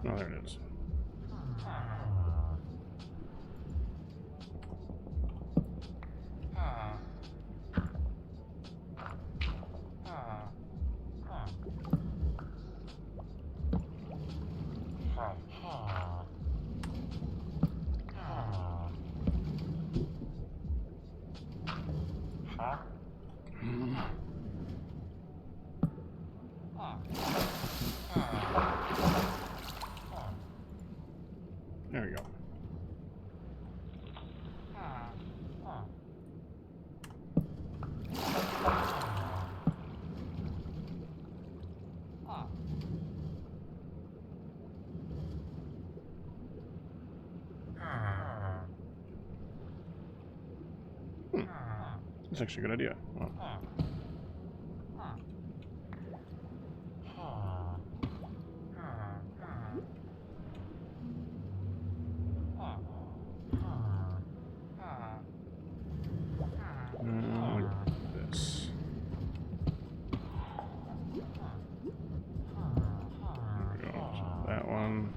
Oh, there it is. There we go. That's actually a good idea. Oh. Like this. There we go. So that one.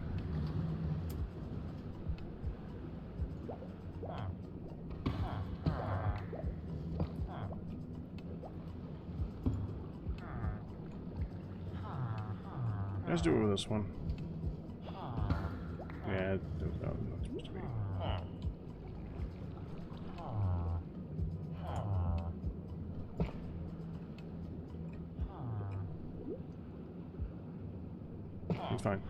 Let's do it with this one. Yeah, that was not supposed to be. It's fine.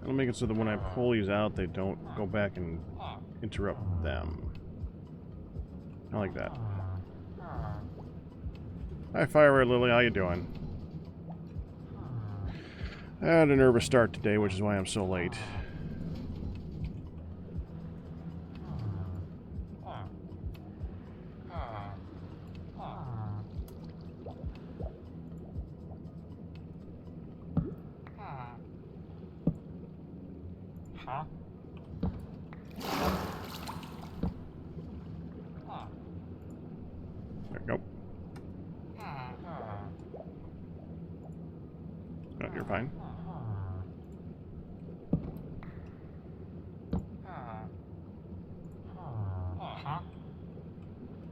It'll make it so that when I pull these out, they don't go back and interrupt them. I like that. Hi, Fire Red Lily. How you doing? I had a nervous start today, which is why I'm so late. There we go. Oh, you're fine.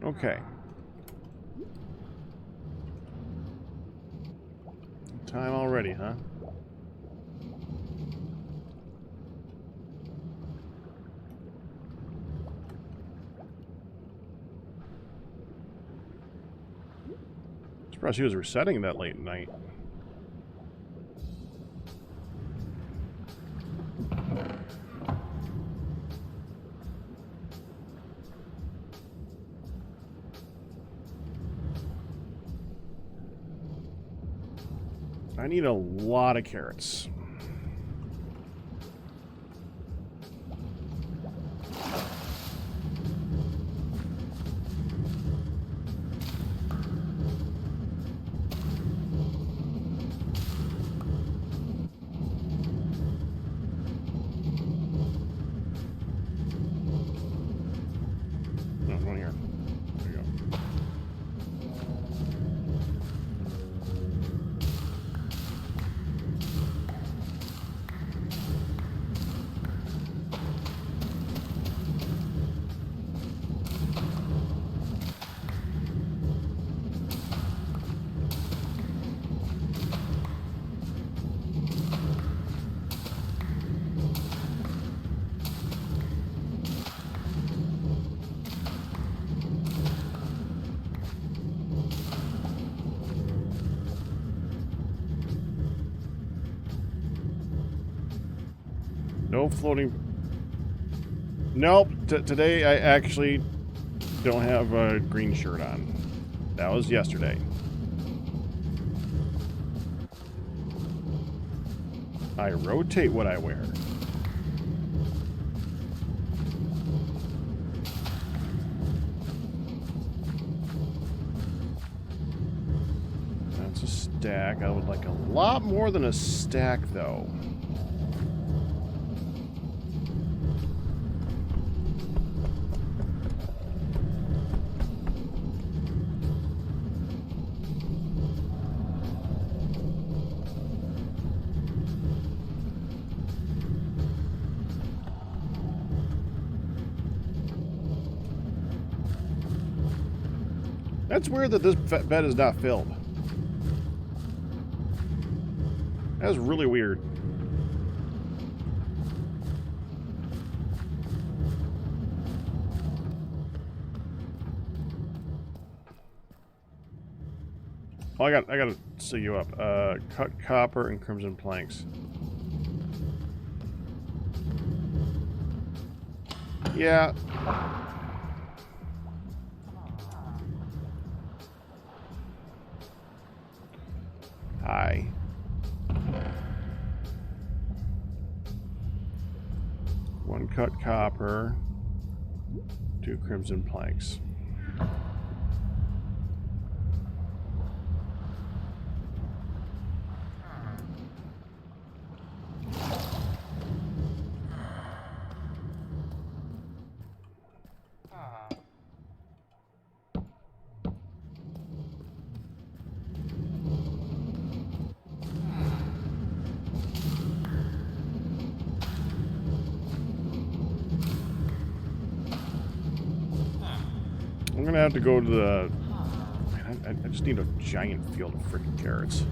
Okay. Time already, huh? Surprised he was resetting that late at night. I need a lot of carrots. No, one here. There you go. No floating. Nope. Today I actually don't have a green shirt on. That was yesterday. I rotate what I wear. That's a stack. I would like a lot more than a stack, though. That's weird that this bed is not filled. That's really weird. Oh, I gotta see you up. Cut copper and crimson planks. Yeah. Hi. One cut copper, 2 crimson planks. I'm gonna have to go to the... Man, I just need a giant field of freaking carrots.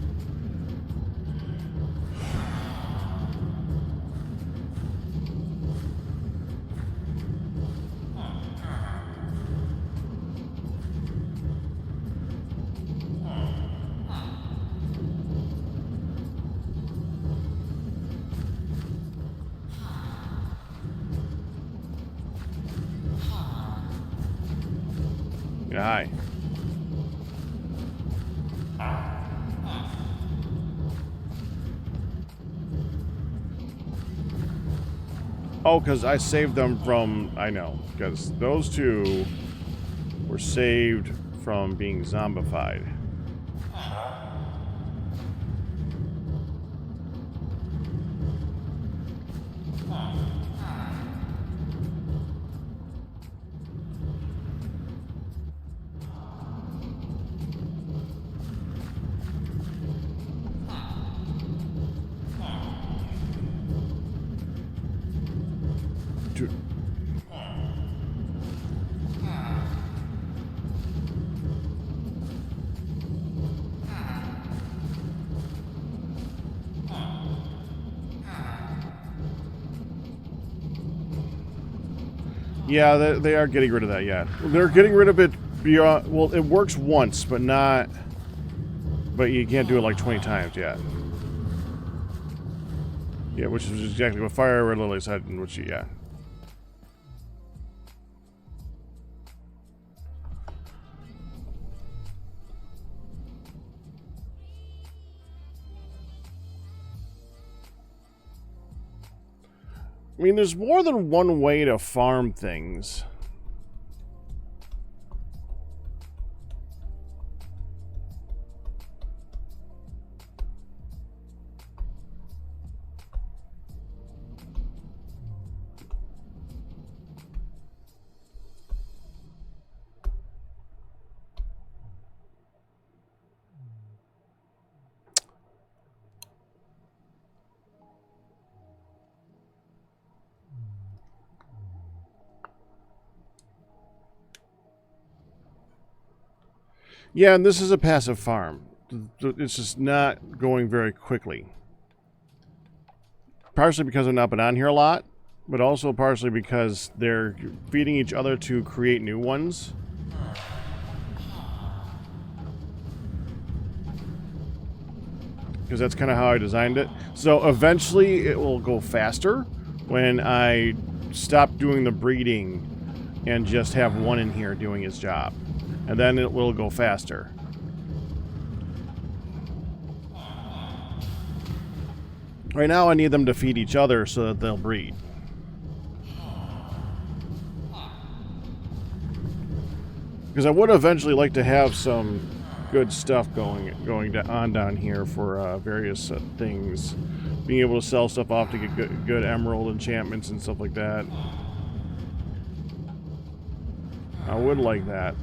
Yeah, hi. Oh, because I saved them from... I know. Because those two were saved from being zombified. Yeah, they are getting rid of that, yeah. They're getting rid of it beyond... Well, it works once, but not... But you can't do it like 20 times yet. Yeah, which is exactly what Fire Red Lily said, and which, yeah. I mean, there's more than one way to farm things. Yeah, and this is a passive farm. It's just not going very quickly. Partially because I've not been on here a lot, but also partially because they're feeding each other to create new ones. Because that's kind of how I designed it. So eventually it will go faster when I stop doing the breeding and just have one in here doing its job. And then it will go faster. Right now I need them to feed each other so that they'll breed. Because I would eventually like to have some good stuff going on down here for various things. Being able to sell stuff off to get good emerald enchantments and stuff like that. I would like that.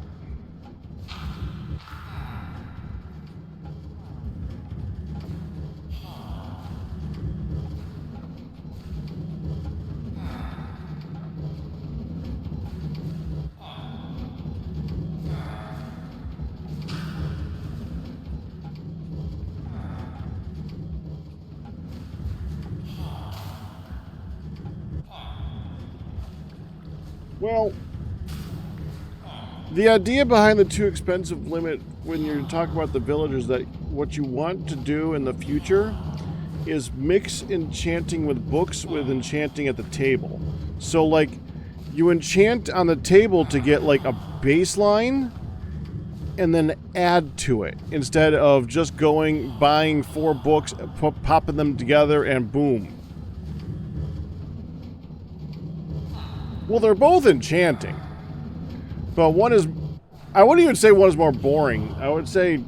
Well, the idea behind the too expensive limit when you're talking about the villagers, that what you want to do in the future is mix enchanting with books with enchanting at the table. So like you enchant on the table to get like a baseline and then add to it instead of just buying 4 books, popping them together and boom. Well, they're both enchanting, but one is, I wouldn't even say one is more boring. I would say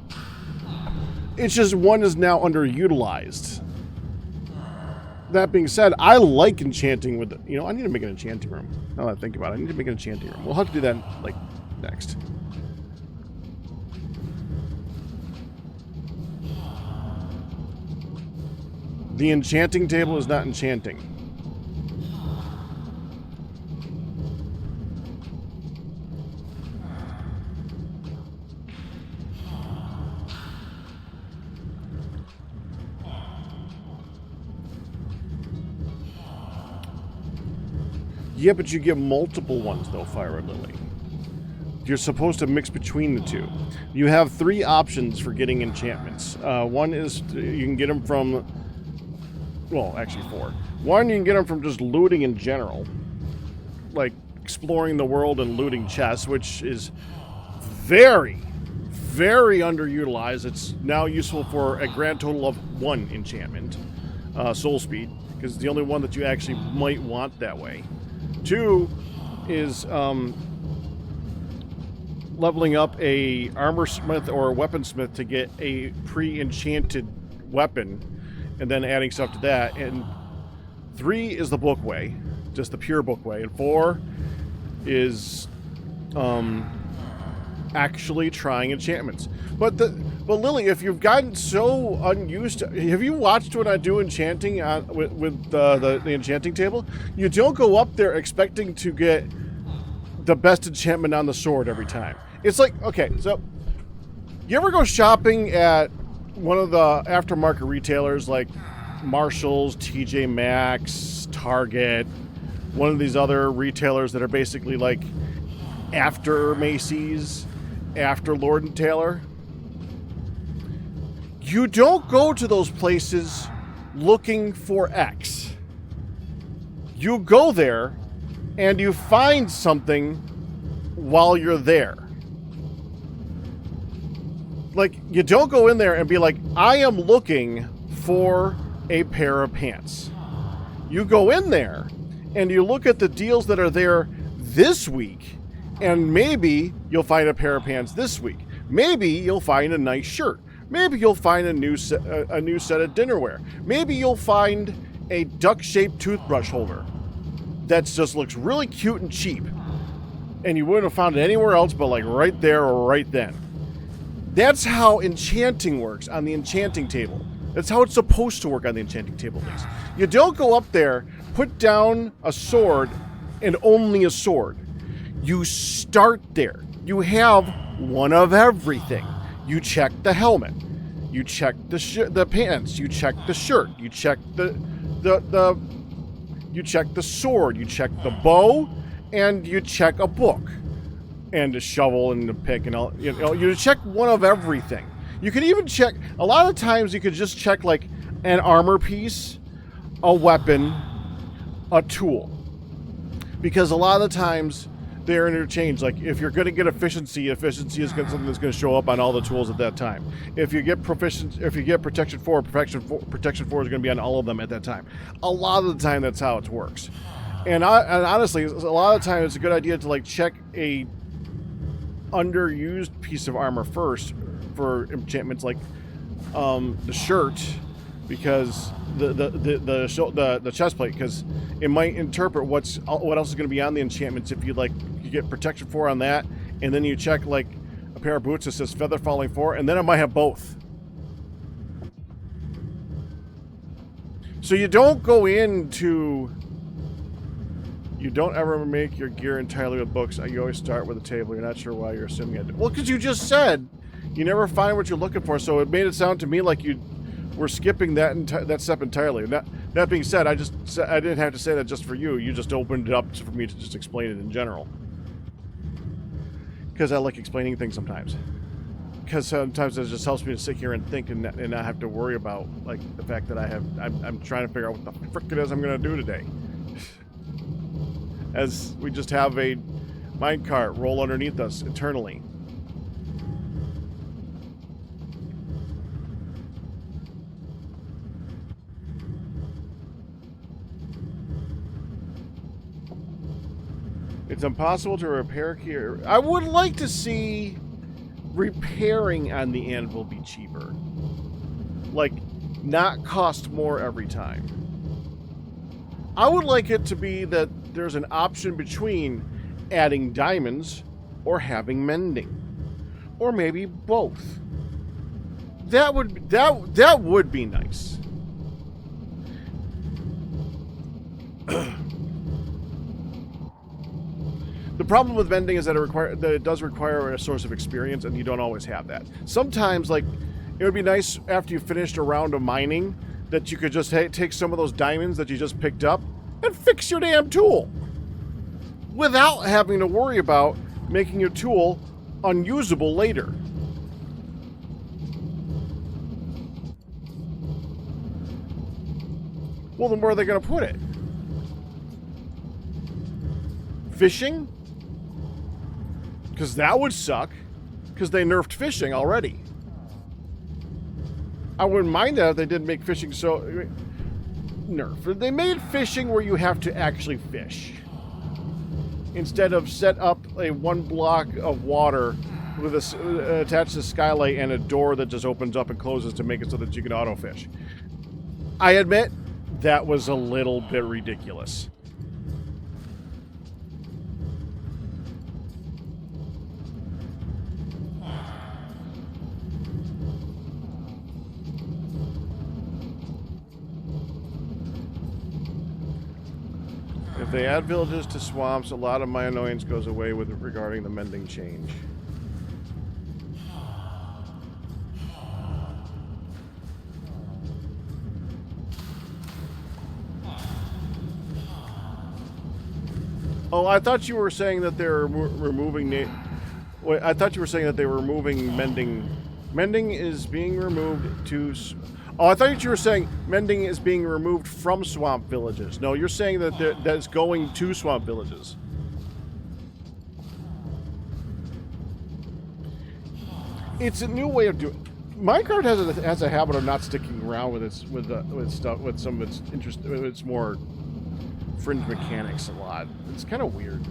it's just one is now underutilized. That being said, I like enchanting with, you know, I need to make an enchanting room. Now that I think about it, I need to make an enchanting room. We'll have to do that, like, next. The enchanting table is not enchanting. Yeah, but you get multiple ones, though, Fire Lily. You're supposed to mix between the two. You have 3 options for getting enchantments. One is you can get them from... Well, actually 4. One, you can get them from just looting in general. Like, exploring the world and looting chests, which is very, very underutilized. It's now useful for a grand total of 1 enchantment. Soul Speed, because it's the only one that you actually might want that way. 2 is leveling up a armor smith or a weaponsmith to get a pre-enchanted weapon and then adding stuff to that. And 3 is the book way, just the pure book way. And 4 is actually trying enchantments. But Lily, if you've gotten so unused to, have you watched when I do enchanting with the enchanting table? You don't go up there expecting to get the best enchantment on the sword every time. It's like, okay, so you ever go shopping at one of the aftermarket retailers like Marshall's, TJ Maxx, Target, one of these other retailers that are basically like after Macy's, after Lord & Taylor? You don't go to those places looking for X. You go there and you find something while you're there. Like, you don't go in there and be like, I am looking for a pair of pants. You go in there and you look at the deals that are there this week, and maybe you'll find a pair of pants this week. Maybe you'll find a nice shirt. Maybe you'll find a new set of dinnerware. Maybe you'll find a duck-shaped toothbrush holder that just looks really cute and cheap, and you wouldn't have found it anywhere else but like right there or right then. That's how enchanting works on the enchanting table. That's how it's supposed to work on the enchanting table, at least. You don't go up there, put down a sword, and only a sword. You start there. You have one of everything. You check the helmet. You check the pants. You check the shirt. You check you check the sword. You check the bow, and you check a book, and a shovel and a pick and all. You know, you check one of everything. You can even check. A lot of times, you could just check like an armor piece, a weapon, a tool, because a lot of the times they're interchanged. Like, if you're going to get efficiency is something that's going to show up on all the tools at that time. If you get protection 4 is going to be on all of them at that time. A lot of the time, that's how it works. And honestly, a lot of the time, it's a good idea to like check a underused piece of armor first for enchantments like the shirt, because the chest plate, because it might interpret what else is going to be on the enchantments. If you get protection 4 on that, and then you check like a pair of boots that says feather falling 4, and then it might have both. So you don't go into... You don't ever make your gear entirely with books. You always start with a table. You're not sure why you're assuming it. Well, because you just said you never find what you're looking for, so it made it sound to me like you were skipping that step entirely. That being said, I didn't have to say that just for you. You just opened it up for me to just explain it in general. Because I like explaining things sometimes. Because sometimes it just helps me to sit here and think and not have to worry about like the fact that I'm trying to figure out what the frick it is I'm going to do today. As we just have a minecart roll underneath us eternally. It's impossible to repair here. I would like to see repairing on the anvil be cheaper. Like, not cost more every time. I would like it to be that there's an option between adding diamonds or having mending, or maybe both. That would be nice. The problem with mending is that it does require a source of experience, and you don't always have that. Sometimes, like, it would be nice after you finished a round of mining that you could just take some of those diamonds that you just picked up and fix your damn tool without having to worry about making your tool unusable later. Well, then where are they going to put it? Fishing? Because that would suck, because they nerfed fishing already. I wouldn't mind that if they didn't make fishing so... Nerf. They made fishing where you have to actually fish. Instead of set up a 1 block of water with attached to skylight and a door that just opens up and closes to make it so that you can auto fish. I admit, that was a little bit ridiculous. If they add villages to swamps, a lot of my annoyance goes away with regarding the mending change. Oh, I thought you were saying that they're removing... Wait, I thought you were saying that they were removing mending. Mending is being removed to... Oh, I thought you were saying mending is being removed from swamp villages. No, you're saying that that's going to swamp villages. It's a new way of doing. Minecraft has a habit of not sticking around with some of its interest, with its more fringe mechanics a lot. It's kind of weird.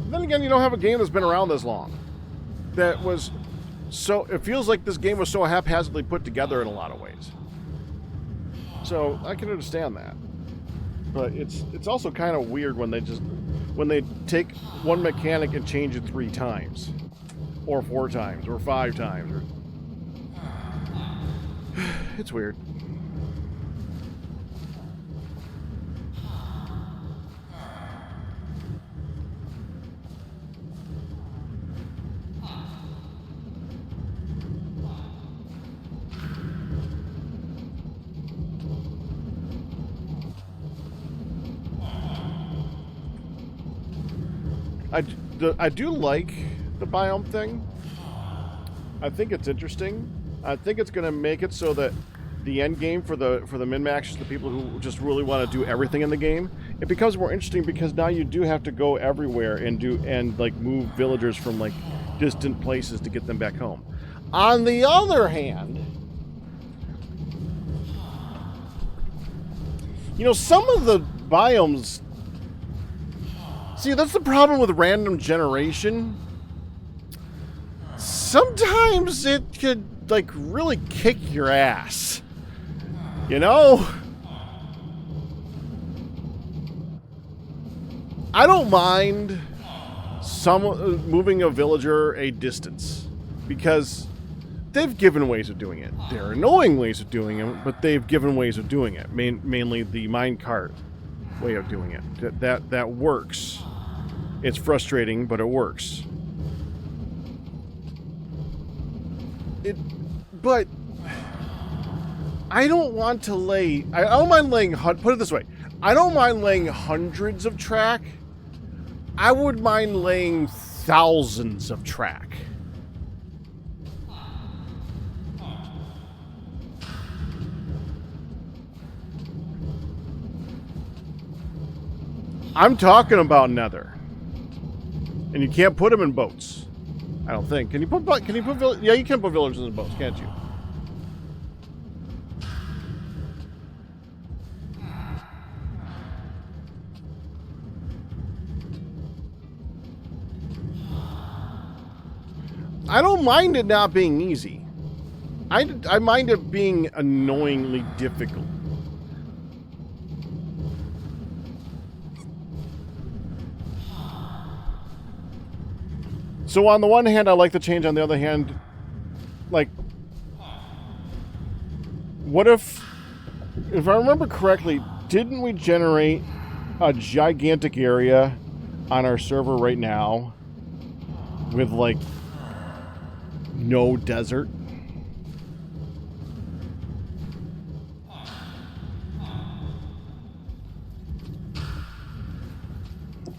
And then again, you don't have a game that's been around this long. That was. So, it feels like this game was so haphazardly put together in a lot of ways. So, I can understand that. But it's also kind of weird when they take one mechanic and change it 3 times. Or 4 times, or 5 times. Or... It's weird. I do like the biome thing. I think it's interesting. I think it's going to make it so that the end game for the min-maxers, the people who just really want to do everything in the game, it becomes more interesting because now you do have to go everywhere and like move villagers from like distant places to get them back home. On the other hand, you know, some of the biomes. See, that's the problem with random generation. sometimes it could, like, really kick your ass. You know? I don't mind moving a villager a distance, because they've given ways of doing it. They're annoying ways of doing it, but they've given ways of doing it. Mainly the minecart way of doing it. That works. It's frustrating, but it works. But I don't want to lay... I don't mind laying... Put it this way. I don't mind laying hundreds of track. I would mind laying thousands of track. I'm talking about Nether. And you can't put them in boats. I don't think. Can you put yeah, you can put villagers in boats, can't you? I don't mind it not being easy. I mind it being annoyingly difficult. So on the one hand, I like the change. On the other hand, like, what if I remember correctly, didn't we generate a gigantic area on our server right now with, like, no desert?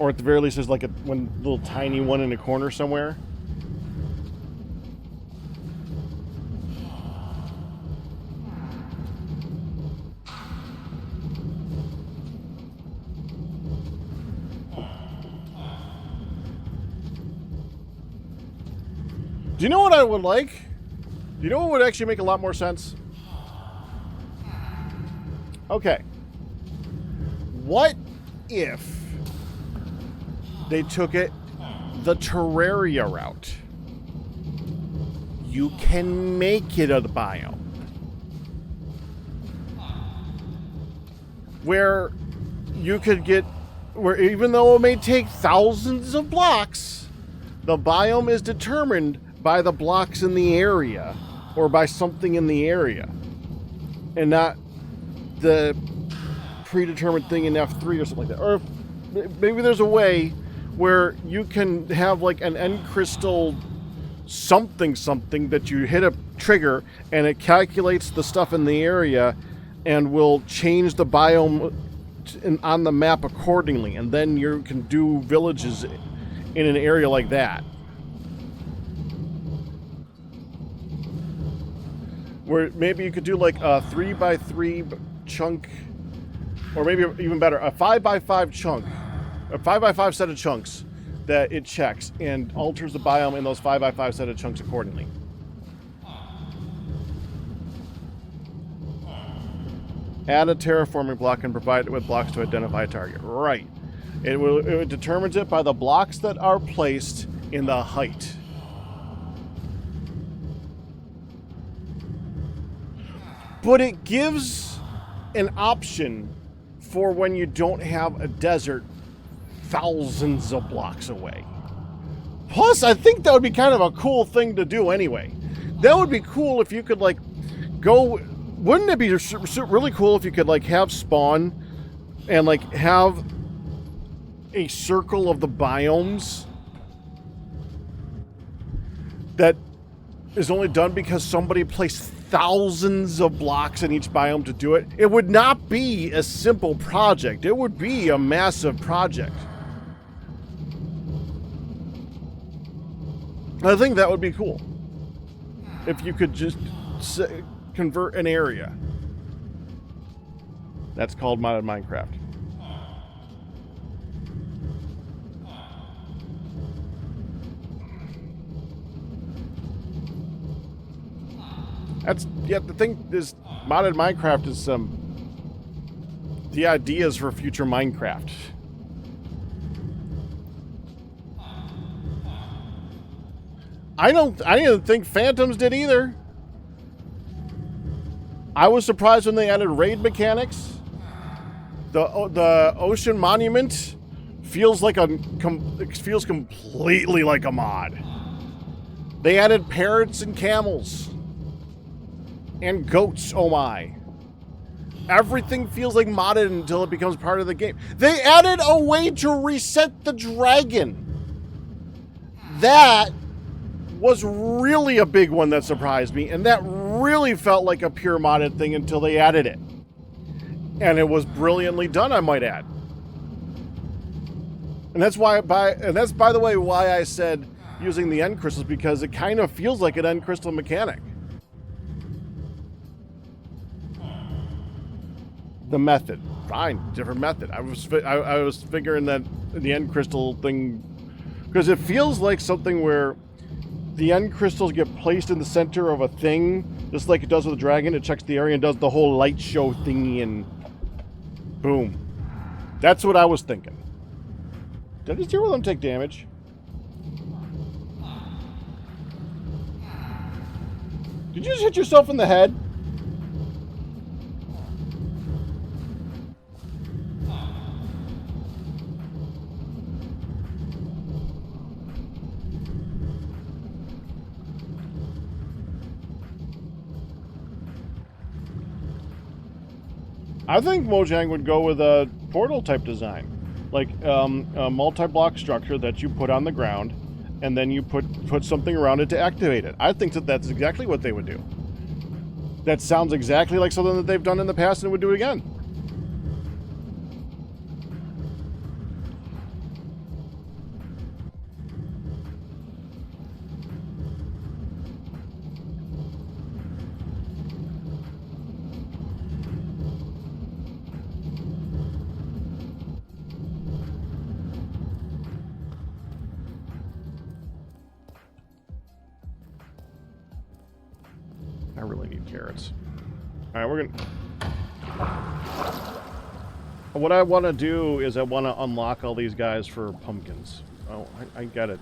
Or at the very least, there's like one little tiny one in a corner somewhere. Do you know what I would like? Do you know what would actually make a lot more sense? Okay. What if they took it the Terraria route? You can make it a biome where you could get, where even though it may take thousands of blocks, the biome is determined by the blocks in the area or by something in the area and not the predetermined thing in F3 or something like that. Or maybe there's a way where you can have like an end crystal something that you hit a trigger and it calculates the stuff in the area and will change the biome on the map accordingly, and then you can do villages in an area like that. Where maybe you could do like a 3x3 chunk, or maybe even better, a 5x5 chunk. A 5x5 set of chunks that it checks and alters the biome in those 5x5 set of chunks accordingly. Add a terraforming block and provide it with blocks to identify a target. Right. It determines it by the blocks that are placed in the height. But it gives an option for when you don't have a desert thousands of blocks away. Plus, I think that would be kind of a cool thing to do anyway. That would be cool if you could, like, go... Wouldn't it be really cool if you could, like, have spawn and, like, have a circle of the biomes that is only done because somebody placed thousands of blocks in each biome to do it? It would not be a simple project. It would be a massive project. I think that would be cool. If you could just convert an area. That's called modded Minecraft. The thing is, modded Minecraft is the ideas for future Minecraft. I didn't think Phantoms did either. I was surprised when they added raid mechanics. The Ocean Monument feels like feels completely like a mod. They added parrots and camels and goats. Oh my! Everything feels like modded until it becomes part of the game. They added a way to reset the dragon. That was really a big one that surprised me, and that really felt like a pure modded thing until they added it. And it was brilliantly done, I might add. And that's why, by the way, why I said using the end crystals, because it kind of feels like an end crystal mechanic. The method, fine, different method. I was figuring that the end crystal thing, because it feels like something where the end crystals get placed in the center of a thing, just like it does with the dragon. It checks the area and does the whole light show thingy, and boom. That's what I was thinking. Did I just hear one of them take damage? Did you just hit yourself in the head? I think Mojang would go with a portal type design, like a multi-block structure that you put on the ground, and then you put something around it to activate it. I think that's exactly what they would do. That sounds exactly like something that they've done in the past and would do again. I really need carrots. All right, we're gonna... What I want to do is I want to unlock all these guys for pumpkins. Oh, I got it.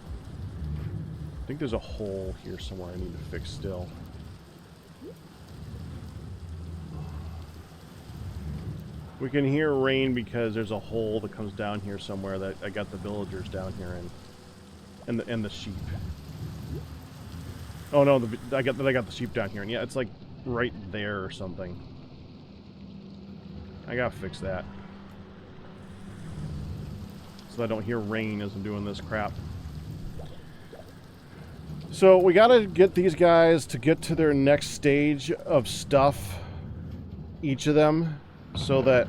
I think there's a hole here somewhere I need to fix still. We can hear rain because there's a hole that comes down here somewhere that I got the villagers down here in. And the sheep. Oh no, I got the sheep down here, and yeah, it's like right there or something. I gotta fix that. So I don't hear rain as I'm doing this crap. So we gotta get these guys to get to their next stage of stuff, each of them, so that...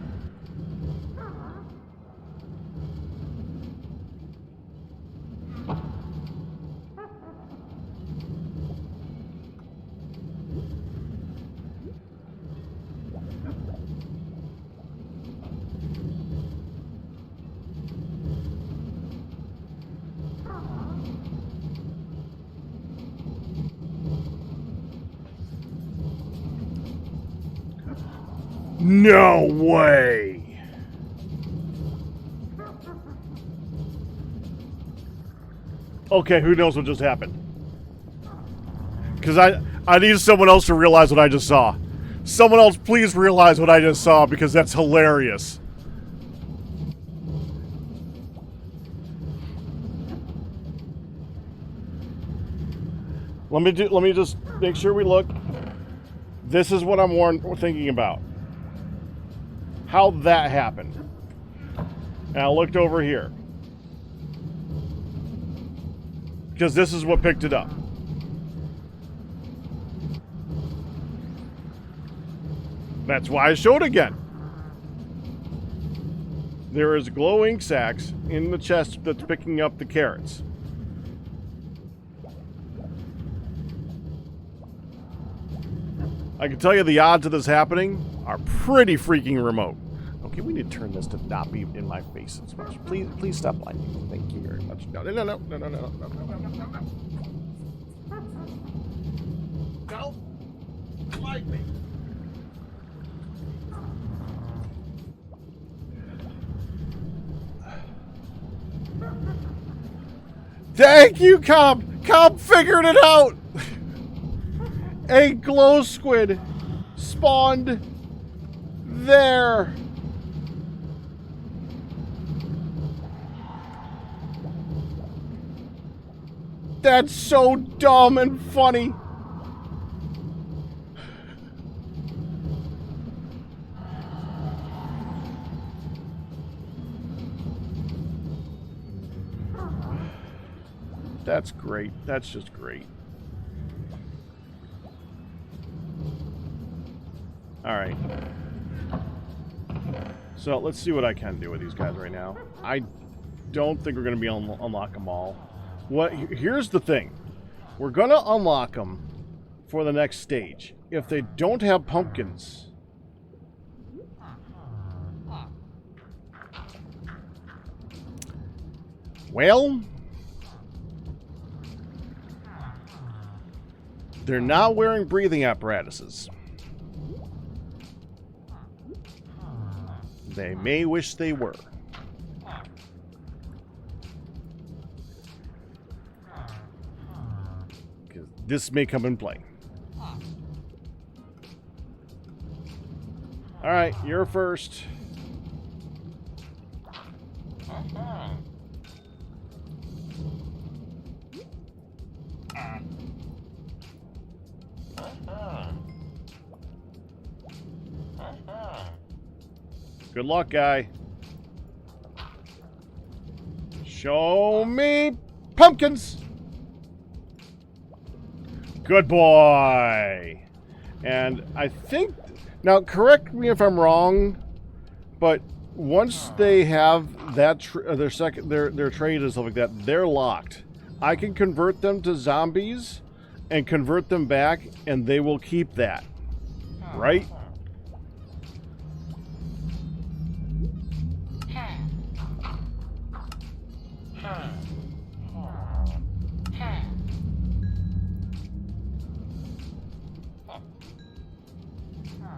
No way! Okay, who knows what just happened? Because I need someone else to realize what I just saw. Someone else please realize what I just saw, because that's hilarious. Let me just make sure we look. This is what I'm thinking about. How that happened. And I looked over here. Because this is what picked it up. That's why I showed again. There is glow ink sacks in the chest that's picking up the carrots. I can tell you the odds of this happening are pretty freaking remote. Okay, we need to turn this to not be in my face as much. Please stop blinding me. Thank you very much. No. Don't blind me. Thank you, Cobb. Cop figured it out! A glow squid spawned there. That's so dumb and funny. That's great. That's just great. Alright. So, let's see what I can do with these guys right now. I don't think we're going to be able to unlock them all. Here's the thing. We're going to unlock them for the next stage. If they don't have pumpkins... well... they're not wearing breathing apparatuses. They may wish they were. Because this may come in play. Alright, you're first. Good luck, guy. Show me pumpkins. Good boy. And I think... now, correct me if I'm wrong, but once they have that their trade and stuff like that, they're locked. I can convert them to zombies and convert them back, and they will keep that. Right?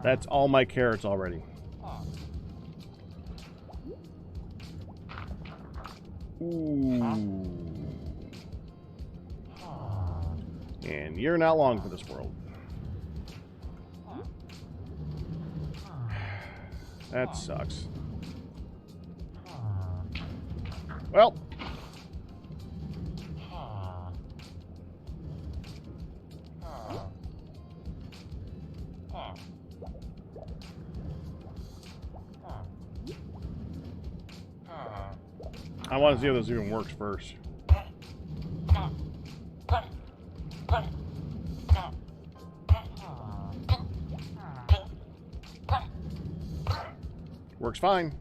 That's all my carrots already. Ooh. And you're not long for this world. That sucks. Well. I want to see how this even works first. Works fine.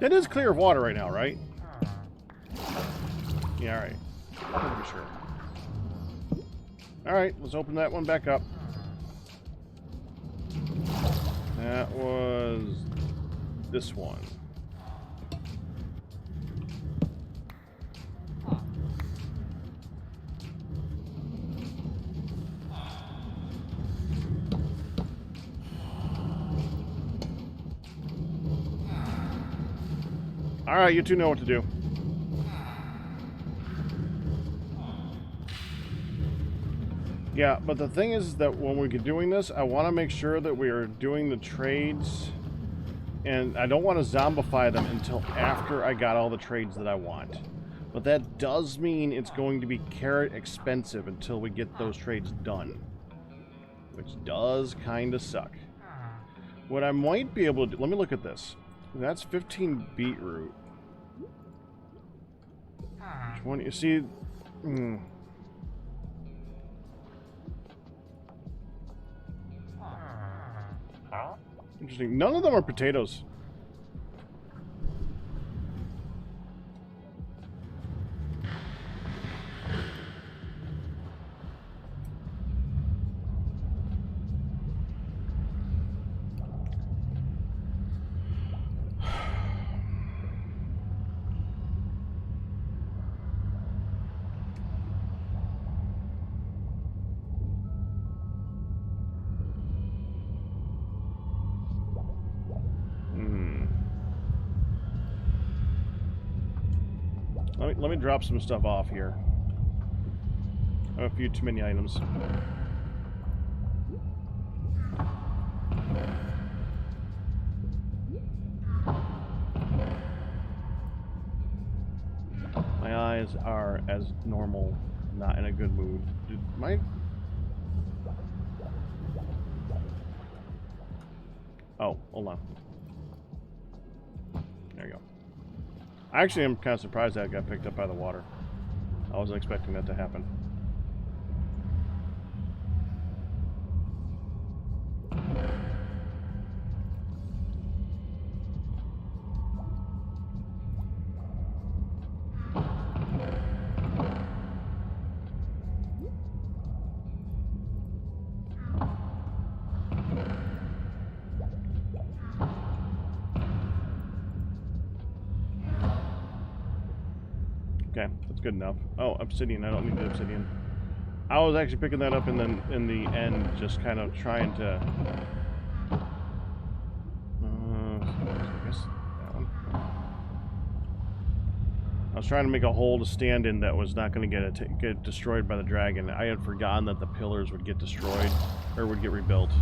That is clear of water right now, right? Yeah, alright. Pretty sure. Alright, let's open that one back up. That was this one. Alright, you two know what to do. Yeah, but the thing is that when we're doing this, I want to make sure that we are doing the trades, and I don't want to zombify them until after I got all the trades that I want. But that does mean it's going to be carrot expensive until we get those trades done, which does kind of suck. What I might be able to do, let me look at this. That's 15 beetroot. 20, you see... Interesting. None of them are potatoes. Let me drop some stuff off here. I have a few too many items. My eyes are, as normal, not in a good mood. Oh, hold on. There you go. Actually, I'm kind of surprised that got picked up by the water. I wasn't expecting that to happen. Okay, that's good enough. Oh, obsidian. I don't need the obsidian. I was actually picking that up in the end, just kind of trying to. I guess that one. I was trying to make a hole to stand in that was not going to get destroyed by the dragon. I had forgotten that the pillars would get destroyed or would get rebuilt.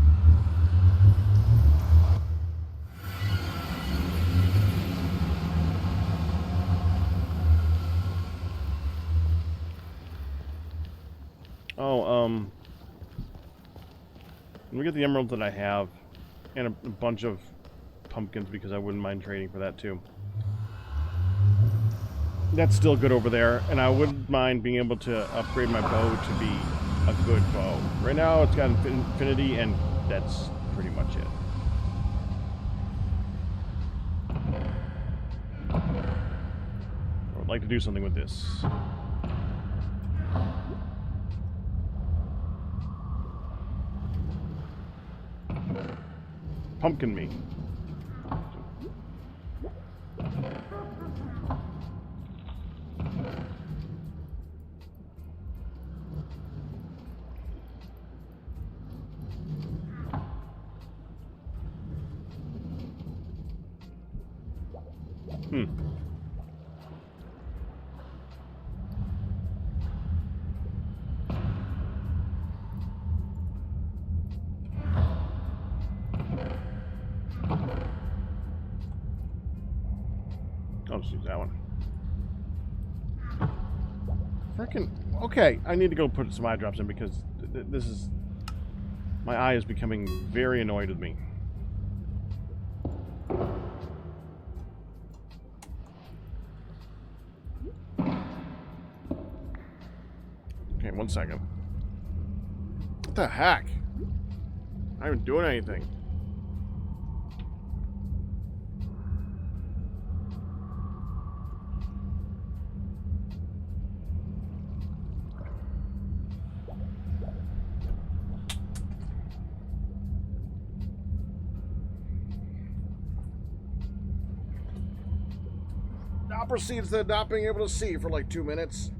Oh, let me get the emerald that I have, and a bunch of pumpkins because I wouldn't mind trading for that too. That's still good over there, and I wouldn't mind being able to upgrade my bow to be a good bow. Right now it's got infinity, and that's pretty much it. I would like to do something with this. Pumpkin me. I'll just use that one. Frickin'. Okay, I need to go put some eye drops in because this is. My eye is becoming very annoyed with me. Okay, 1 second. What the heck? I haven't doing anything. Now proceeds to not being able to see for like 2 minutes.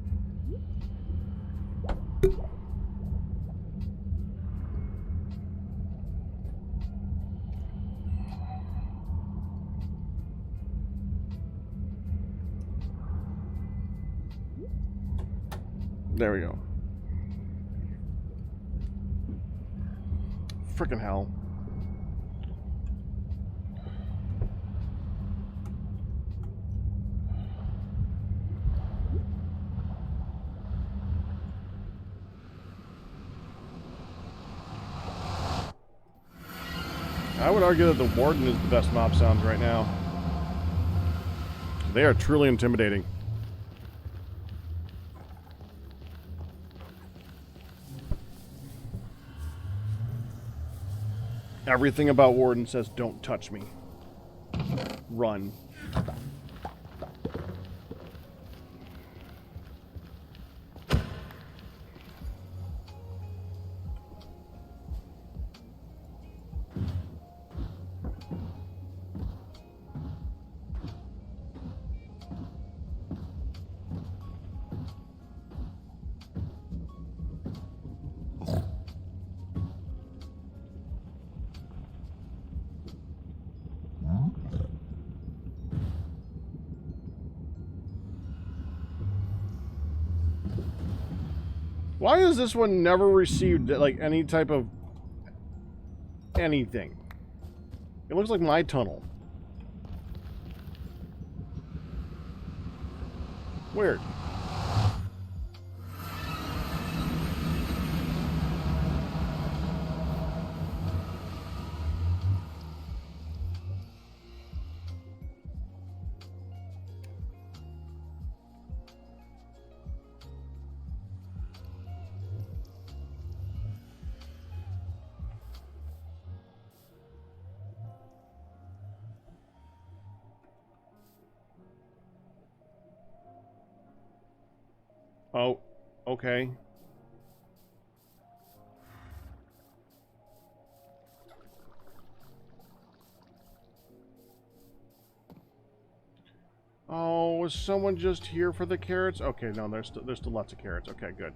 There we go. Frickin' hell. I would argue that the Warden is the best mob sounds right now. They are truly intimidating. Everything about Warden says, don't touch me. Run. Why has this one never received, like, any type of anything? It looks like my tunnel. Weird. Oh, okay. Oh, was someone just here for the carrots? Okay, no, there's still lots of carrots. Okay, good.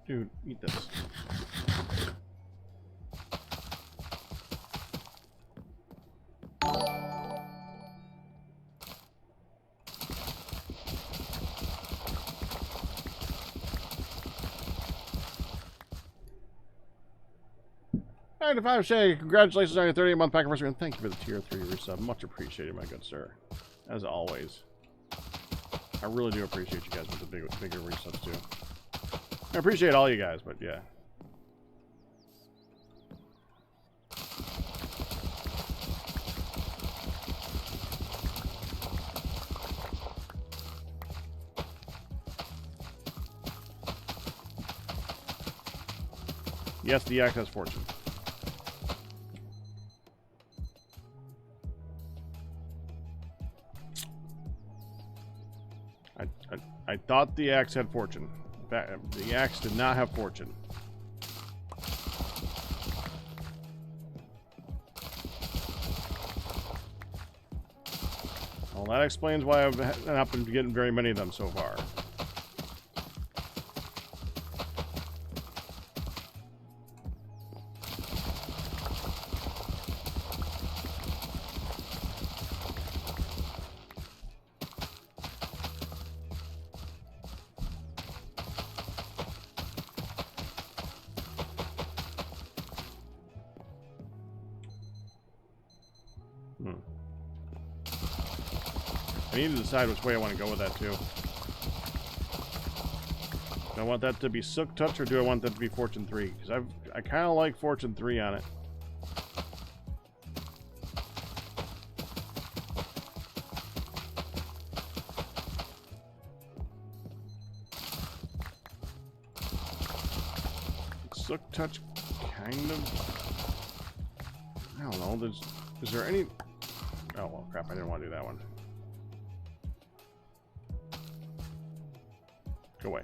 Dude, eat this. Alright, if I was saying congratulations on your 38-month pack anniversary, and thank you for the tier 3 resub. Much appreciated, my good sir. As always. I really do appreciate you guys with the bigger resubs too. I appreciate all you guys, but yeah. Yes, the axe has fortune. I thought the axe had fortune. The axe did not have fortune. Well, that explains why I've not been getting very many of them so far. I need to decide which way I want to go with that, too. Do I want that to be Sook Touch, or do I want that to be Fortune 3? Because I kind of like Fortune 3 on it. Sook Touch, kind of. I don't know. Is there any... Oh, well, crap. I didn't want to do that one. Go away.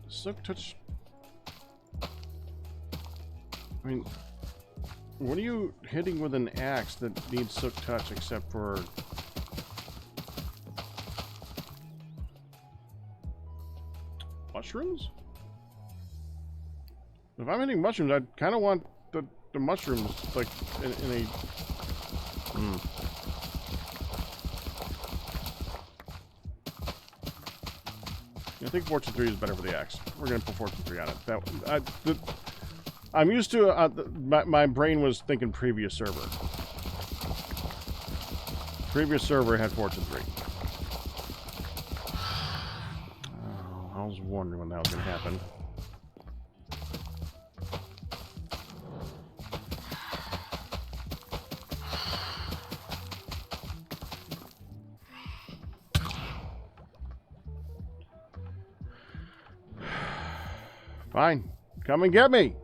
Sook Touch. I mean, what are you hitting with an axe that needs Sook Touch except for... mushrooms? If I'm hitting mushrooms, I kind of want the mushrooms, like, in a... I think Fortune 3 is better for the axe. We're going to put Fortune 3 on it. I'm used to... my brain was thinking previous server. Previous server had Fortune 3. Oh, I was wondering when that was going to happen. Fine. Come and get me.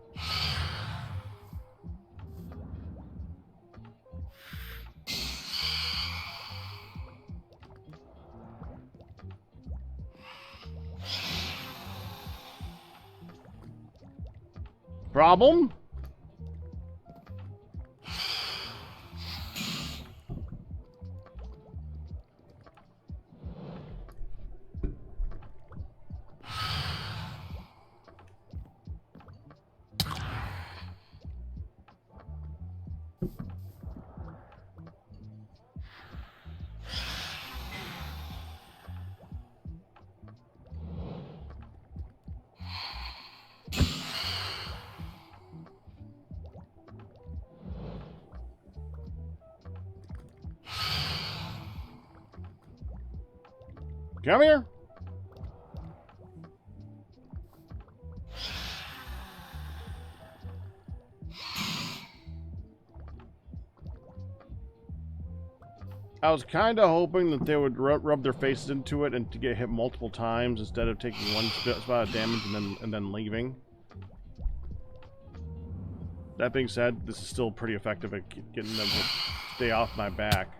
Problem? Come here. I was kind of hoping that they would rub their faces into it and to get hit multiple times instead of taking one spot of damage and then leaving. That being said, this is still pretty effective at getting them to stay off my back.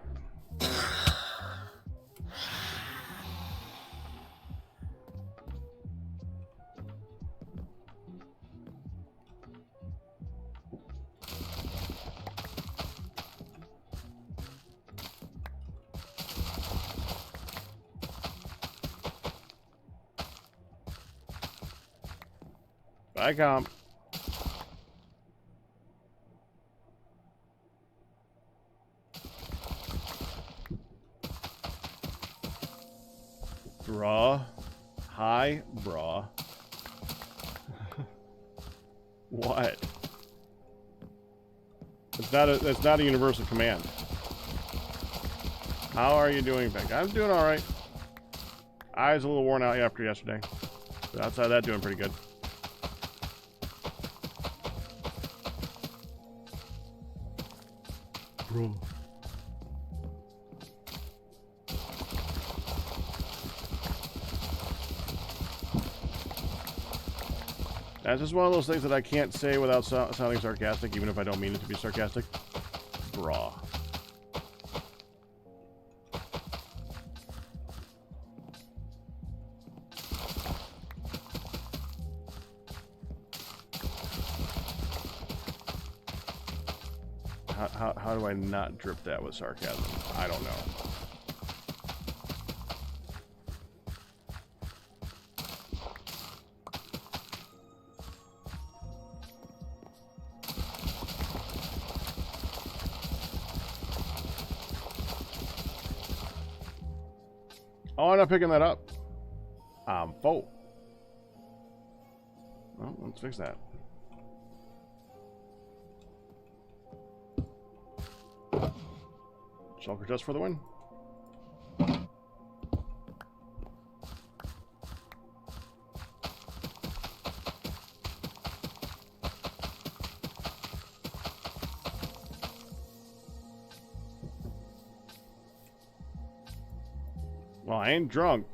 Bye, comp. Bruh. Hi, bruh. What? That's not a universal command. How are you doing, Beck? I'm doing alright. Eyes a little worn out after yesterday. But outside of that, doing pretty good. Bro. That's just one of those things that I can't say without sounding sarcastic, even if I don't mean it to be sarcastic. Bra. How do I not drip that with sarcasm? I don't know. Oh, I'm not picking that up. I'm full. Well, let's fix that. Shulker just for the win. Well, I ain't drunk.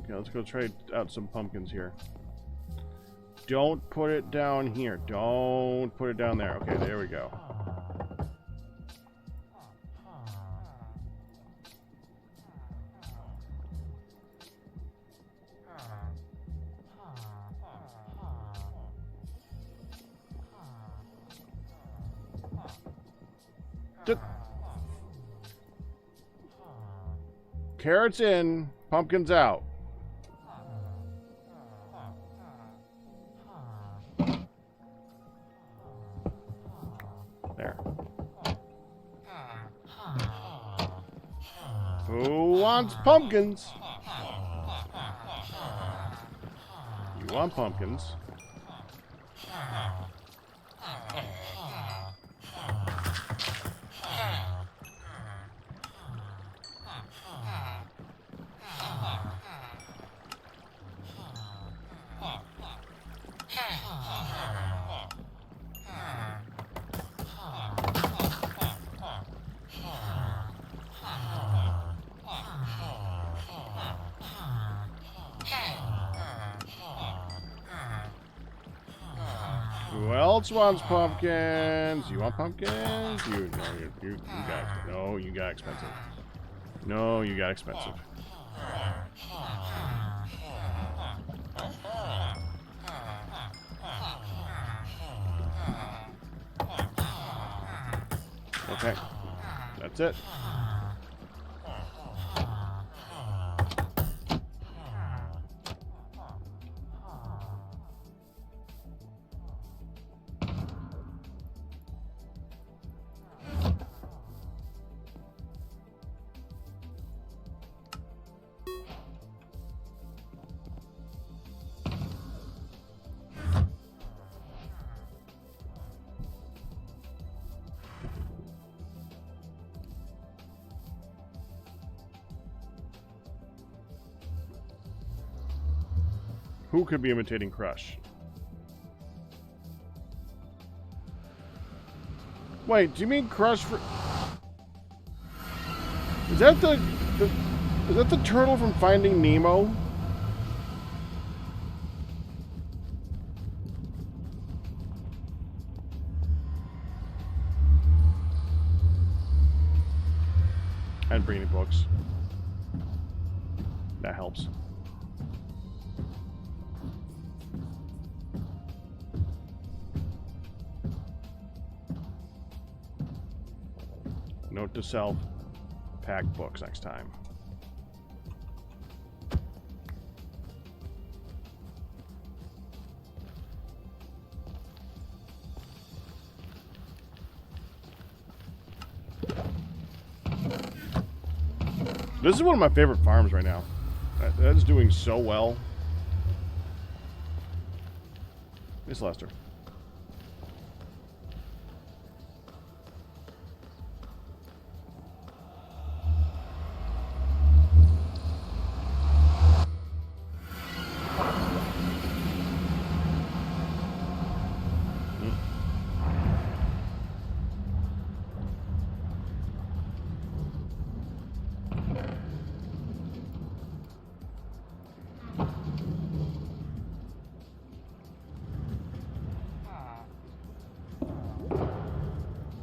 Okay, let's go trade out some pumpkins here. Don't put it down here. Don't put it down there. Okay, there we go. Carrots in, pumpkins out. There. Who wants pumpkins? You want pumpkins? Who else wants pumpkins? You want pumpkins? You got expensive. No, you got expensive. Okay, that's it. Who could be imitating Crush? Wait, do you mean Crush for... Is that the turtle from Finding Nemo? I didn't bring any books. That helps. Note to self, pack books next time. This is one of my favorite farms right now. That is doing so well. Miss Lester.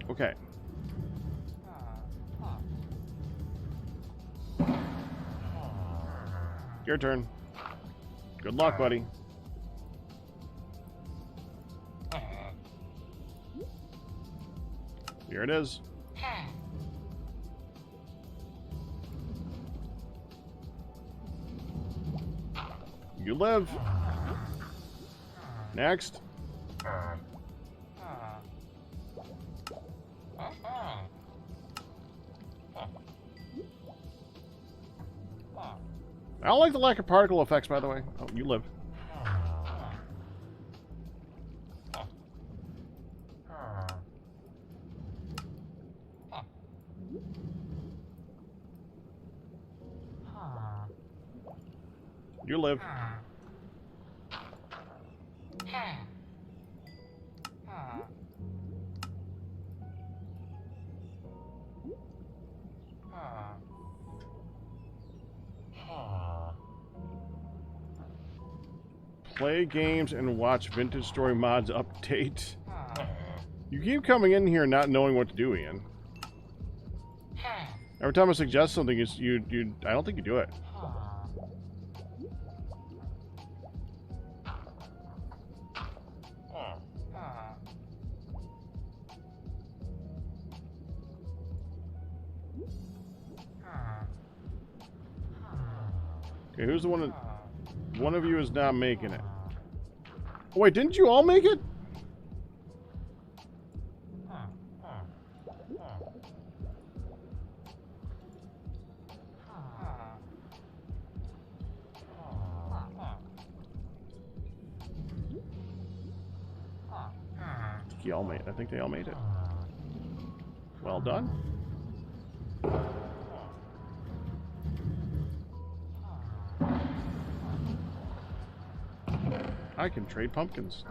Okay. Your turn. Good luck, buddy. Here it is. You live. Next. I don't like the lack of particle effects, by the way. Oh, you live. You live. Play games and watch Vintage Story Mods update. You keep coming in here not knowing what to do, Ian. Every time I suggest something, I don't think you do it. Okay, who's the one that... One of you is not making it. Oh, wait, didn't you all make it? I think they all made it. Well done. I can trade pumpkins.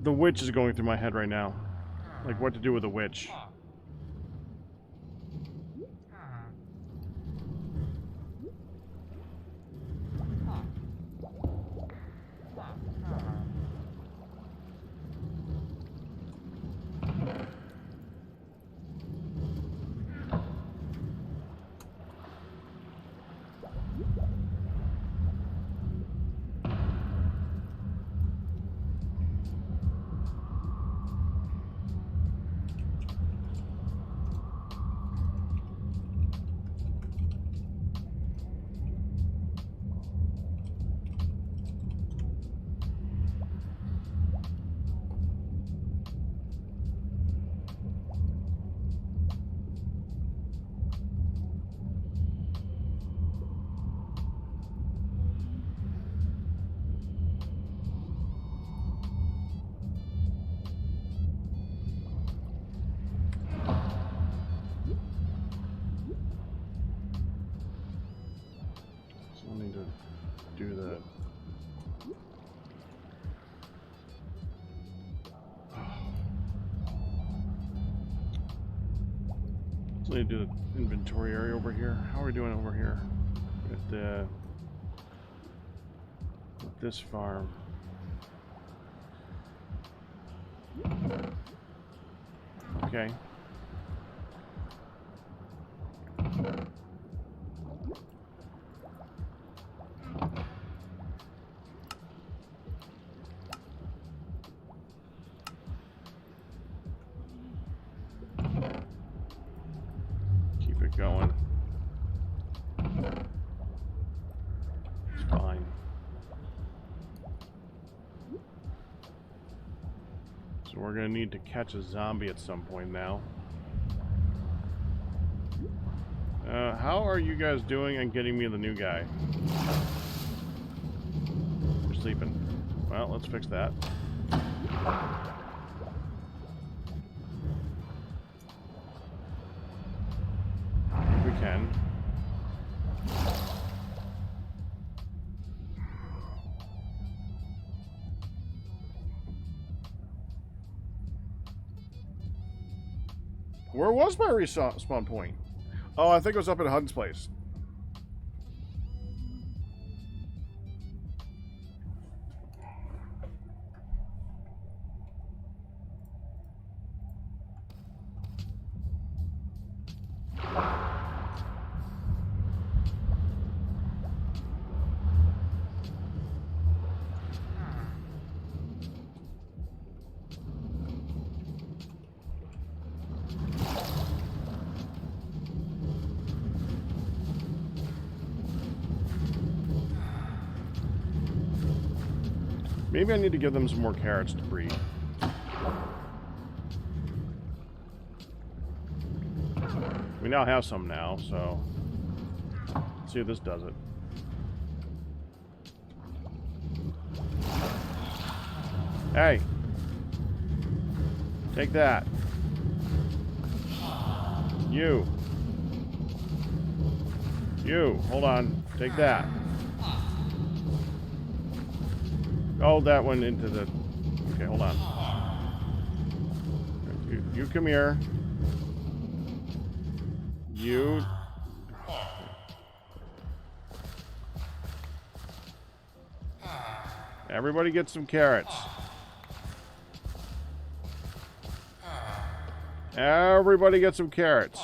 The witch is going through my head right now. Like, what to do with a witch. So I need to do the inventory area over here. How are we doing over here with this farm? Okay. Keep it going. It's fine. So we're gonna need to catch a zombie at some point now. How are you guys doing on getting me the new guy? You're sleeping. Well, let's fix that. If we can. Where was my respawn point? Oh, I think it was up at Hutton's place. Maybe I need to give them some more carrots to breed. We now have some now, so let's see if this does it. Hey! Take that. You. You. Hold on. Take that. Oh, that went into the... Okay, hold on. You come here. You... Everybody get some carrots. Everybody get some carrots.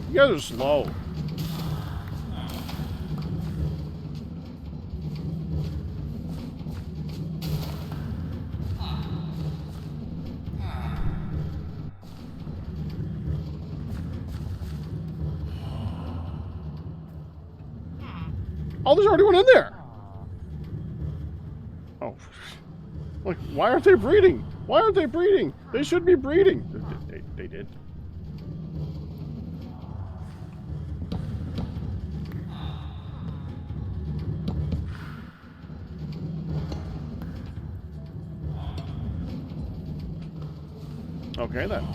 You guys are slow. Oh, there's already one in there. Oh. Look, why aren't they breeding? Why aren't they breeding? They should be breeding. They did. Okay, then.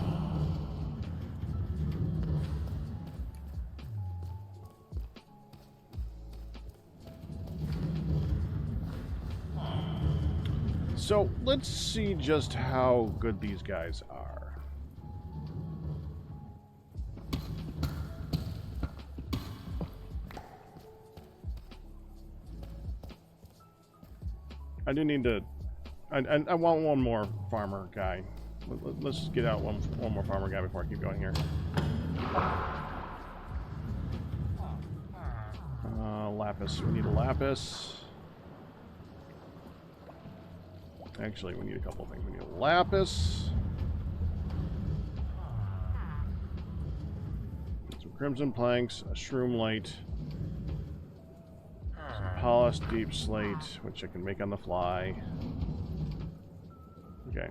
So, let's see just how good these guys are. I do need to... I want one more farmer guy. Let's get out one more farmer guy before I keep going here. Lapis. We need a lapis. Actually, we need a couple of things. We need a lapis. Some crimson planks, a shroom light, some polished deep slate, which I can make on the fly. Okay.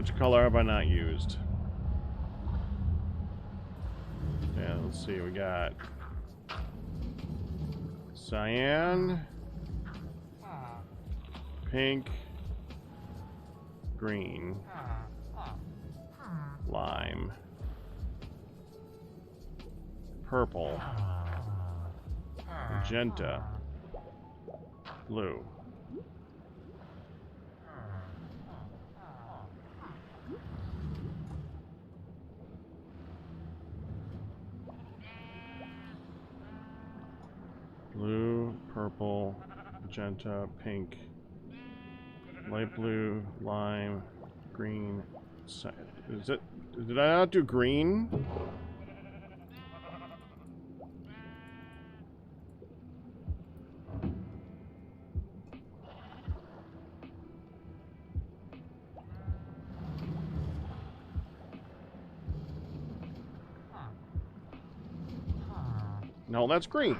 Which color have I not used? Yeah, let's see. We got cyan, pink, green, lime, purple, magenta, blue. Blue, purple, magenta, pink, light blue, lime, green. Is it? Did I not do green? No, that's green.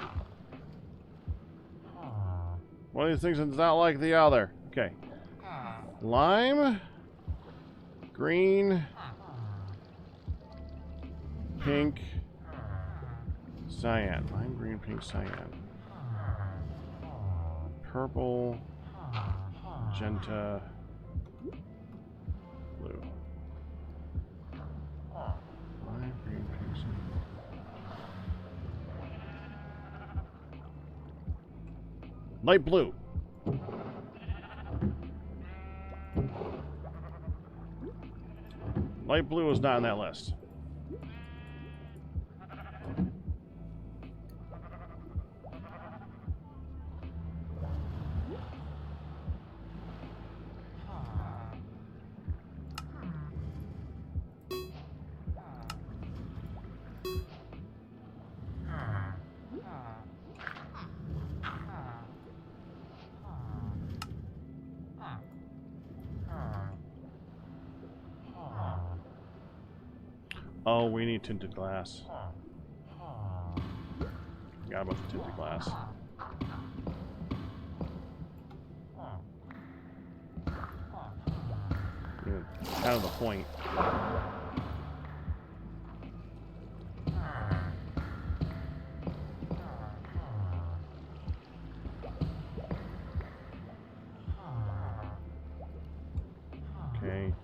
One of these things is not like the other. Okay. Lime, green, pink, cyan. Lime, green, pink, cyan. Purple, magenta, blue. Lime, green, pink, cyan. Light blue. Light blue is not on that list. Oh, we need tinted glass. Forgot about the tinted glass. Yeah, kind of the point. Okay.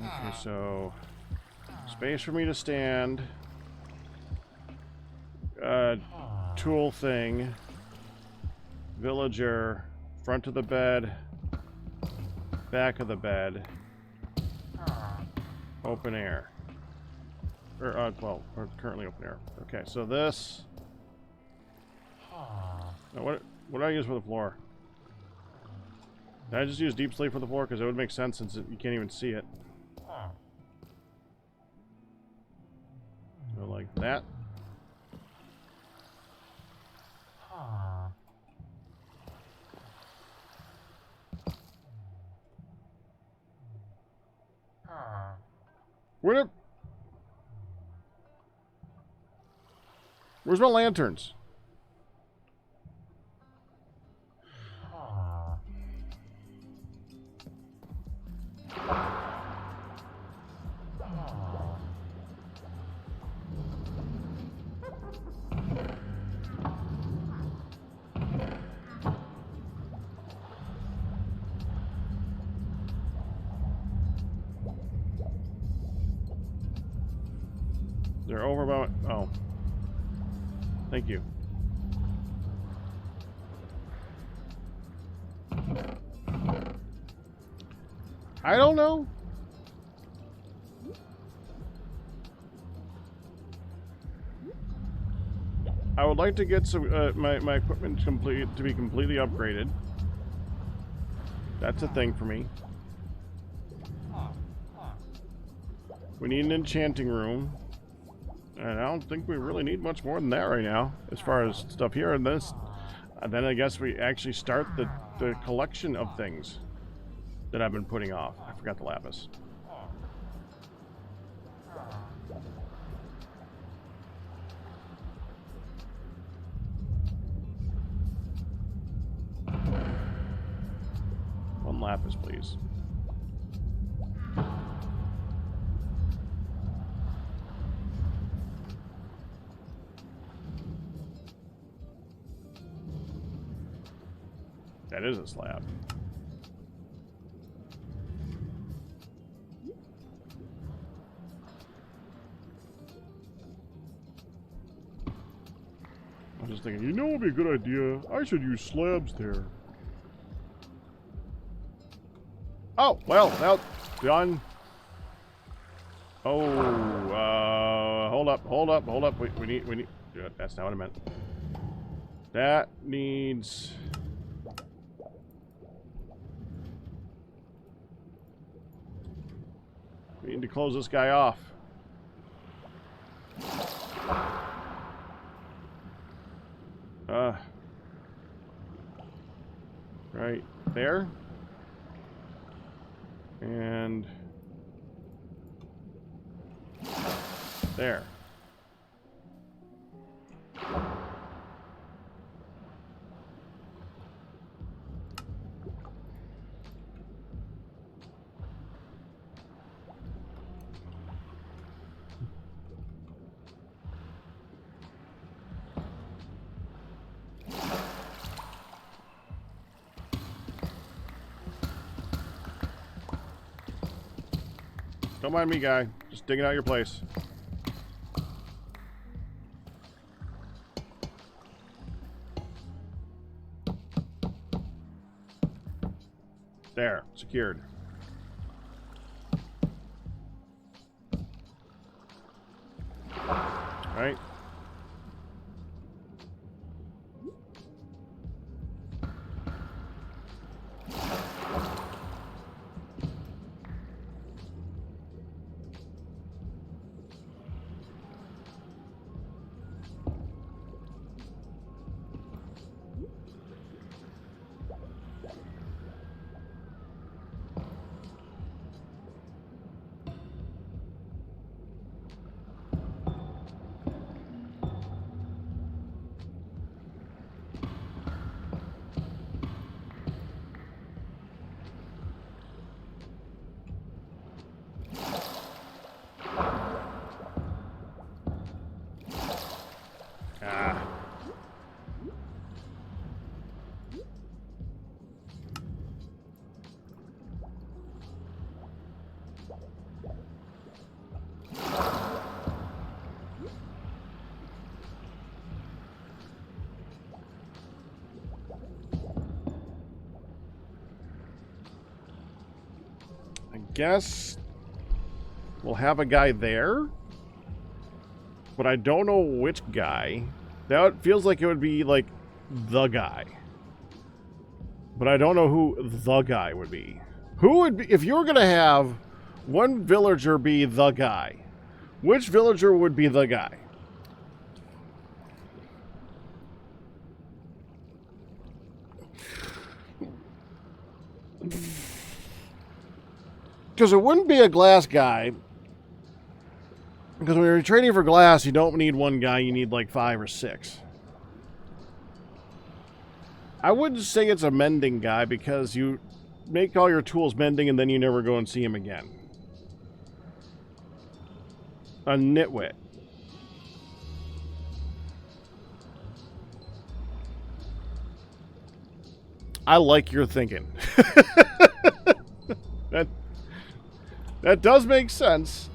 Okay, so space for me to stand. Tool thing. Villager. Front of the bed. Back of the bed. Open air. Or, well, we're currently open air. Okay, so this. Now what do I use for the floor? Did I just use deep sleep for the floor? Because it would make sense since you can't even see it. So like that. Where's my lanterns? They're over about. Oh. Thank you. I don't know. I would like to get some my equipment to be completely upgraded. That's a thing for me. We need an enchanting room. And I don't think we really need much more than that right now, as far as stuff here. And this, then I guess we actually start the collection of things that I've been putting off. I forgot the lapis. lapis, please. That is a slab. I'm just thinking, you know what would be a good idea? I should use slabs there. Oh, well, done. Oh, hold up. We need, that's not what I meant. That needs... We need to close this guy off. Right there. And there. Don't mind me, guy. Just digging out your place. There. Secured. Right. Guess we'll have a guy there, but I don't know which guy. That feels like it would be like the guy, but I don't know who the guy would be. Who would be if you were gonna have one villager be the guy? Which villager would be the guy? Because it wouldn't be a glass guy. Because when you're trading for glass, you don't need one guy, you need like 5 or 6. I wouldn't say it's a mending guy because you make all your tools mending and then you never go and see him again. A nitwit. I like your thinking. That does make sense.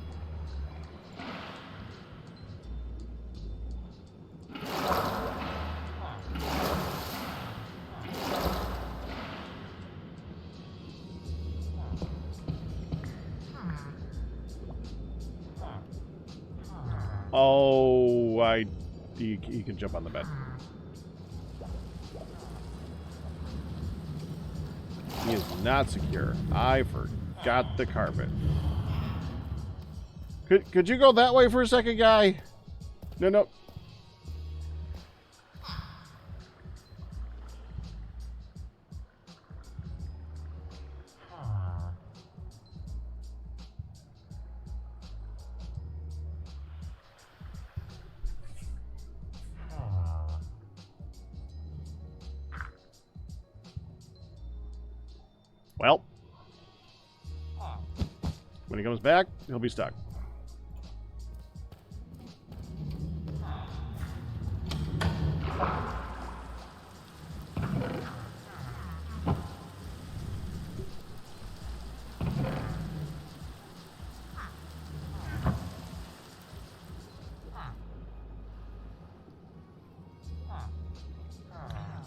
Oh, he can jump on the bed. He is not secure. I forgot the carpet. Could you go that way for a second, guy? No. Well, when he comes back, he'll be stuck.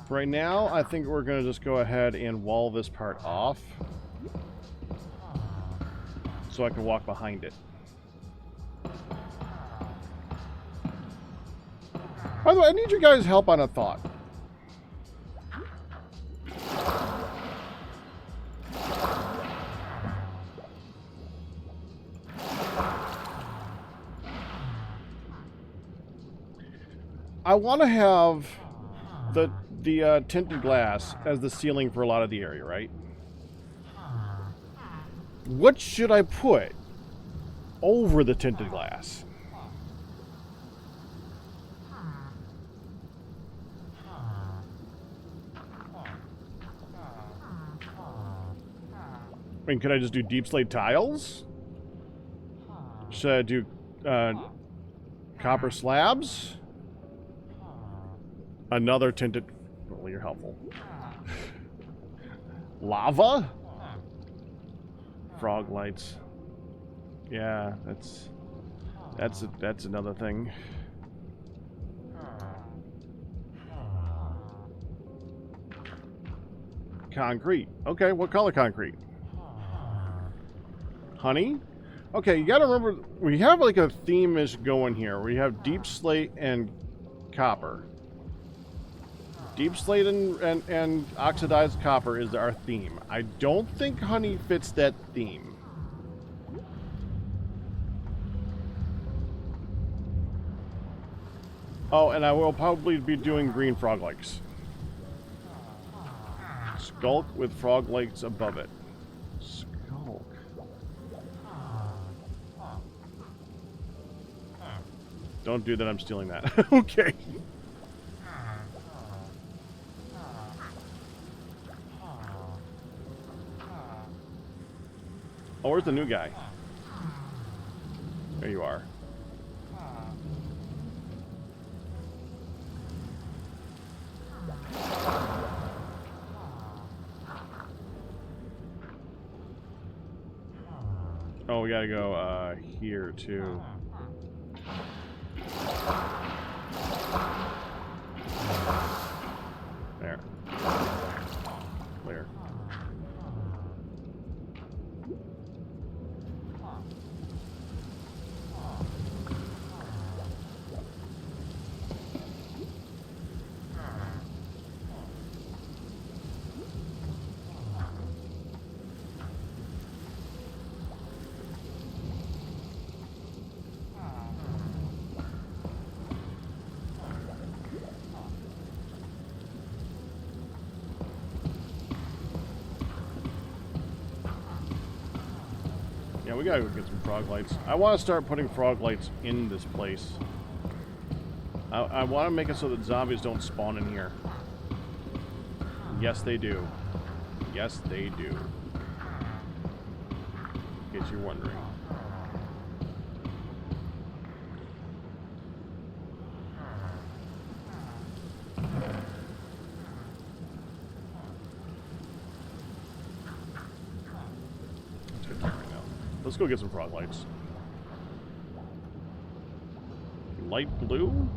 Right now, I think we're going to just go ahead and wall this part off so I can walk behind it. By the way, I need you guys' help on a thought. I want to have the tinted glass as the ceiling for a lot of the area, right? What should I put over the tinted glass? I mean, could I just do deep slate tiles? Should I do copper slabs? Another tinted... Well, you're helpful. Lava? Frog lights. Yeah, that's another thing. Concrete. Okay, what color concrete? Honey? Okay, you gotta remember, we have like a theme-ish going here. We have deep slate and copper. Deep slate and oxidized copper is our theme. I don't think honey fits that theme. Oh, and I will probably be doing green frog legs. Skulk with frog legs above it. Skulk. Don't do that, I'm stealing that. Okay. Oh, where's the new guy? There you are. Oh, we gotta go here too. There. Clear. Yeah, we gotta go get some frog lights. I want to start putting frog lights in this place. I want to make it so that zombies don't spawn in here. Yes, they do. Yes, they do. In case you're wondering. Let's go get some frog lights. Light blue?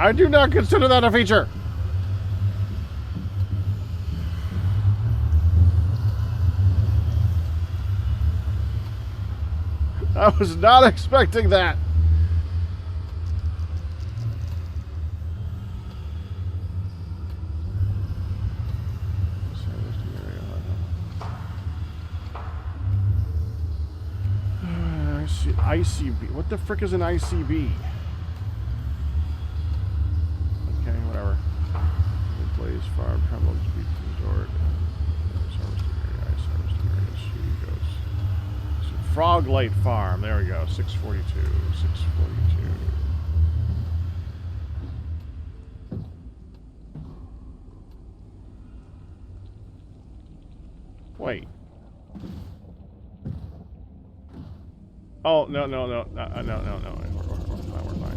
I do not consider that a feature. I was not expecting that. ICB. What the frick is an ICB? Okay, whatever. Blaze Farm, Trumbull Beach Resort. Harvesting area. She goes. So Frog Light Farm. There we go. 642. 642. Wait. Oh, no. We're fine.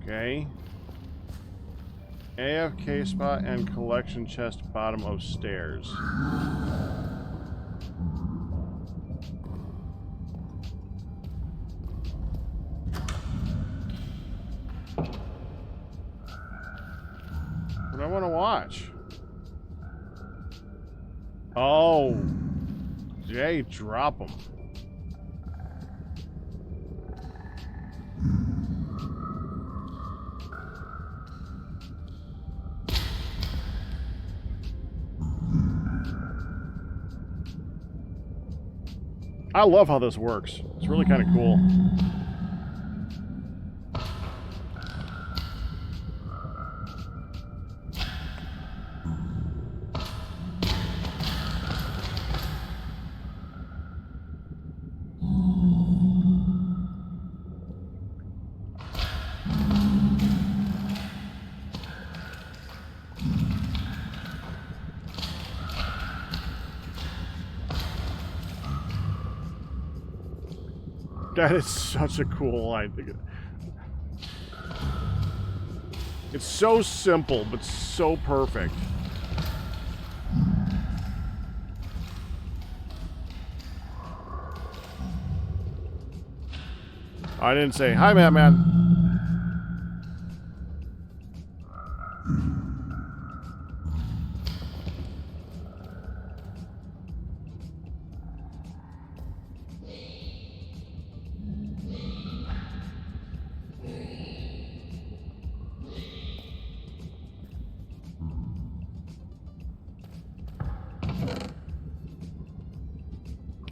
Okay. AFK spot and collection chest bottom of stairs. What do I want to watch? Oh. Jay, drop them. I love how this works. It's really kind of cool. That is such a cool idea. It's so simple, but so perfect. I didn't say, hi, man.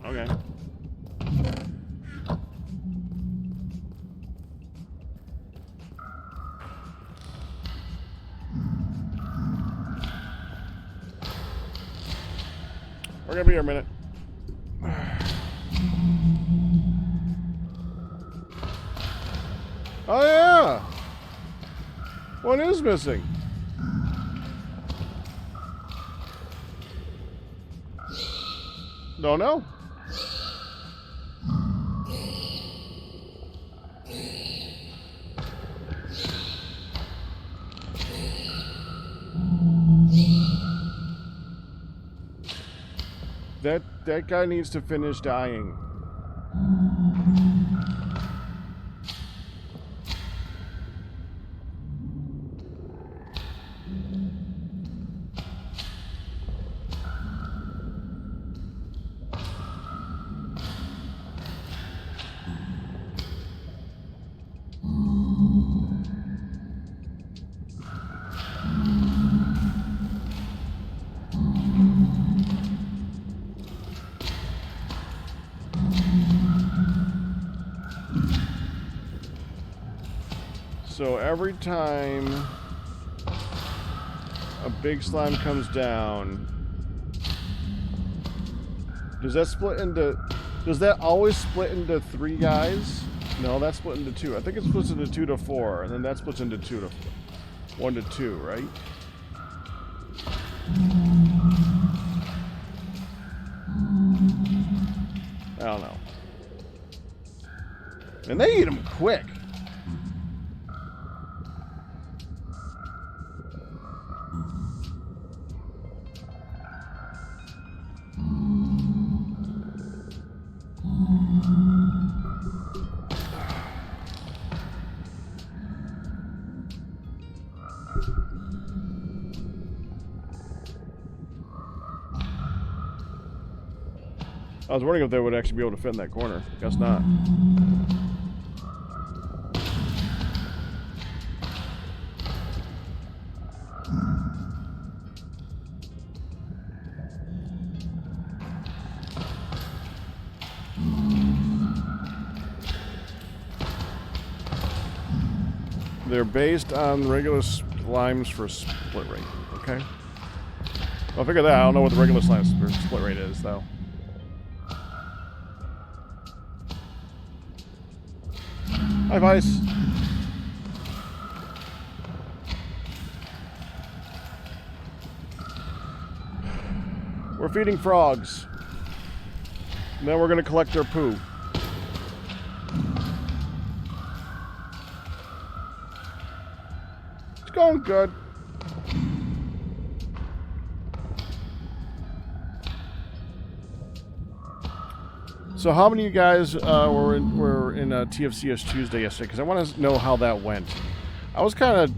Okay. We're gonna be here a minute. Oh yeah! What is missing? Don't know. That guy needs to finish dying. So every time a big slime comes down, does that split into... Does that always split into 3 guys? No, that's split into 2. I think it splits into 2 to 4, and then that splits into 2 to 1 to 2, right? I don't know. And they eat them quick. I was wondering if they would actually be able to fit in that corner. Guess not. They're based on regular slimes for split rate. Okay. I'll figure that out. I don't know what the regular slime split rate is, though. Hi, Vice. We're feeding frogs. And then we're going to collect their poo. It's going good. So how many of you guys were in TFCS Tuesday yesterday? Because I want to know how that went. I was kind of...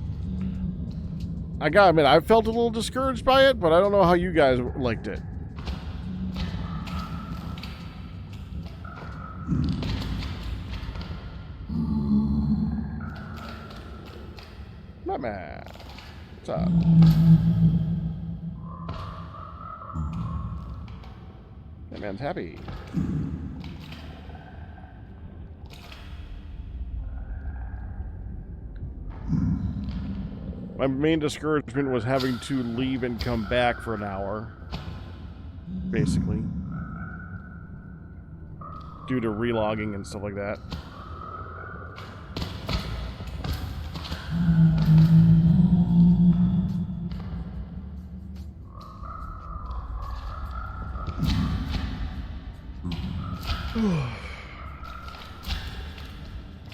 I gotta admit, I felt a little discouraged by it, but I don't know how you guys liked it. Batman, what's up? Batman's happy. My main discouragement was having to leave and come back for an hour, basically, due to relogging and stuff like that.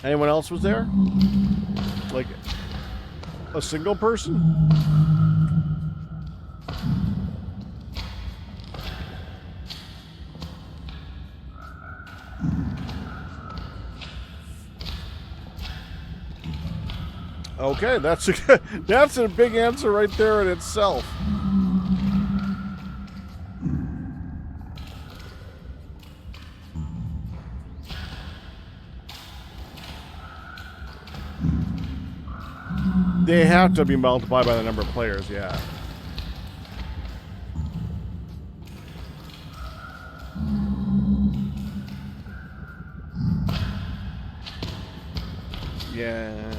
Anyone else was there? Like a single person? Okay, that's a big answer right there in itself. They have to be multiplied by the number of players, yeah. Yeah.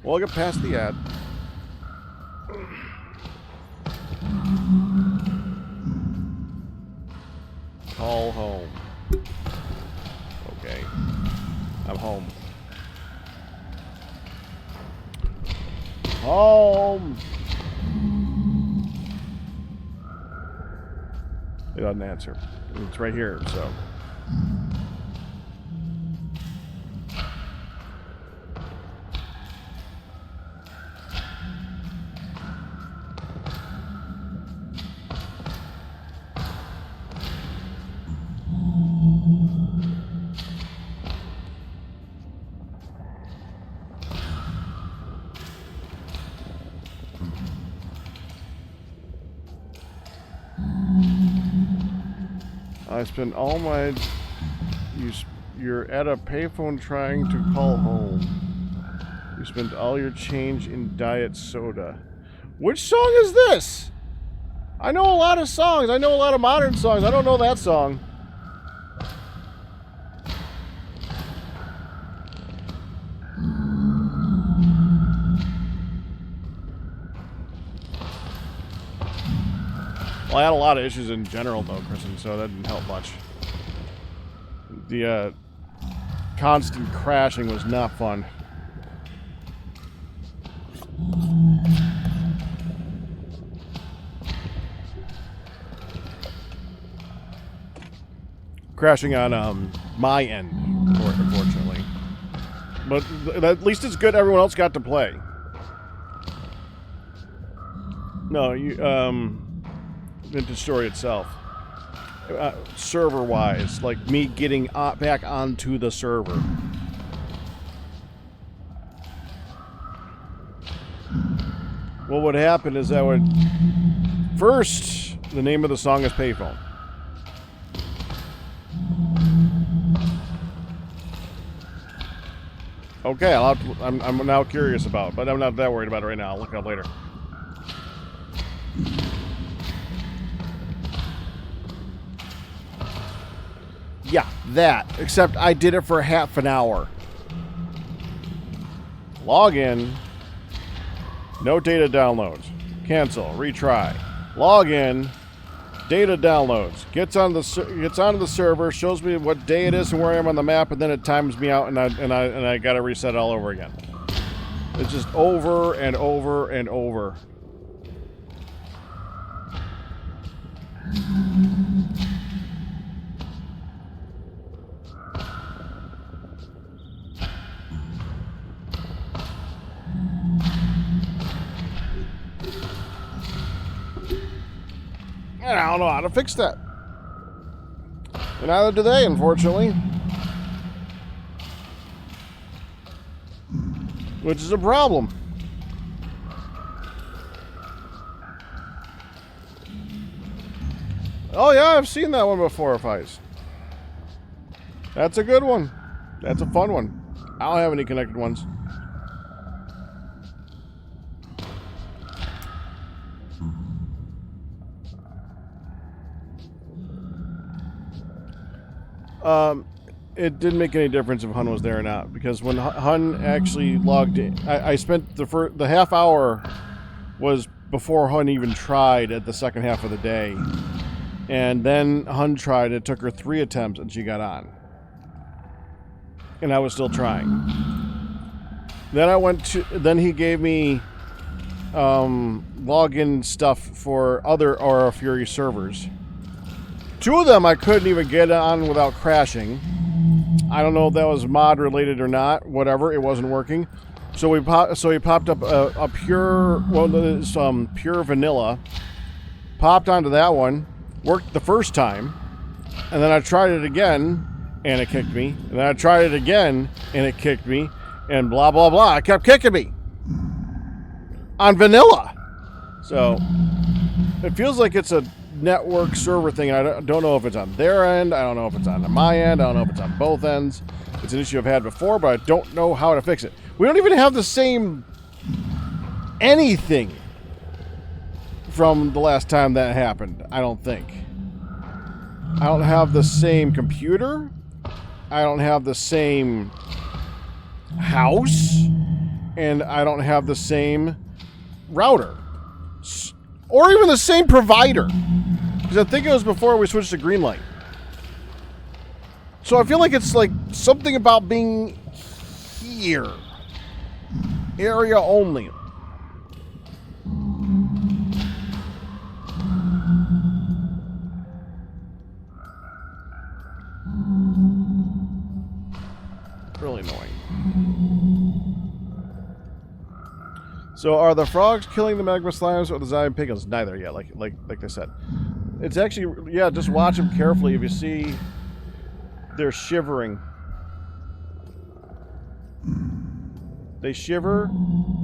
Well, I'll get past the ad. Call home. Okay. I'm home. Home! It doesn't answer. It's right here, so... I spent all my... You're at a payphone trying to call home. You spent all your change in diet soda. Which song is this? I know a lot of songs. I know a lot of modern songs. I don't know that song. Well, I had a lot of issues in general, though, Kristen, so that didn't help much. The constant crashing was not fun. Crashing on my end, unfortunately. But at least it's good everyone else got to play. No, the story itself. Server-wise, like me getting back onto the server. What would happen is I would... First, the name of the song is Payphone. Okay, I'm now curious about it, but I'm not that worried about it right now. I'll look it up later. Yeah, that. Except I did it for half an hour. Login. No data downloads. Cancel. Retry. Login. Data downloads. Gets onto the server. Shows me what day it is and where I am on the map, and then it times me out, and I got to reset it all over again. It's just over and over and over. And I don't know how to fix that. And neither do they, unfortunately. Which is a problem. Oh yeah, I've seen that one before, Fies. That's a good one. That's a fun one. I don't have any connected ones. It didn't make any difference if Hun was there or not, because when Hun actually logged in, I spent the half hour was before Hun even tried at the second half of the day, and then Hun tried. It took her 3 attempts, and she got on, and I was still trying. Then he gave me login stuff for other Aura Fury servers. 2 of them I couldn't even get on without crashing. I don't know if that was mod related or not. Whatever, it wasn't working. So he popped up a pure, pure vanilla. Popped onto that one, worked the first time, and then I tried it again, and it kicked me. And then I tried it again, and it kicked me, and blah blah blah. It kept kicking me on vanilla. So it feels like it's a network server thing. I don't know if it's on their end. I don't know if it's on my end. I don't know if it's on both ends. It's an issue I've had before, but I don't know how to fix it. We don't even have the same anything from the last time that happened, I don't think. I don't have the same computer. I don't have the same house. And I don't have the same router. Or even the same provider. Because I think it was before we switched to Greenlight. So I feel like it's like something about being here. Area only. Really annoying. So are the frogs killing the magma slimes or the zombie piglins? Neither yet, like I said. It's actually, yeah, just watch them carefully. If you see they're shivering. They shiver,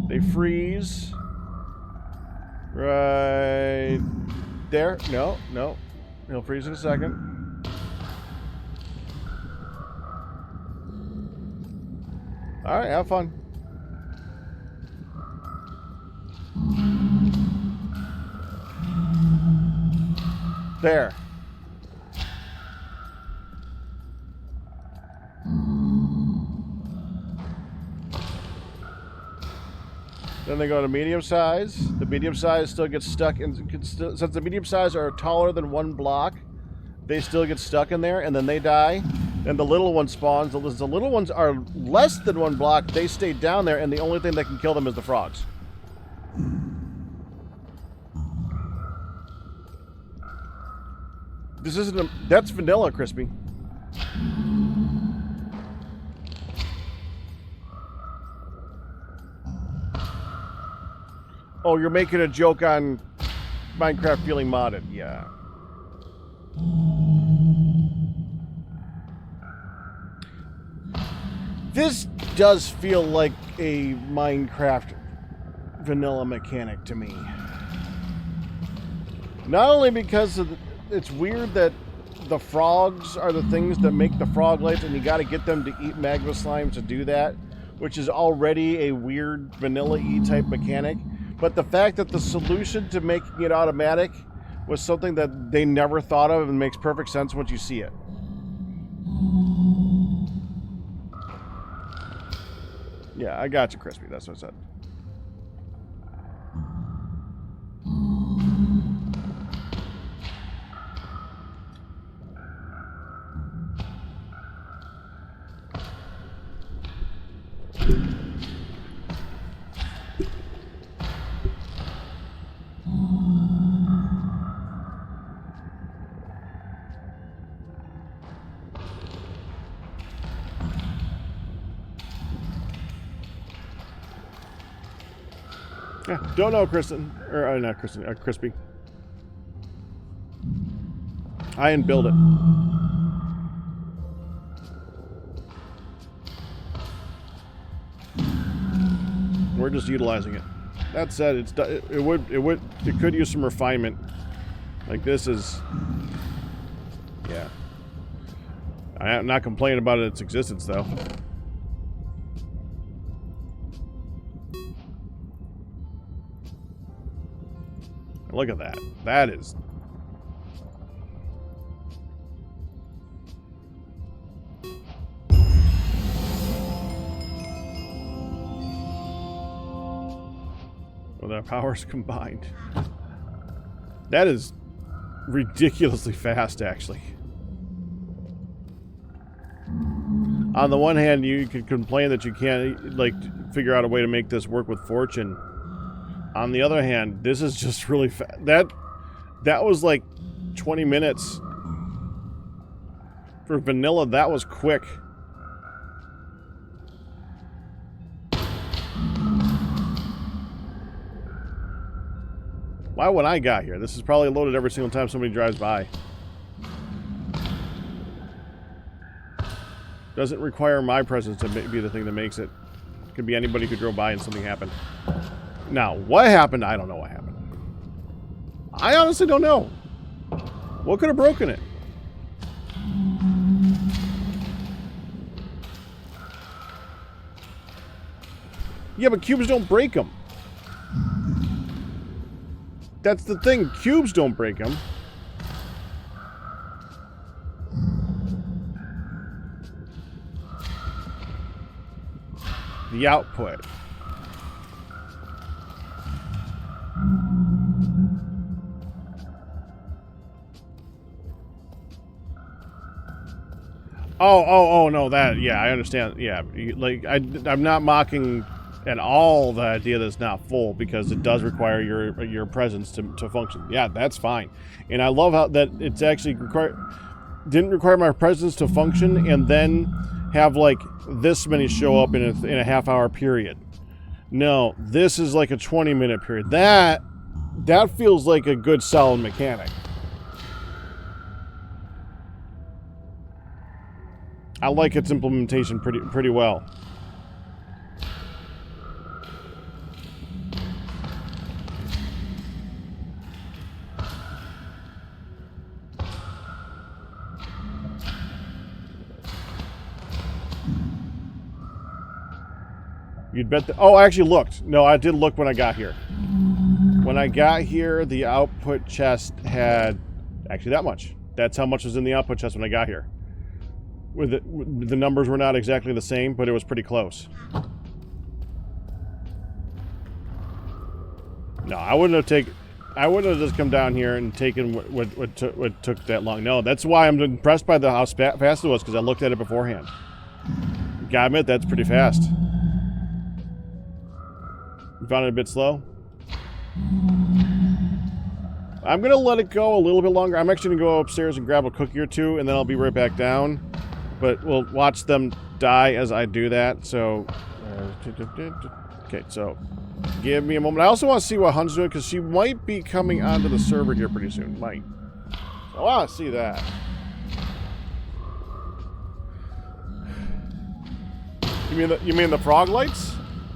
they freeze. Right there. No. He'll freeze in a second. Alright, have fun. There. Then they go to medium size. The medium size still gets stuck in, since the medium size are taller than 1 block, they still get stuck in there, and then they die. And the little one spawns. The little ones are less than 1 block. They stay down there, and the only thing that can kill them is the frogs. This isn't a... That's vanilla, Crispy. Oh, you're making a joke on Minecraft feeling modded. Yeah. This does feel like a Minecraft vanilla mechanic to me. Not only because of it's weird that the frogs are the things that make the frog lights, and you got to get them to eat magma slime to do that, which is already a weird vanilla-y type mechanic. But the fact that the solution to making it automatic was something that they never thought of and makes perfect sense once you see it. Yeah, I got you, Crispy. That's what I said. Yeah, don't know, Kristen. Or, not Kristen, Crispy. I didn't build it. We're just utilizing it. That said, it could use some refinement. Like this is, yeah. I'm not complaining about its existence though. Look at that. That is... Well, their powers combined. That is ridiculously fast, actually. On the one hand, you could complain that you can't, like, figure out a way to make this work with fortune. On the other hand, this is just really fast. That was like 20 minutes. For vanilla, that was quick. Why would I got here? This is probably loaded every single time somebody drives by. Doesn't require my presence to be the thing that makes it. Could be anybody who drove by and something happened. Now, what happened? I don't know what happened. I honestly don't know. What could have broken it? Yeah, but cubes don't break them. That's the thing. Cubes don't break them. The output. Oh, no, that, yeah, I understand. Yeah, like, I'm not mocking at all the idea that it's not full, because it does require your presence to function. Yeah, that's fine. And I love how that it's actually didn't require my presence to function and then have, like, this many show up in a half-hour period. No, this is like a 20-minute period. That feels like a good, solid mechanic. I like its implementation pretty well. You'd bet that... Oh, I actually looked. No, I did look when I got here. When I got here, the output chest had... Actually, that much. That's how much was in the output chest when I got here. The numbers were not exactly the same, but it was pretty close. No, I wouldn't have taken. I wouldn't have just come down here and taken what took that long. No, that's why I'm impressed by how fast it was, because I looked at it beforehand. Gotta admit, that's pretty fast. You found it a bit slow? I'm gonna let it go a little bit longer. I'm actually gonna go upstairs and grab a cookie or two, and then I'll be right back down. But we'll watch them die as I do that. So, okay, so give me a moment. I also want to see what Hun's doing, because she might be coming onto the server here pretty soon. Might. I want to see that. You mean the frog lights,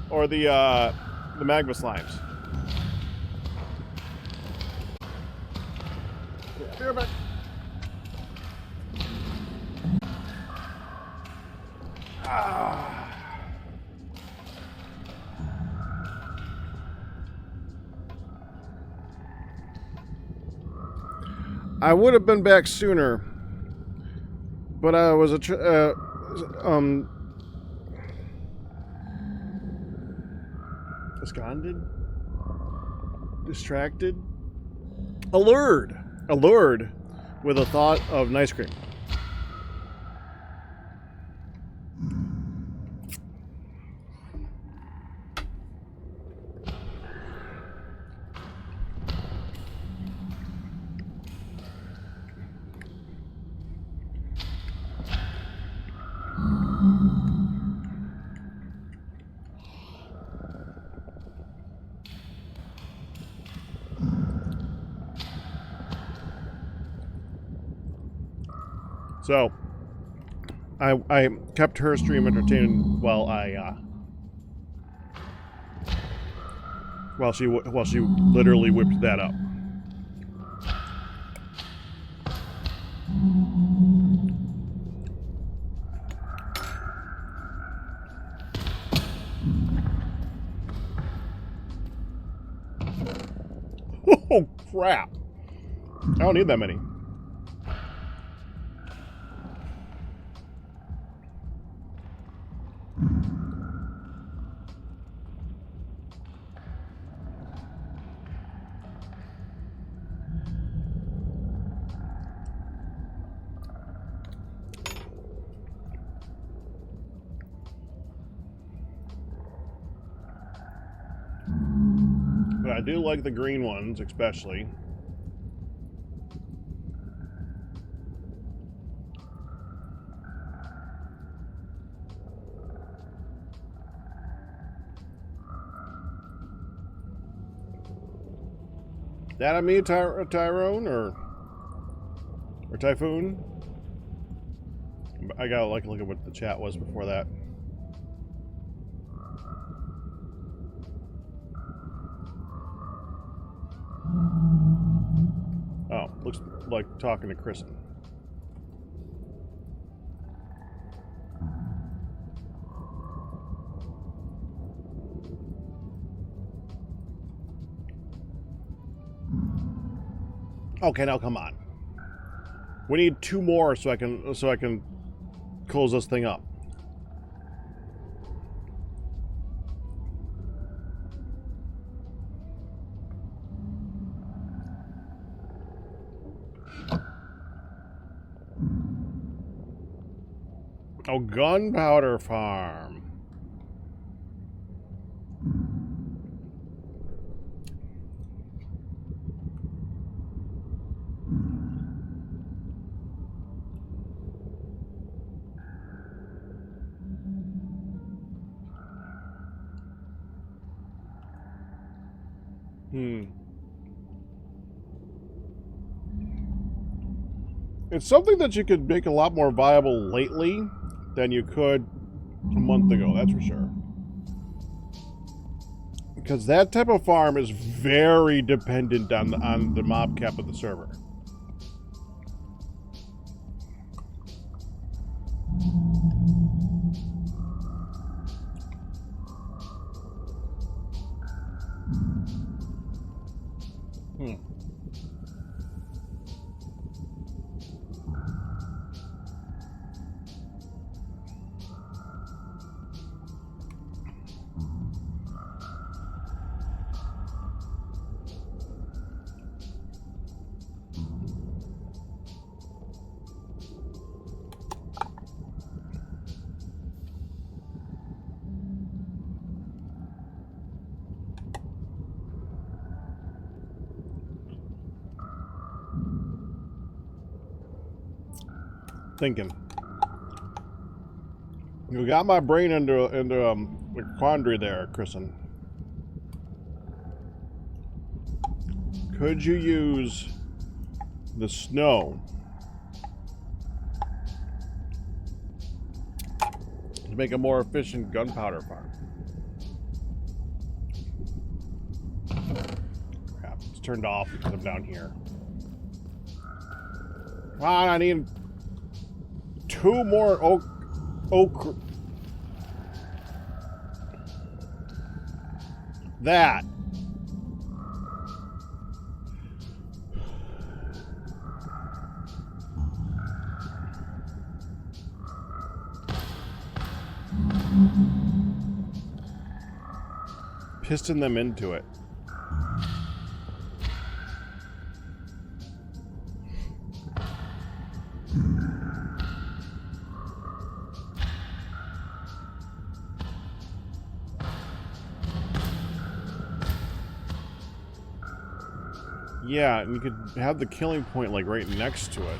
or the magma slimes? Yeah, be right back. I would have been back sooner, but I was absconded, distracted, allured with a thought of an ice cream. So, I kept her stream entertained while she literally whipped that up. Oh crap! I don't need that many. But I do like the green ones, especially. That on me, Tyrone, or Typhoon? I gotta look at what the chat was before that. Oh, looks like talking to Kristen. Okay, now come on. We need 2 more so I can close this thing up. Oh, gunpowder farm. It's something that you could make a lot more viable lately than you could a month ago, that's for sure. Because that type of farm is very dependent on the mob cap of the server. thinking. You got my brain into a quandary there, Kristen. Could you use the snow to make a more efficient gunpowder farm? Crap, it's turned off because I'm down here. Come on, I need 2 more oak. That. Piston them into it. Yeah, and you could have the killing point like right next to it.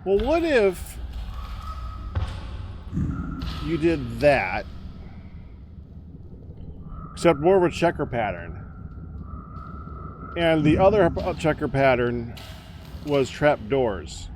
Well, what if you did that, except more of a checker pattern, and the other checker pattern was trap doors?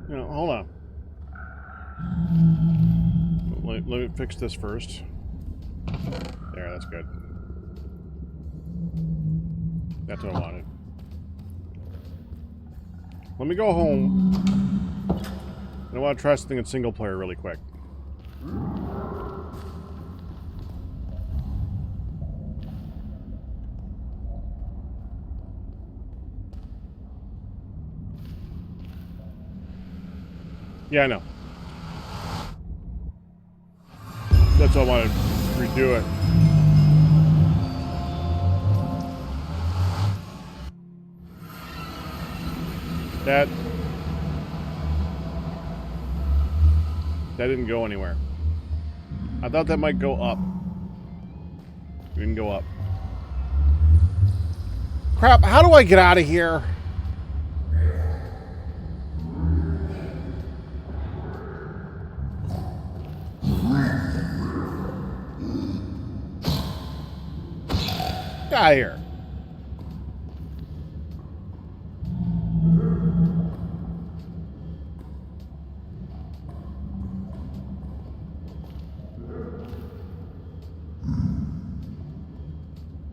No, hold on. Let me fix this first. There, that's good. That's what I wanted. Let me go home. I want to try something in single player really quick. Yeah, I know. That's why I wanted to redo it. That didn't go anywhere. I thought that might go up. It didn't go up. Crap, how do I get out of here? Get out of here.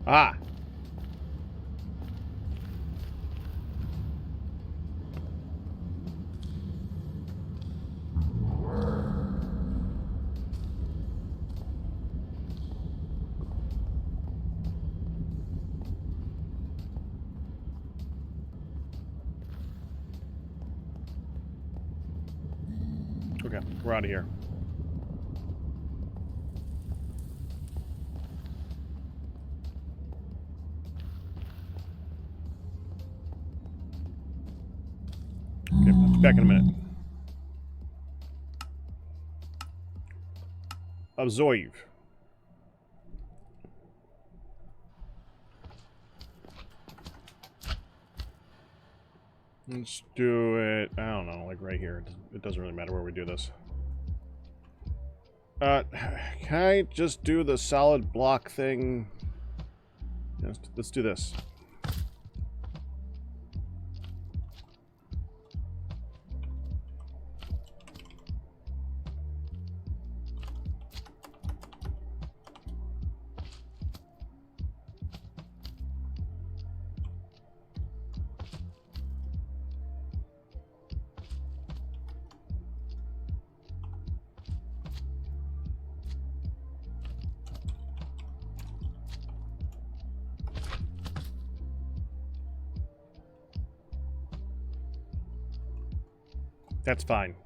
Ah. Okay, we're out of here. Okay, I'll be back in a minute. Observe. Let's do it, I don't know, like right here. It doesn't really matter where we do this. Can I just do the solid block thing? Let's do this. That's fine.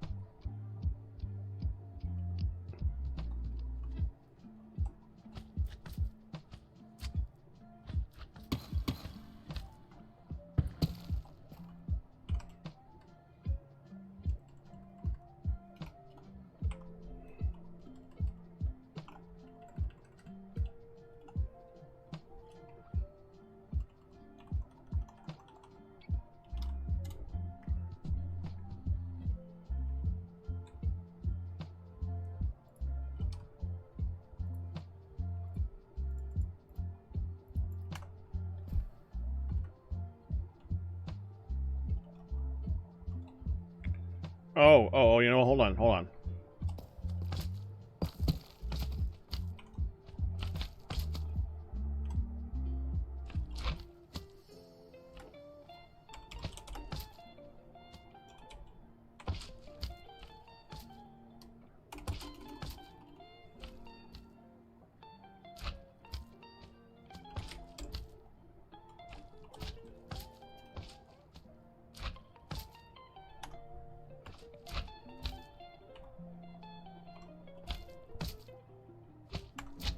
Oh, you know, hold on.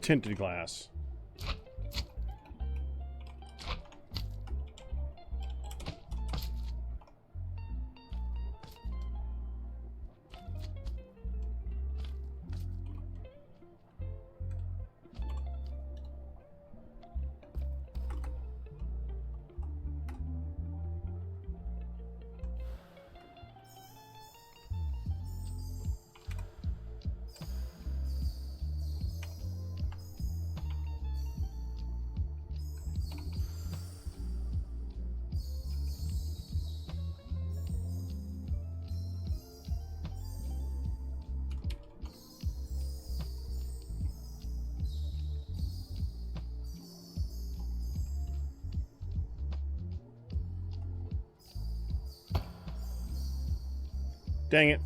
Tinted glass. Dang it.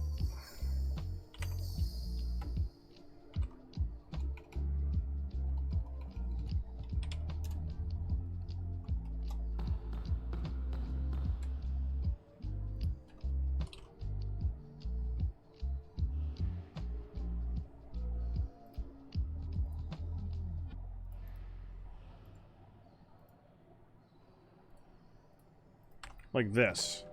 Like this.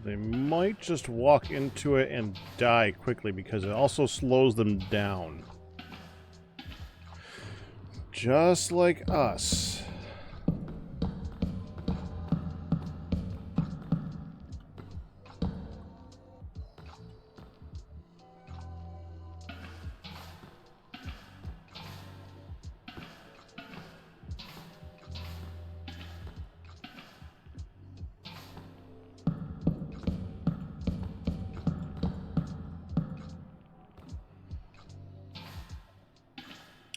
They might just walk into it and die quickly because it also slows them down. Just like us.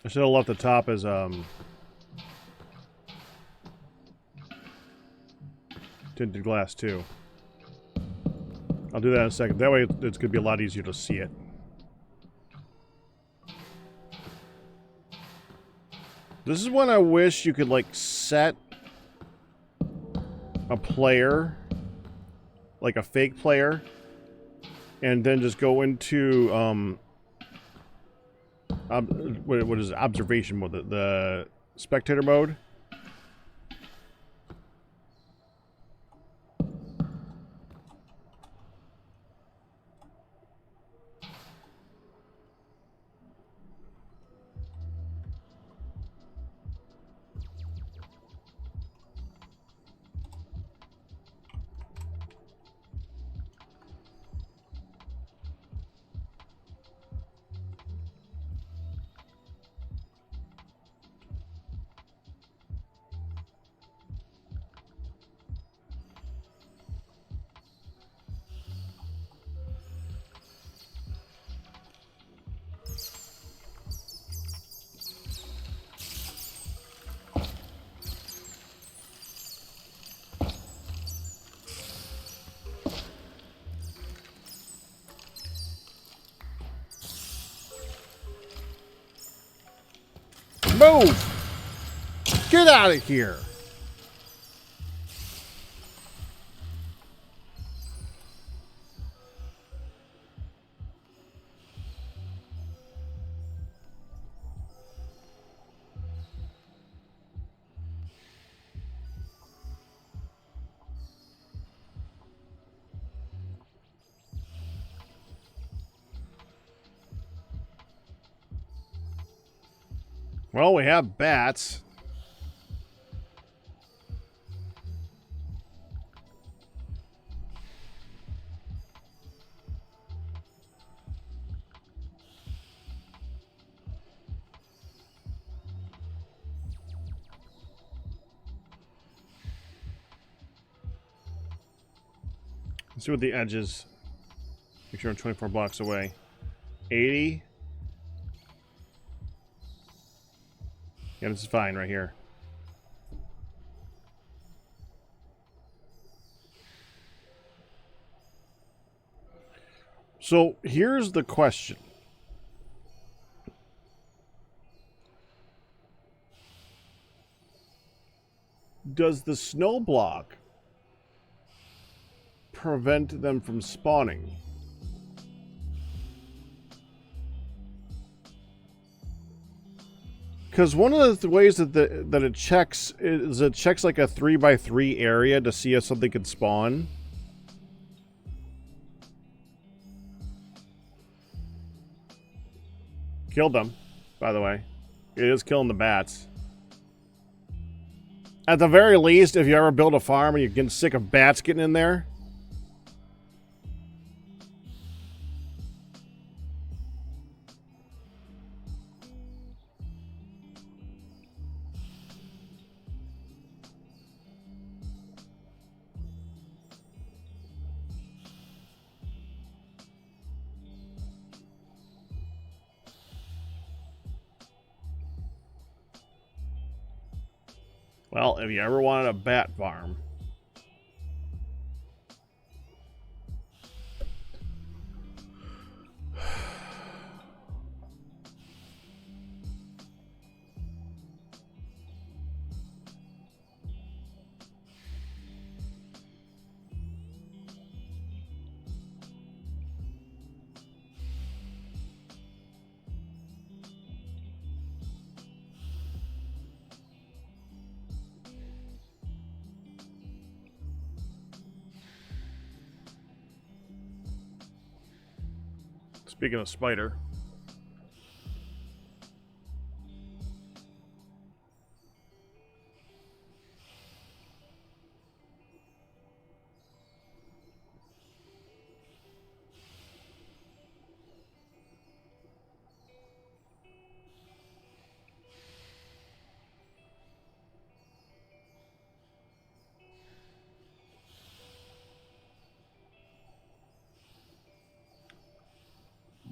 I should have left the top as tinted glass too. I'll do that in a second. That way it's going to be a lot easier to see it. This is when I wish you could like set a player, like a fake player, and then just go into what is it? Observation mode, the spectator mode, Move! Get out of here! Well, we have bats. Let's see what the edge is. Make sure I'm 24 blocks away. 80. Yeah, this is fine right here. So here's the question. Does the snow block prevent them from spawning? Because one of the ways that it checks is it checks like a 3x3 area to see if something can spawn. Killed them, by the way. It is killing the bats. At the very least, if you ever build a farm and you're getting sick of bats getting in there, well, if you ever wanted a bat farm. Speaking of spider.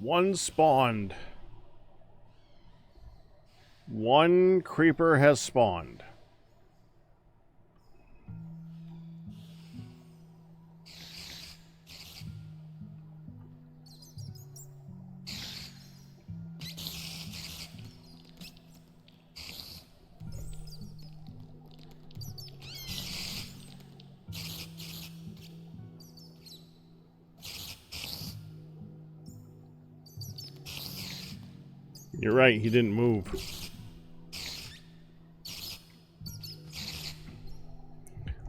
One spawned. One creeper has spawned. You're right, he didn't move.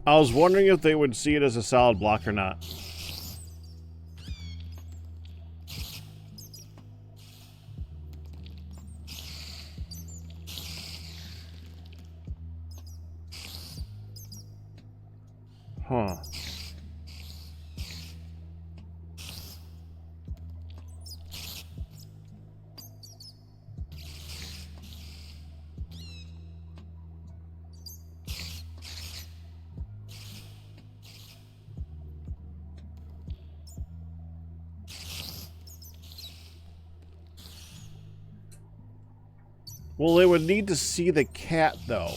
I was wondering if they would see it as a solid block or not. Huh. Well, they would need to see the cat, though.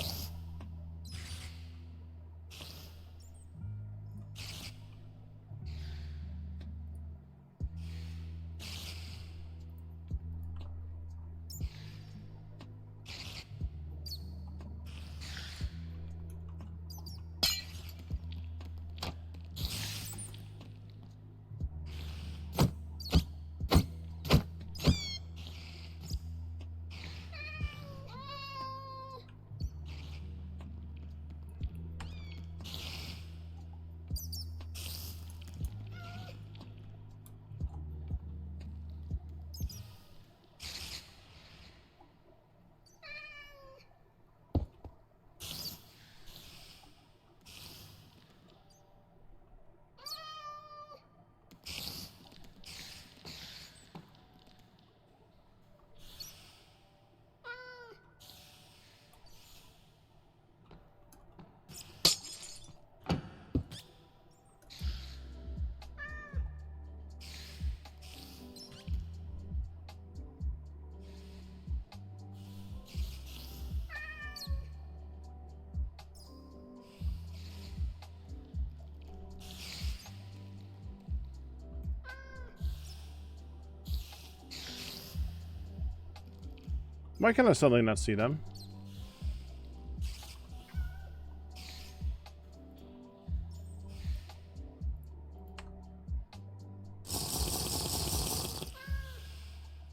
Why can I suddenly not see them?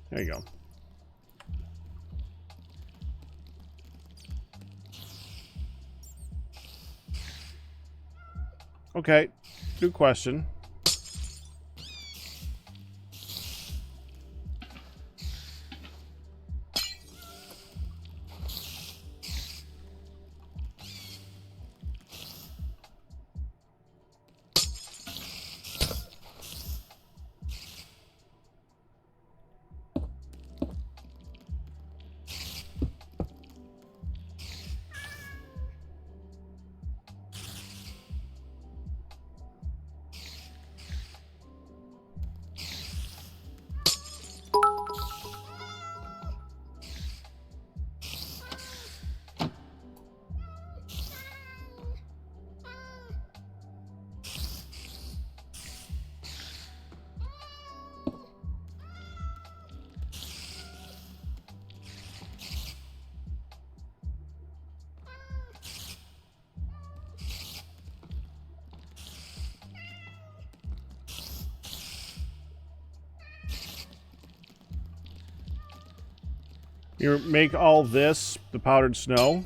There you go. Okay, good question. You make all this the powdered snow.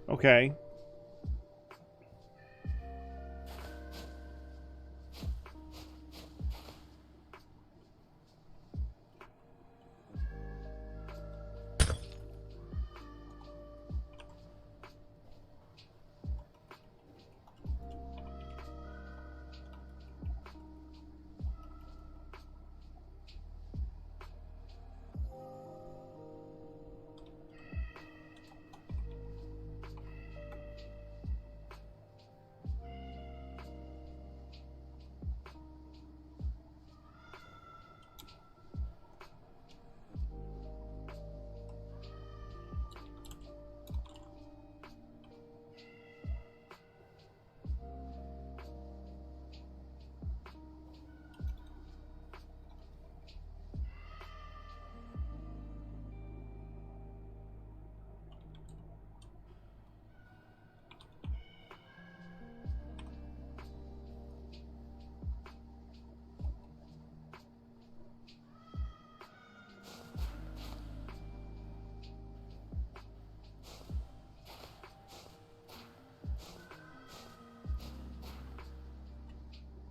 Okay.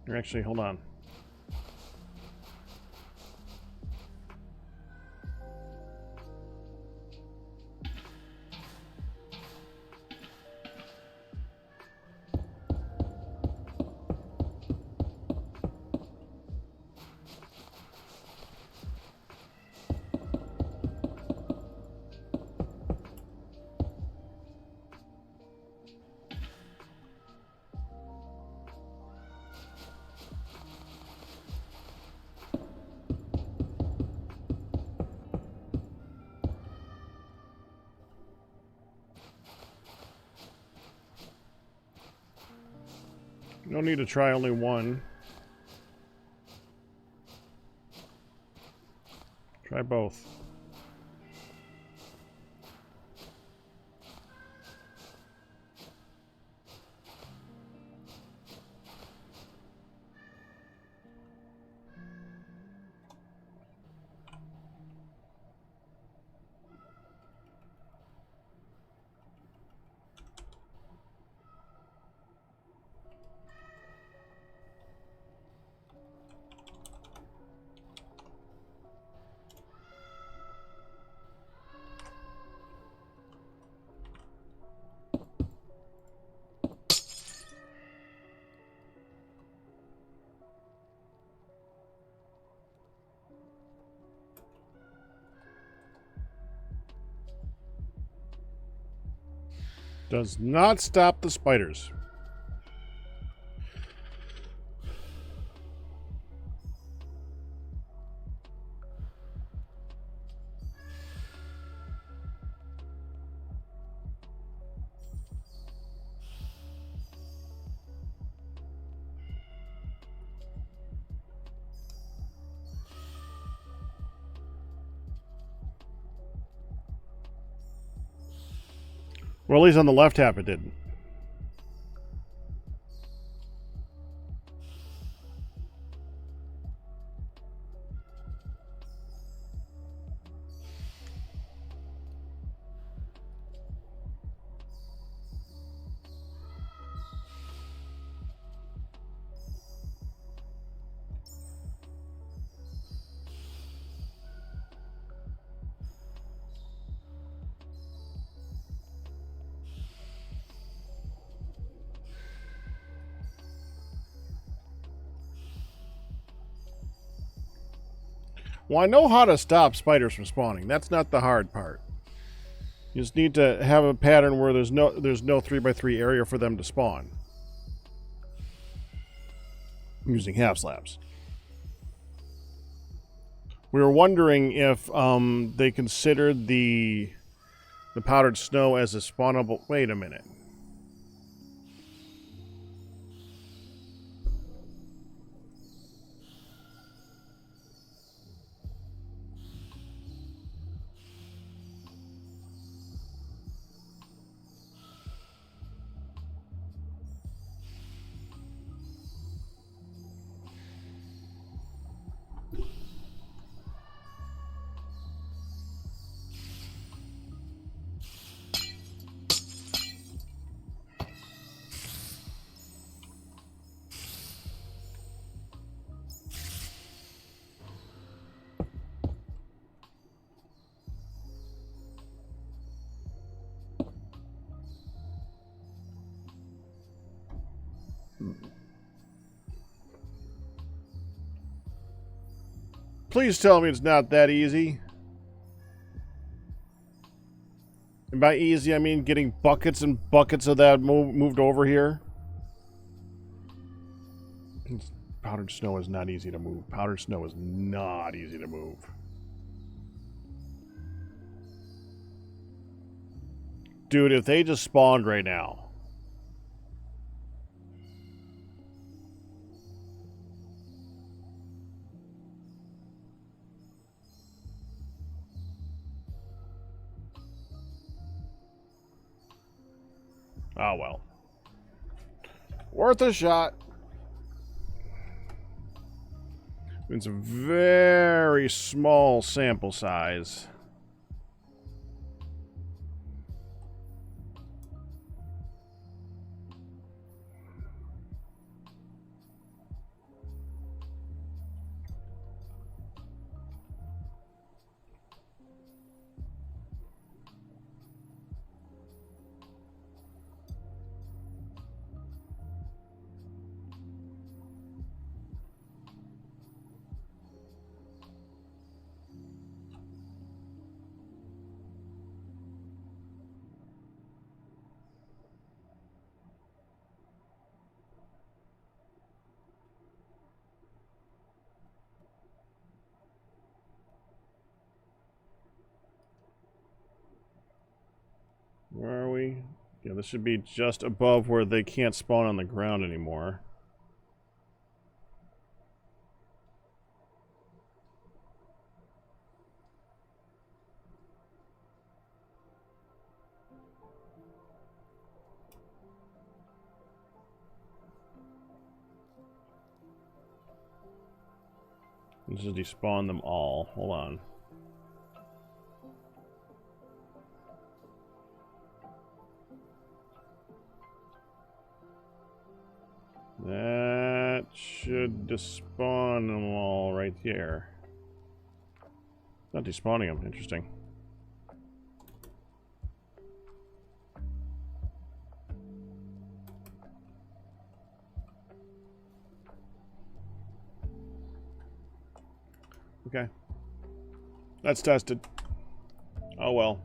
Actually, hold on. No need to try only one. Try both. Does not stop the spiders. Well, at least on the left half it didn't. Well, I know how to stop spiders from spawning. That's not the hard part. You just need to have a pattern where there's no 3x3 area for them to spawn. I'm using half slabs. We were wondering if they considered the powdered snow as a spawnable... Wait a minute. Please tell me it's not that easy. And by easy, I mean getting buckets and buckets of that moved over here. Powdered snow is not easy to move. Powdered snow is not easy to move. Dude, if they just spawned right now. Oh, well. Worth a shot. It's a very small sample size. Where are we? Yeah, this should be just above where they can't spawn on the ground anymore. Let's just despawn them all. Hold on. That should despawn them all right here. Not despawning them. Interesting. Okay. That's tested. Oh well.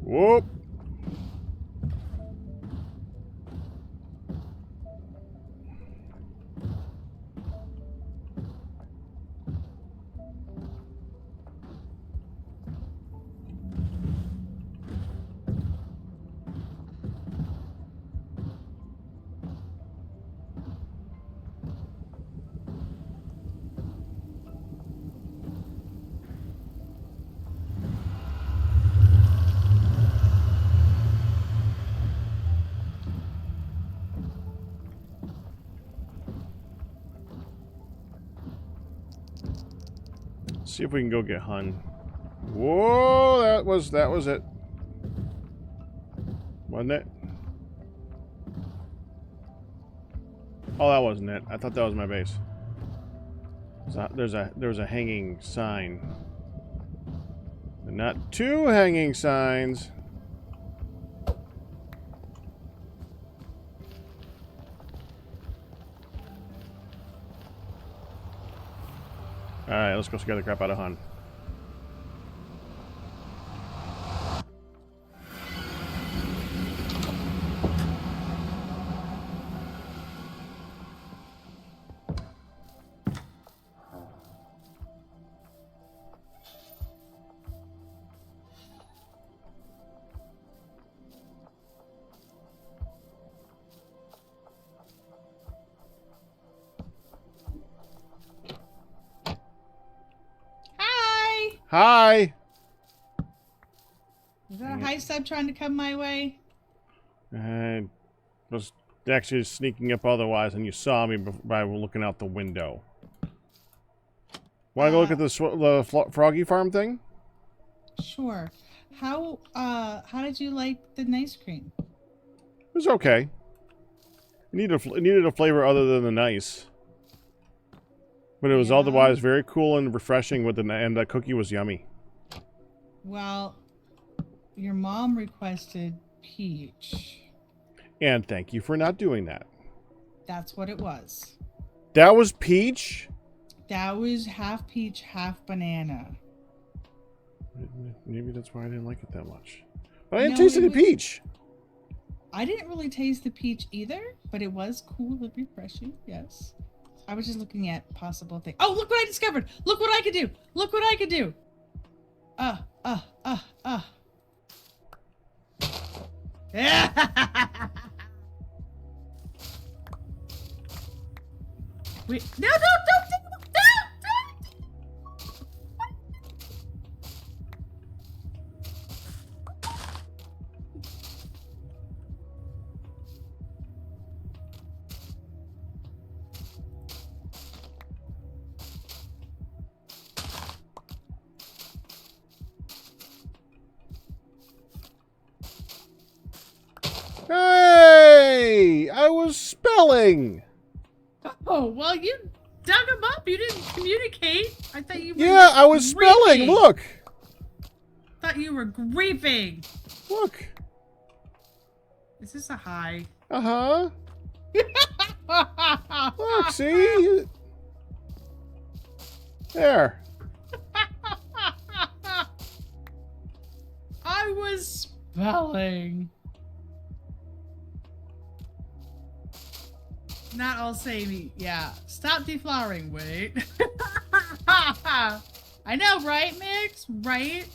Whoop. See if we can go get Hun. Whoa, that was it. Wasn't it? Oh, that wasn't it. I thought that was my base. There's a hanging sign. And not two hanging signs. Alright, let's go scare the crap out of Hun. Hi! Is that a high sub trying to come my way? I was actually sneaking up otherwise, and you saw me by looking out the window. Want to go look at the froggy farm thing? Sure. How did you like the ice cream? It was okay. It needed a flavor other than the nice. But it was otherwise very cool and refreshing and the cookie was yummy. Well, your mom requested peach. And thank you for not doing that. That's what it was. That was peach? That was half peach, half banana. Maybe that's why I didn't like it that much. But I didn't taste any peach. I didn't really taste the peach either, but it was cool and refreshing, yes. I was just looking at possible things. Oh, look what I discovered! Look what I could do! Look what I could do! Wait, no, don't! Hey! I was spelling! Oh, well, you dug them up. You didn't communicate. I thought you were Yeah, I was spelling. Look! Thought you were grieving. Look. Is this a high? Uh-huh. Look, see? There. I was spelling. Not all samey. Yeah. Stop deflowering. Wait. I know, right, Mix? Right?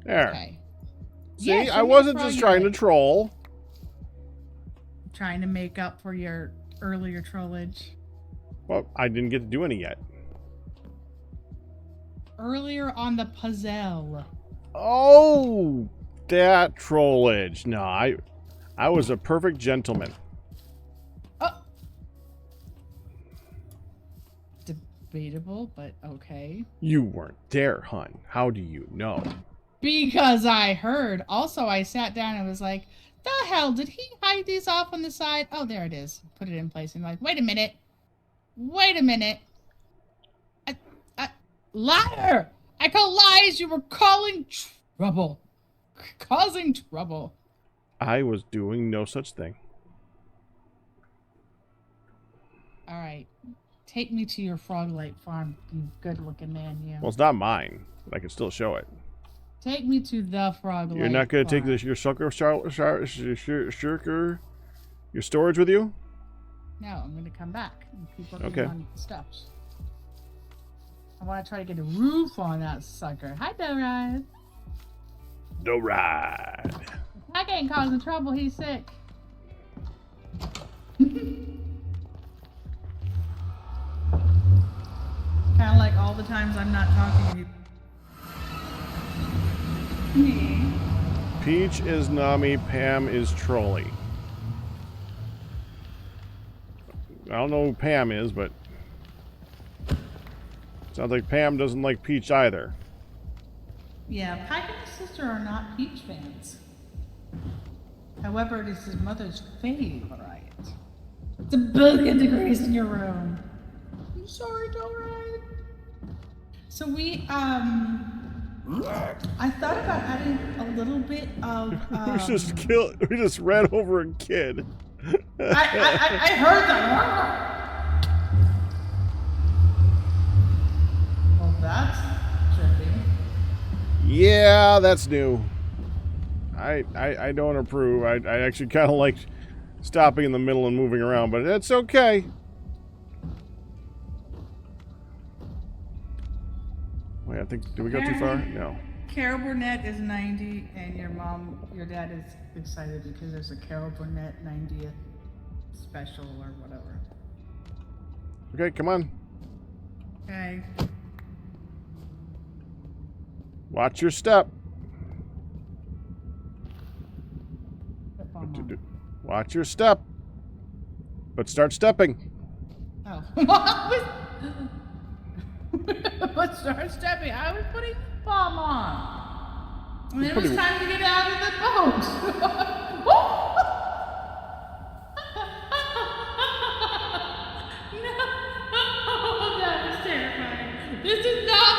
There. Okay. See, Yeah, I wasn't just trying to troll. Trying to make up for your earlier trollage. Well, I didn't get to do any yet. Earlier on the puzzle. Oh, that trollage. No, I was a perfect gentleman. Oh. Debatable, but okay. You weren't there, hun. How do you know? Because I heard. Also, I sat down and was like, the hell, did he hide these off on the side? Oh, there it is. Put it in place and like, wait a minute. Wait a minute. Liar! I call lies. You were calling trouble. Causing trouble. I was doing no such thing. All right. Take me to your frog-light farm, you good-looking man, you. Well, it's not mine, but I can still show it. Take me to the frog-light You're not going to take farm. your your storage with you? No, I'm going to come back and keep working Okay. on the stuff. I want to try to get a roof on that sucker. Hi, Doride. No ride. That ain't causing trouble. He's sick. Kind of like all the times I'm not talking to you. Me. Peach is Nami, Pam is Trolley. I don't know who Pam is, but sounds like Pam doesn't like Peach either. Yeah, Pike and his sister are not Peach fans. However, it is his mother's favorite. It's 1,000,000,000 degrees in your room. I'm sorry, Doride. So we, I thought about adding a little bit of, We just ran over a kid. I heard that. Well, that's trippy. Yeah, that's new. I don't approve. I actually kind of like stopping in the middle and moving around, but it's okay. Wait, I think, did we go too far? No. Carol Burnett is 90, and your dad is excited because there's a Carol Burnett 90th special or whatever. Okay, come on. Okay. Watch your step. Watch your step. But start stepping. Oh. But start stepping. I was putting the bomb on. And it was time to get out of the boat. No, that was terrifying. This is not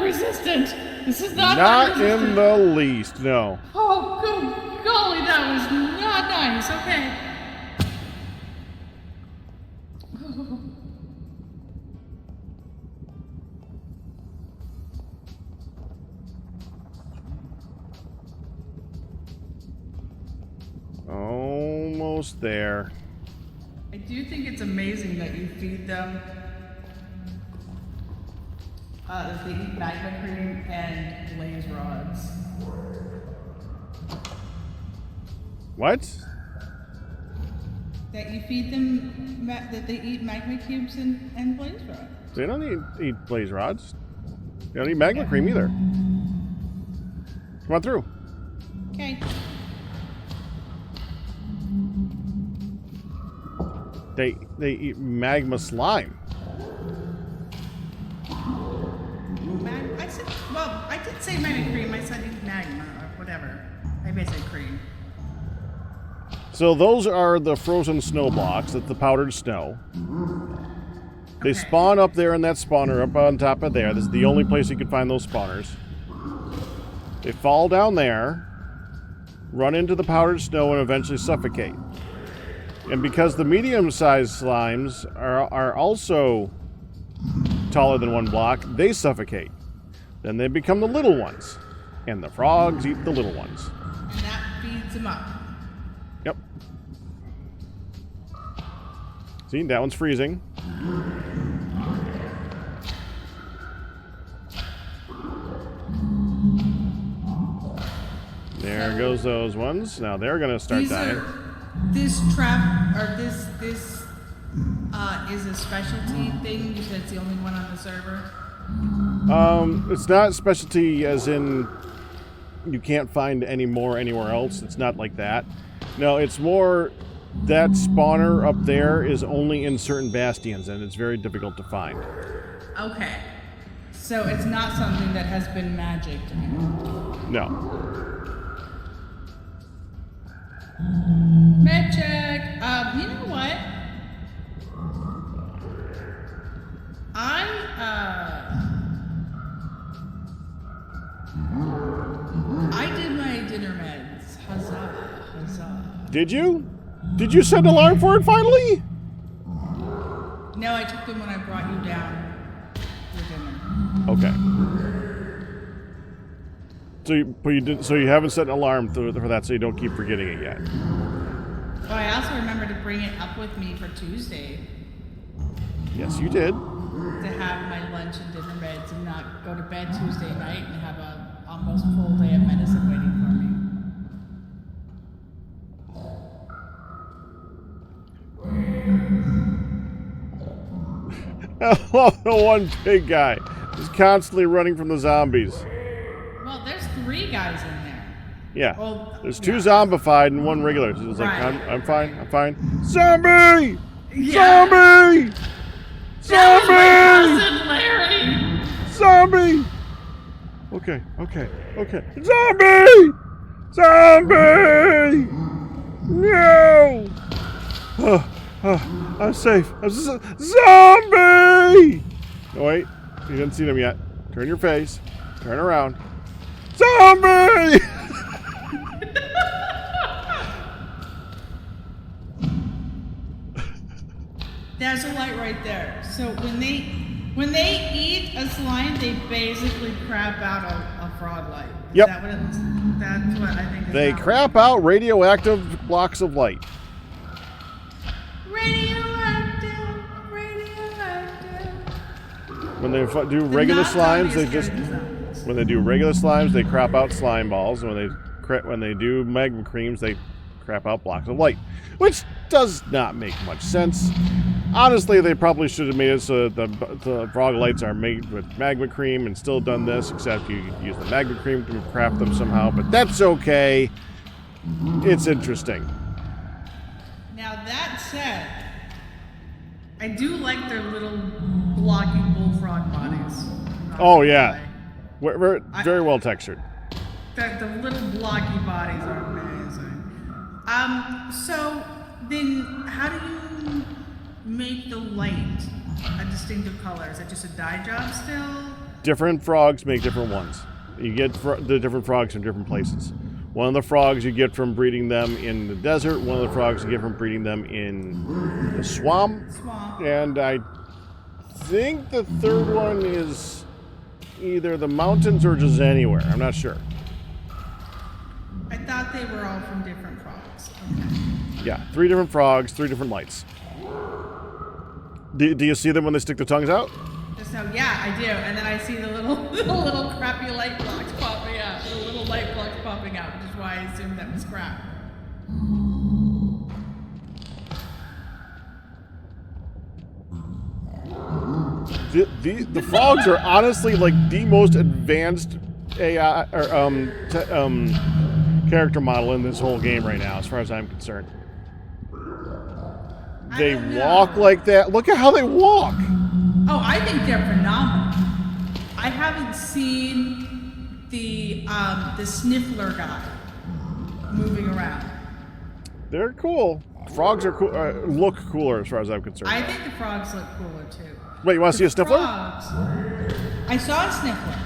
resistant. This is not in the least, no. Oh, good golly, that was not nice. Okay. Almost there. I do think it's amazing that you feed them they eat magma cream and blaze rods. What? That you feed them, that they eat magma cubes and blaze rods. They don't eat blaze rods. They don't eat magma cream either. Come on through. Okay. They eat magma slime. I did say magma cream. I said eat magma or whatever. Maybe I said cream. So those are the frozen snow blocks. That's the powdered snow. They spawn up there in that spawner up on top of there. This is the only place you can find those spawners. They fall down there, run into the powdered snow, and eventually suffocate. And because the medium-sized slimes are also taller than one block, they suffocate. Then they become the little ones. And the frogs eat the little ones. And that feeds them up. Yep. See, that one's freezing. There goes those ones. Now they're going to start dying. This trap, or this is a specialty thing because it's the only one on the server? It's not specialty as in you can't find any more anywhere else. It's not like that. No, it's more that spawner up there is only in certain bastions and it's very difficult to find. Okay. So it's not something that has been magicked. No. Med check. You know what? I did my dinner meds. Huzzah, huzzah. Did you? Did you set an alarm for it finally? No, I took them when I brought you down for dinner. Okay. But you did. So you haven't set an alarm for that, so you don't keep forgetting it yet. Oh, I also remember to bring it up with me for Tuesday. Yes, you did. To have my lunch and dinner meds and not go to bed Tuesday night and have a almost full day of medicine waiting for me. I love the one big guy. He's constantly running from the zombies. Well, there's 3 guys in there. Yeah. Well, There's 2 zombified and 1 regular. So it's like, Right. I'm fine. I'm fine. Zombie! Yeah. Zombie! Zombie! Cousin Larry! Zombie! Okay. Zombie! Zombie! No! I'm safe. Zombie! No, wait. You didn't see them yet. Turn your face. Turn around. Zombie! There's a light right there. So when they eat a slime, they basically crap out a frog light. Is Yep. that what it is? That's what I think. They crap out radioactive blocks of light. Radioactive. When they do regular slimes, they just when they do regular slimes, they crap out slime balls. When they do magma creams, they crap out blocks of light, which does not make much sense. Honestly, they probably should have made it so that the frog lights are made with magma cream and still done this, except you use the magma cream to craft them somehow, but that's okay. It's interesting. Now that said, I do like their little blocky bullfrog bodies. Oh, yeah. Very well textured. The little blocky bodies are amazing. So then how do you make the light a distinctive color? Is it just a dye job still? Different frogs make different ones. You get the different frogs from different places. One of the frogs you get from breeding them in the desert. One of the frogs you get from breeding them in the swamp. And I think the third one is either the mountains or just anywhere. I'm not sure. I thought they were all from different frogs. Okay. Yeah, 3 different frogs, 3 different lights. Do you see them when they stick their tongues out? So yeah, I do. And then I see the little crappy light blocks popping out. The little light blocks popping out, which is why I assumed that was crap. The frogs are honestly like the most advanced AI or character model in this whole game right now, as far as I'm concerned. They walk like that. Look at how they walk. Oh, I think they're phenomenal. I haven't seen the sniffler guy moving around. They're cool. Frogs are cool. Look cooler, as far as I'm concerned. I think the frogs look cooler too. Wait, you want to see a sniffler? Frogs. I saw a sniffler.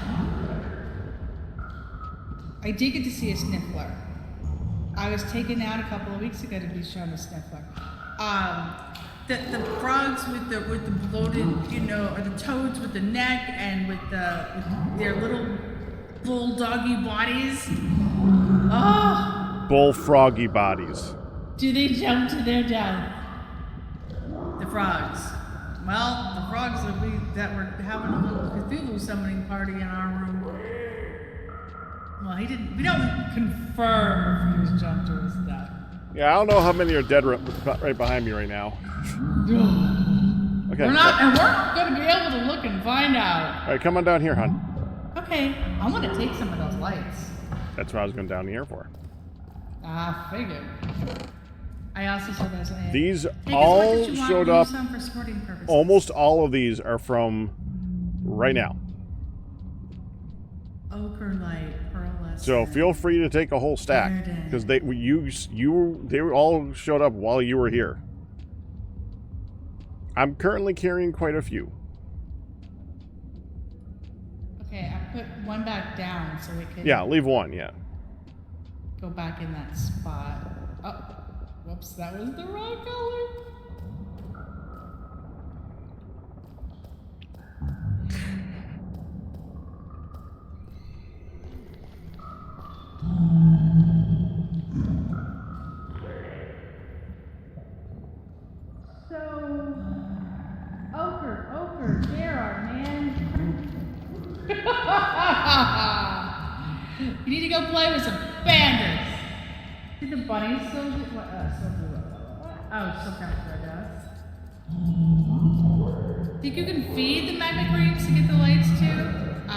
I did get to see a sniffler. I was taken out a couple of weeks ago to be shown a sniffler. The frogs with the bloated, or the toads with the neck and with their little bulldoggy bodies. Oh! Bullfroggy bodies. Do they jump to their death? The frogs. Well, the frogs that were having a little Cthulhu summoning party in our room. Well, we don't confirm if he was jumped or his death. Yeah, I don't know how many are dead right behind me right now. Okay. We're going to be able to look and find out. All right, come on down here, hon. Okay, I want to take some of those lights. That's what I was going down here for. Ah, figured. I also saw those. These all showed up. For sporting purposes. Almost all of these are from right now. Ochre light, pearlescent. So feel free to take a whole stack because they all showed up while you were here. I'm currently carrying quite a few. Okay, I put one back down so we can. Yeah, leave one. Yeah. Go back in that spot. Oh, Whoops, that was the wrong color. So, Ochre, there are, man. You need to go play with some bandits. Did the bunnies still do what? Oh, still kind of good, us. Think you can feed the magma creeps to get the lights too? I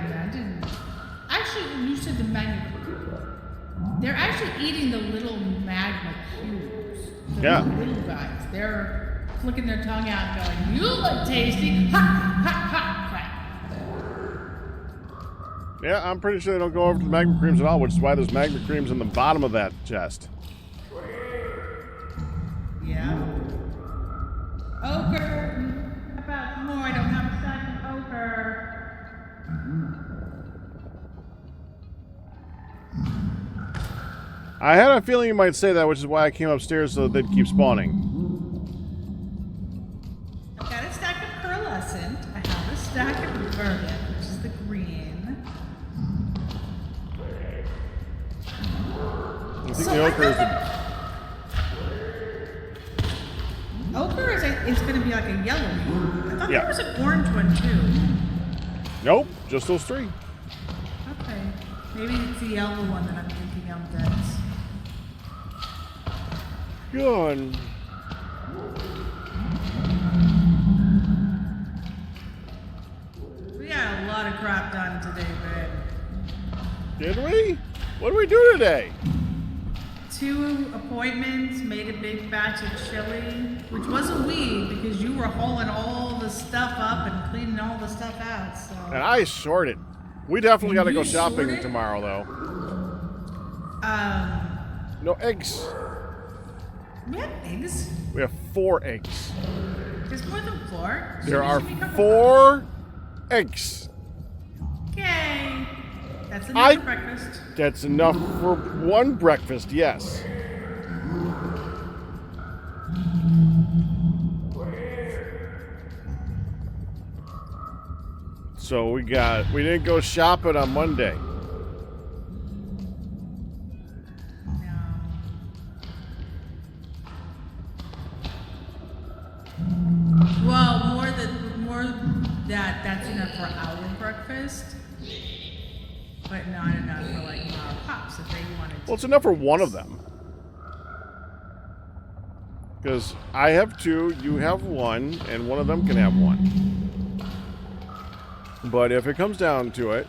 imagine. Actually, you said the magma creeps. They're actually eating the little magma cubes. The little guys. They're flicking their tongue out and going, "You look tasty!" Ha ha ha! Crap. Yeah, I'm pretty sure they don't go over to the magma creams at all, which is why there's magma creams in the bottom of that chest. Yeah. Ochre! How about some more? I don't have a stack of ochre. I had a feeling you might say that, which is why I came upstairs so that they'd keep spawning. I've got a stack of pearlescent. I have a stack of verdant, which is the green. I think the ochre is ochre is going to be like a yellow one. I thought Yeah. there was an orange one too. Nope, just those three. Okay. Maybe it's the yellow one that I'm thinking of that's... Good. We got a lot of crap done today, babe. Did we? What did we do today? 2 appointments, made a big batch of chili, which wasn't we because you were hauling all the stuff up and cleaning all the stuff out. So. And I sorted. We definitely got to go You shopping sorted? tomorrow, though. No eggs. We have eggs. We have 4 eggs. There's more than 4. So There we are should become 4 eggs. Okay. That's enough for breakfast. That's enough for 1 breakfast, yes. So we didn't go shopping on Monday. No. Well, that's enough for our breakfast, but not enough for like our pops if they wanted to. Well, it's enough for 1 of them. Because I have 2, you have 1, and one of them can have 1. But if it comes down to it,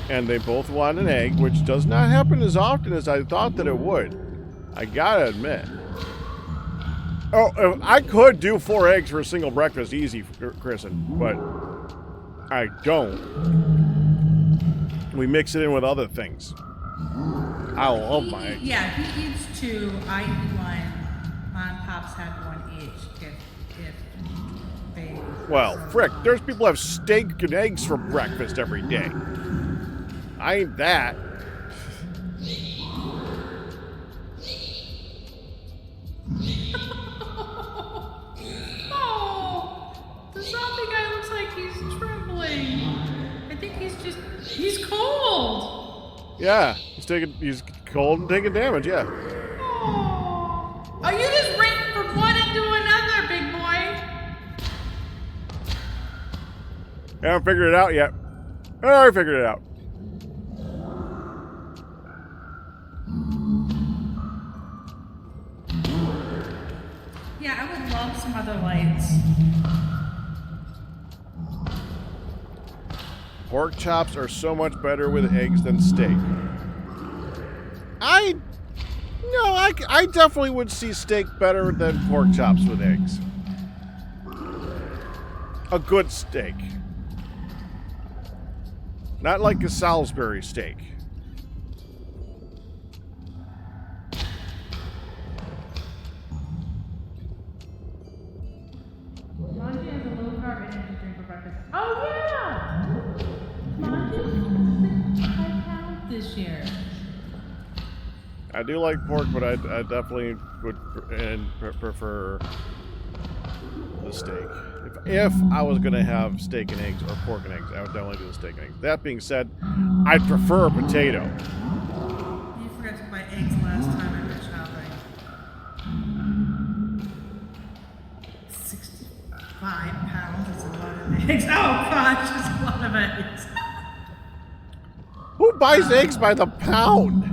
and they both want an egg, which does not happen as often as I thought that it would, I gotta admit. Oh, I could do 4 eggs for a single breakfast, easy, Kristen, but I don't. We mix it in with other things. I love my eggs. Yeah, he eats 2. I eat 1. Mom and Pops had 1 each. If they. Well, frick, there's people who have steak and eggs for breakfast every day. I ain't that. Oh, the zombie guy looks like he's trembling. I think he's cold. Yeah, he's cold and taking damage, yeah. Oh, are you just racing from one into another, big boy? I haven't figured it out yet. I already figured it out. Yeah, I would love some other lights. Pork chops are so much better with eggs than steak. I definitely would see steak better than pork chops with eggs. A good steak. Not like a Salisbury steak. Monty has a low carb energy drink for breakfast. Oh yeah! Monty, 5 pounds this year. I do like pork, but I definitely would prefer the steak. If I was going to have steak and eggs or pork and eggs, I would definitely do the steak and eggs. That being said, I'd prefer a potato. You forgot to buy eggs last time I went shopping. 65 pounds is a lot of eggs. Oh gosh, it's a lot of eggs. Who buys eggs by the pound?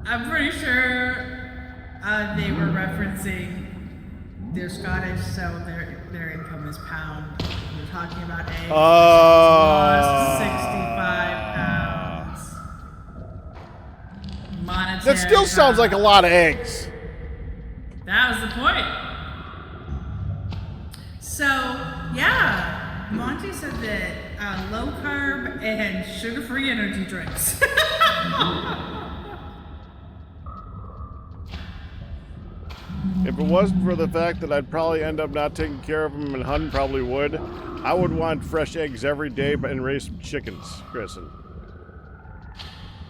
I'm pretty sure they were referencing they're Scottish, so their income is pound. We're talking about eggs. Lost 65 pounds. Monetary. That still sounds like a lot of eggs. That was the point. So, yeah, Monty said that low carb and sugar-free energy drinks. If it wasn't for the fact that I'd probably end up not taking care of them, and Hun probably would, I would want fresh eggs every day and raise some chickens, Kristen.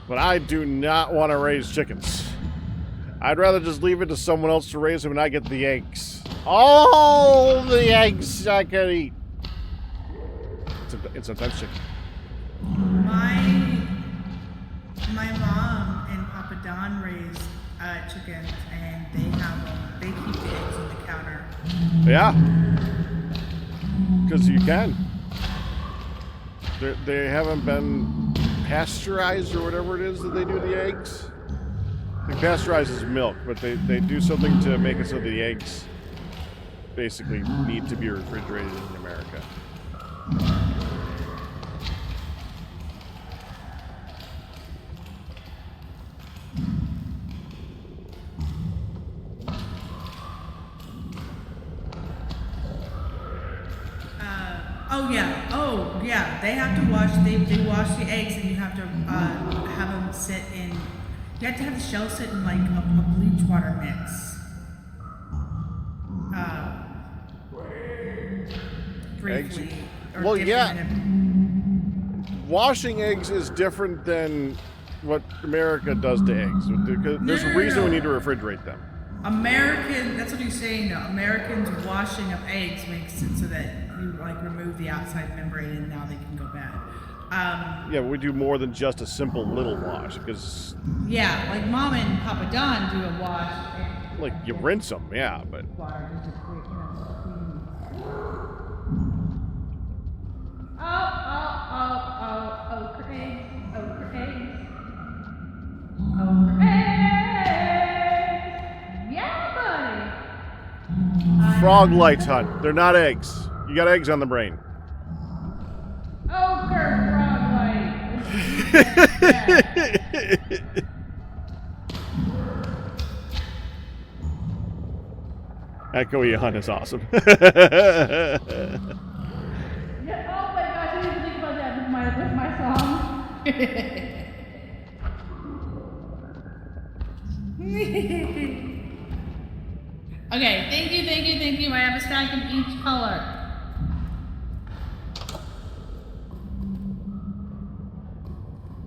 But I do not want to raise chickens. I'd rather just leave it to someone else to raise them and I get the eggs. All the eggs I can eat. It's a nice chicken. My mom and Papa Don raise chickens, and they keep the eggs on the counter. Yeah, because you can. They haven't been pasteurized or whatever it is that they do the eggs. I think pasteurized is milk, but they do something to make it so the eggs basically need to be refrigerated in America. Oh yeah. They have to wash. They wash the eggs, and you have to have them sit in. You have to have the shell sit in like a bleach water mix. Briefly. Eggs? Well, yeah. Washing eggs is different than what America does to eggs. There's a reason we need to refrigerate them. That's what he's saying though. Americans washing of eggs makes it so that you like remove the outside membrane and now they can go bad. Yeah, we do more than just a simple little wash because. Yeah, like Mom and Papa Don do a wash. Like you rinse them, yeah, but. Water just to clean. Ochre eggs. Yeah, buddy. Frog lights, Hun. They're not eggs. You got eggs on the brain. Ochre frog light. Echoey Hun is awesome. Yeah, oh my gosh, I didn't even think about that with my song. Okay, thank you. I have a stack of each color.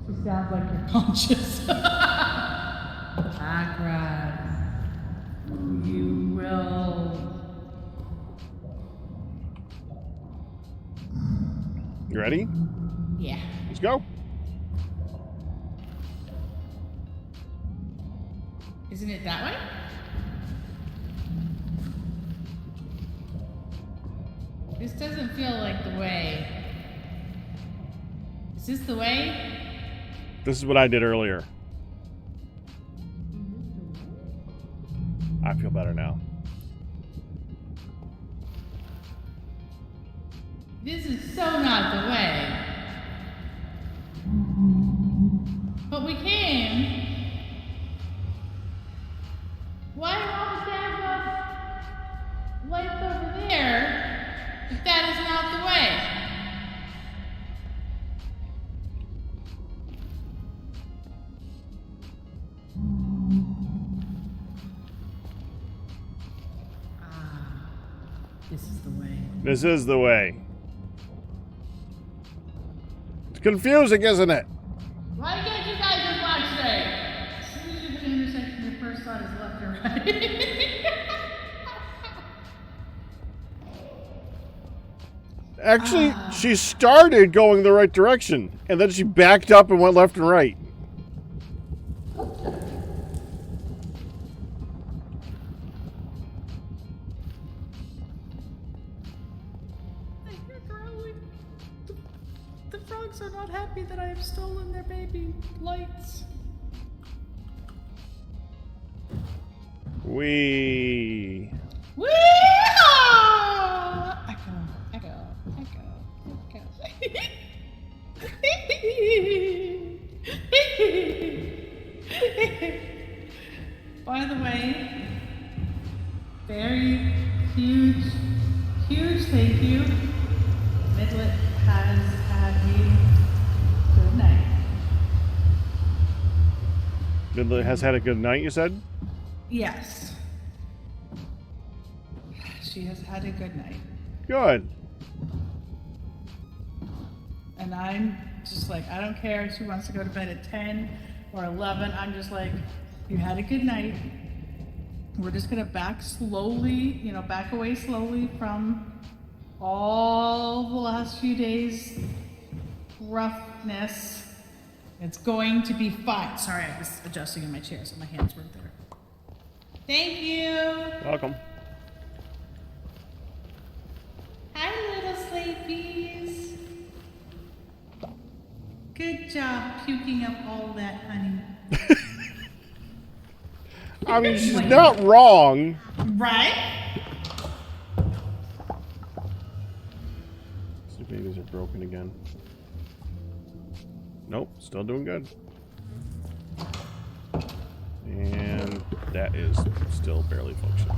She sounds like you're conscious. Background. You will. You ready? Yeah. Let's go. Isn't it that way? This doesn't feel like the way. Is this the way? This is what I did earlier. I feel better now. This is so not the way. But we came. Why do all the damn lights over there if that is not the way? This is the way. This is the way. It's confusing, isn't it? Why can't you guys just watch today? Actually, she started going the right direction, and then she backed up and went left and right. They're growing. The frogs are not happy that I have stolen their baby lights. Wee. Wee! Echo. By the way, very huge thank you. Midlet has had a good night. Midlet has had a good night, you said? Yes. She has had a good night. Good. And I'm just like, I don't care if she wants to go to bed at 10 or 11. I'm just like, you had a good night. We're just gonna back away slowly from all the last few days' roughness. It's going to be fine. Sorry, I was adjusting in my chair so my hands weren't there. Thank you. Welcome. Hi, little sleepies. Good job puking up all that honey. I mean, she's not wrong. Right? The babies are broken again. Nope, still doing good. And that is still barely functioning.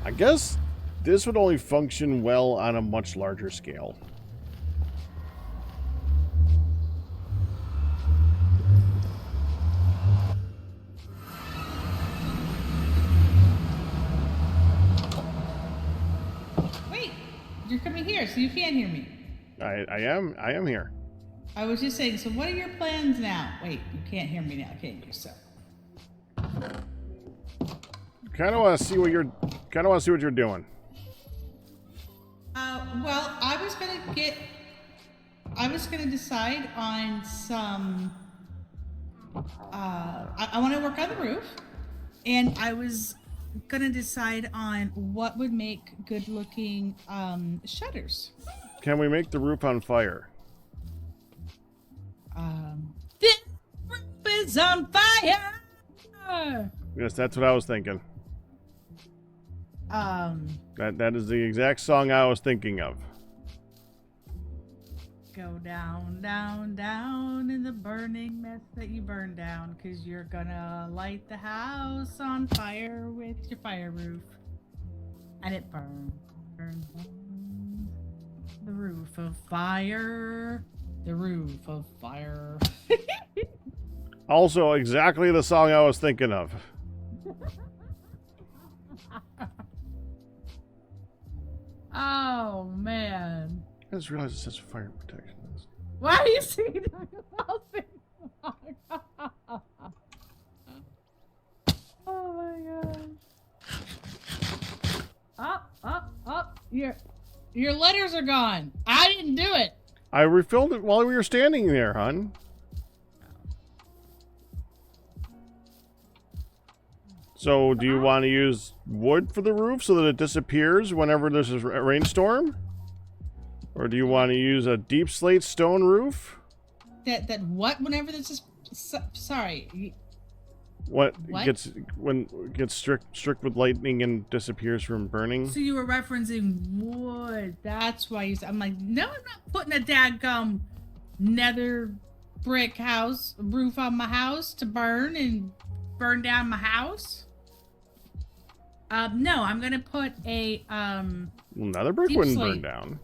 I guess this would only function well on a much larger scale. Wait, you're coming here, so you can't hear me. I am here. I was just saying, so what are your plans now? Wait, you can't hear me now, can you? So. Kind of want to see what you're doing. Well, I was gonna decide on some. I want to work on the roof, and I was gonna decide on what would make good-looking shutters. Can we make the roof on fire? This roof is on fire. Yes, that's what I was thinking. That is the exact song I was thinking of. Go down, down, down in the burning mess that you burned down, 'cause you're gonna light the house on fire with your fire roof. And it burns, burns, burns. The roof of fire. The roof of fire. Also, exactly the song I was thinking of. Oh, man. I just realized it says fire protection. Why are you singing? Oh my gosh. Up. Your letters are gone. I didn't do it. I refilled it while we were standing there, hon. So, do you want to use wood for the roof so that it disappears whenever there's a rainstorm? Or do you want to use a deep slate stone roof? That what? Whenever this is sorry. What gets strict with lightning and disappears from burning? So you were referencing wood. That's why I'm like, no, I'm not putting a dadgum nether brick house roof on my house to burn and burn down my house. No, I'm gonna put a Nether brick wouldn't burn down.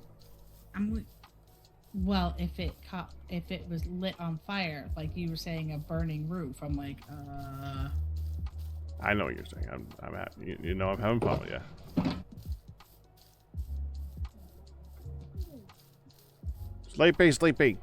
Well, if it was lit on fire, like you were saying, a burning roof, I'm like, I know what you're saying. I'm having fun with you. Sleepy.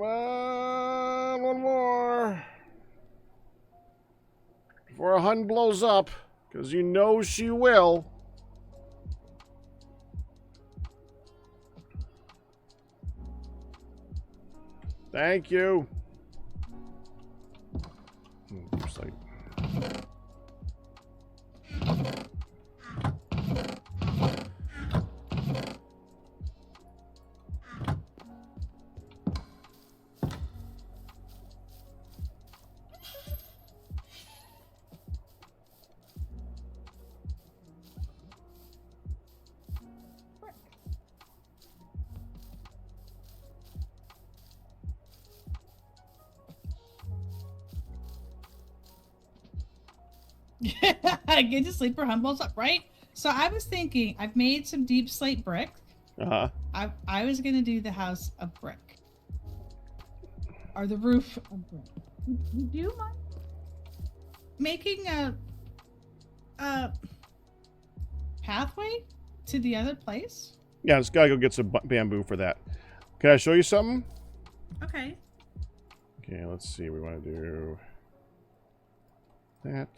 Come on, one more. Before a hun blows up, because you know she will. Thank you. Looks like... Get to sleep or humbles up, right? So I was thinking, I've made some deep slate brick. Uh-huh. I was gonna do the house of brick. Or the roof of brick. Would you mind making a pathway to the other place? Yeah, just gotta go get some bamboo for that. Can I show you something? Okay. Okay, let's see. We want to do that.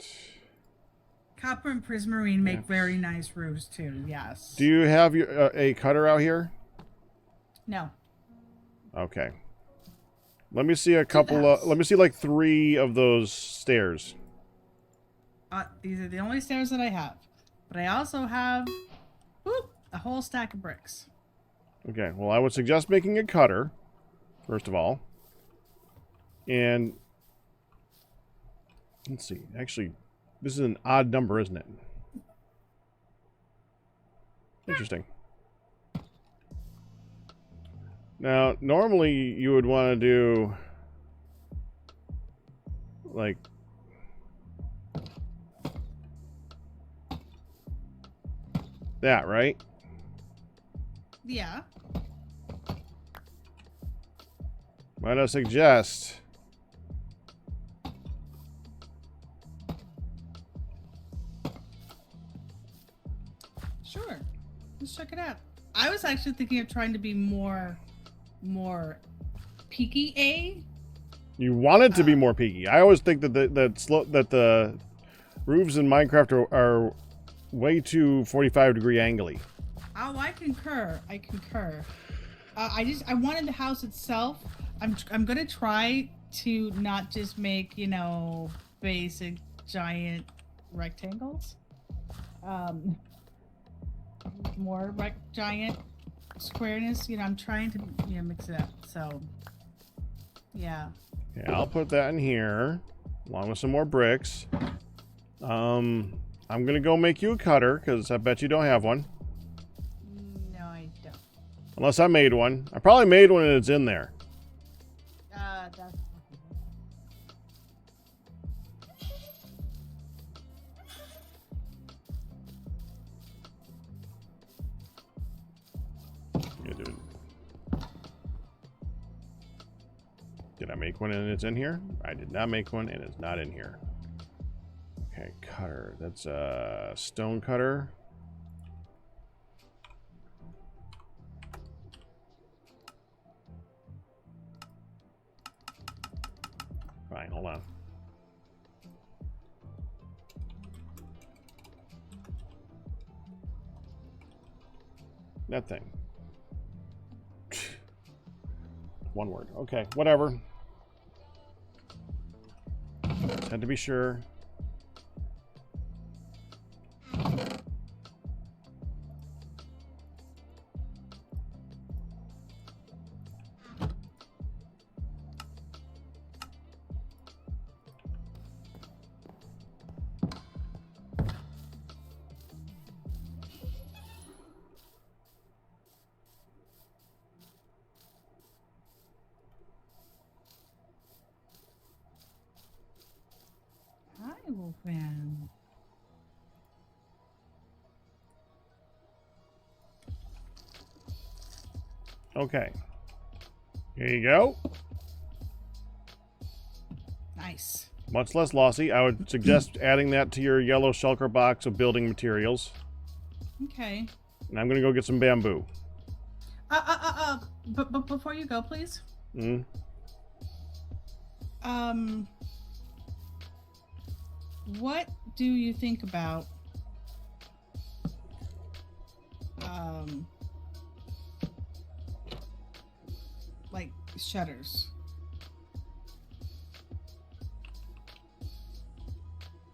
Copper and prismarine make very nice roofs too. Yes. Do you have your a cutter out here? No. Okay. Let me see a couple. Let me see like 3 of those stairs. These are the only stairs that I have, but I also have a whole stack of bricks. Okay. Well, I would suggest making a cutter first of all, and let's see. Actually, this is an odd number, isn't it? Interesting. Now, normally you would want to do like that, right? Yeah. Might I suggest Sure. Let's check it out. I was actually thinking of trying to be more peaky. you want it to be more peaky. I always think that the roofs in Minecraft are way too 45-degree angly. Oh, I concur. I wanted the house itself. I'm gonna try to not just make, you know, basic giant rectangles. More giant squareness. You know, I'm trying to, you know, mix it up. So, yeah. Okay, I'll put that in here along with some more bricks. I'm gonna go make you a cutter because I bet you don't have one. No, I don't. Unless I made one. I probably made one and it's in there. That's... Yeah, dude. Did I make one and it's in here? I did not make one and it's not in here. Okay, cutter. That's a stone cutter. Fine, hold on. That thing. One word. Okay, whatever. Just had to be sure. Hi, Wolfman. Okay. Here you go. Nice. Much less lossy. I would suggest adding that to your yellow shulker box of building materials. Okay. And I'm going to go get some bamboo. But before you go, please. What do you think about like shutters?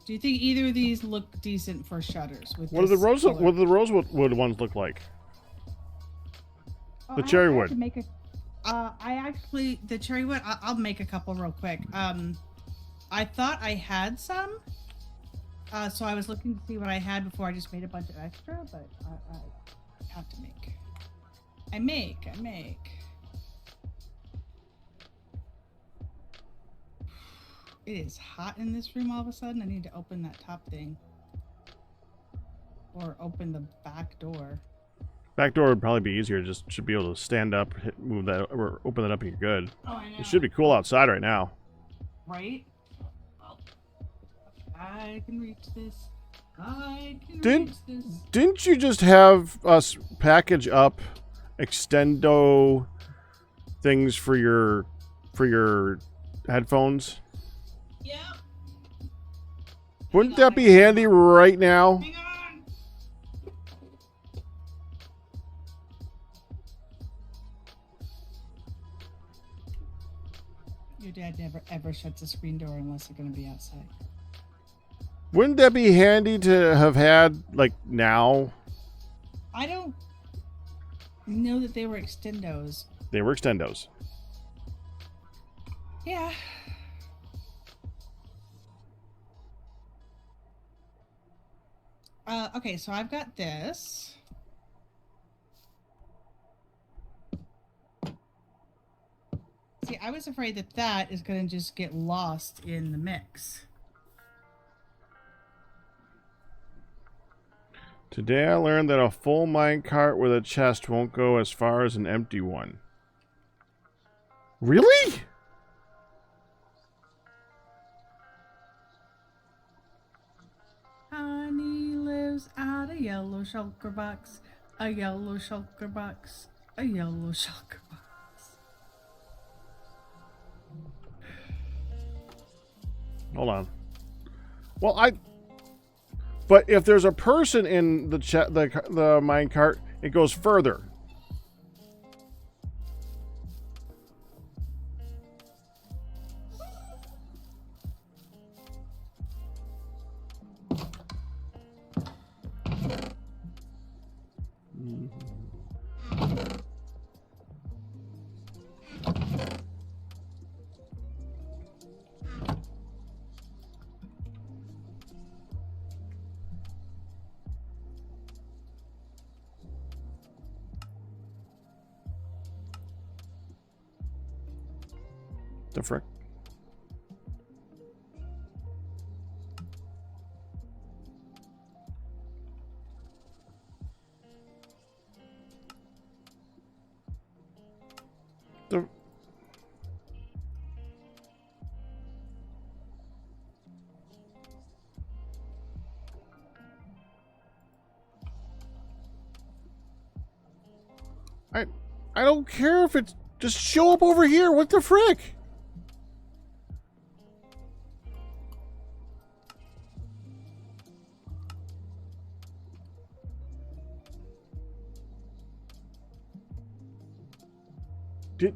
Do you think either of these look decent for shutters? With What do the this color? what do the rosewood ones look like? Oh, The I cherry have to wood. make a. I actually the cherry wood. I'll make a couple real quick. I thought I had some. So I was looking to see what I had before I just made a bunch of extra, but I have to make. I make. It is hot in this room all of a sudden. I need to open that top thing. Or open the back door. Back door would probably be easier. Just should be able to stand up, move that, or open that up, and you're good. Oh, I know. It should be cool outside right now. Right? Well, I can reach this. I can Didn't reach this. didn't you just have us package up extendo things for your headphones? Yeah. Wouldn't that be handy right now? Hang on. Your dad never ever shuts the screen door unless they're going to be outside. Wouldn't that be handy to have had like now? I don't know that they were extendos. They were extendos. Yeah. Okay, so I've got this. See, I was afraid that that is going to just get lost in the mix. Today I learned that a full minecart with a chest won't go as far as an empty one. Really? Honey lives out a yellow shulker box, a yellow shulker box, a yellow shulker box. Hold on. Well, but if there's a person in the minecart, it goes further. The frick? The... I don't care if it's... Just show up over here. What the frick? Did...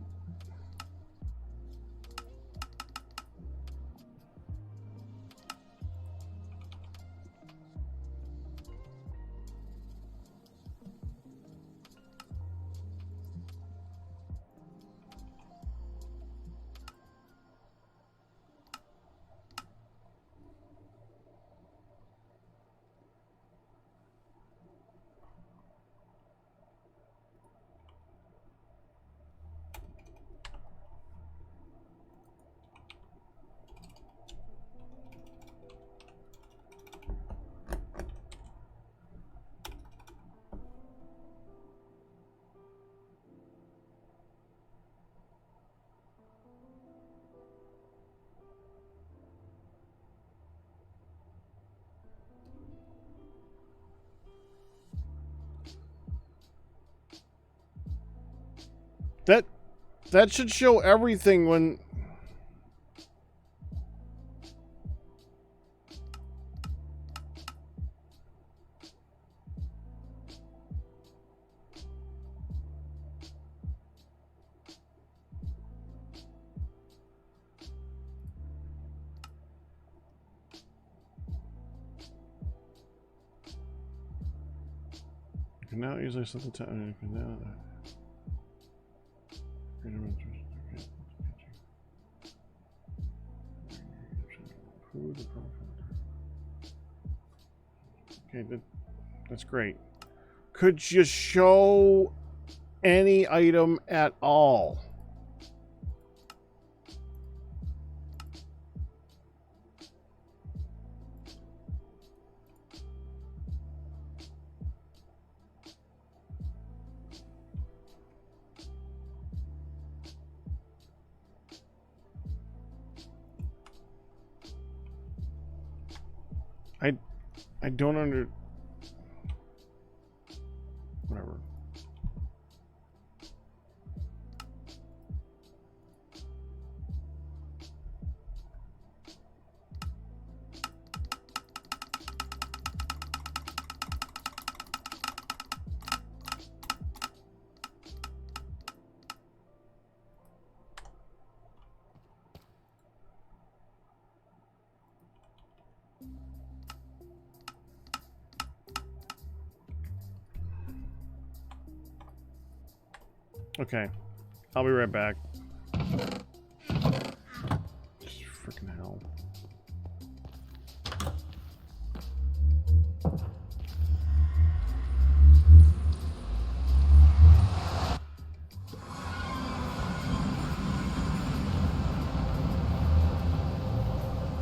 That should show everything when... can now easily set the time. You can now. Okay, that's great. Could you show any item at all? I don't under... Whatever. Okay, I'll be right back. Freaking hell.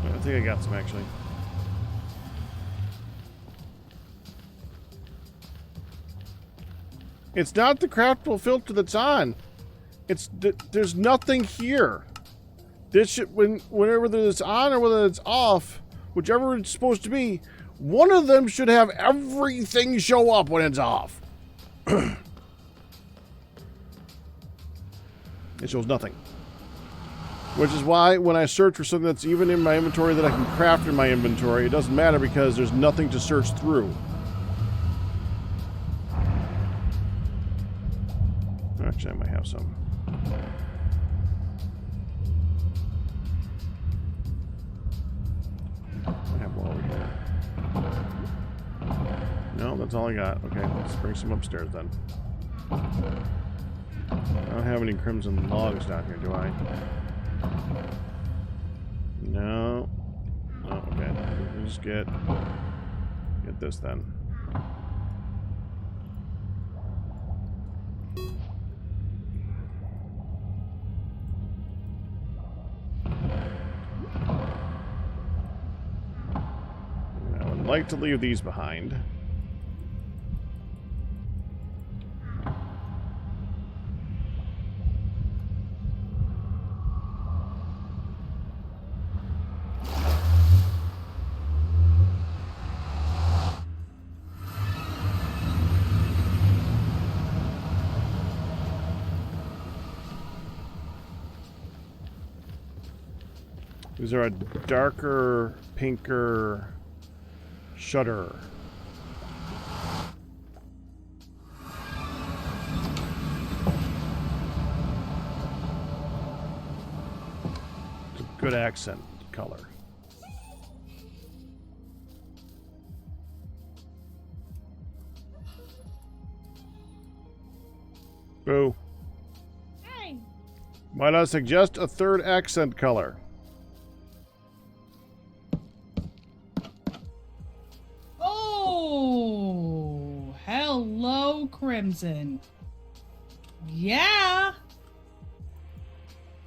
I think I got some actually. It's not the craftable filter that's on. It's there's nothing here. This should whenever it's on or whether it's off, whichever it's supposed to be, one of them should have everything show up when it's off. It shows nothing. Which is why when I search for something that's even in my inventory that I can craft in my inventory, it doesn't matter because there's nothing to search through. Actually, I might have some. I have more over here. No, that's all I got. Okay, let's bring some upstairs then. I don't have any crimson logs down here, do I? No. Oh, okay. We'll just get this then. I like to leave these behind. These are a darker, pinker shutter. It's a good accent color. Boo. Hey. Why not suggest a third accent color? Hello, Crimson. Yeah.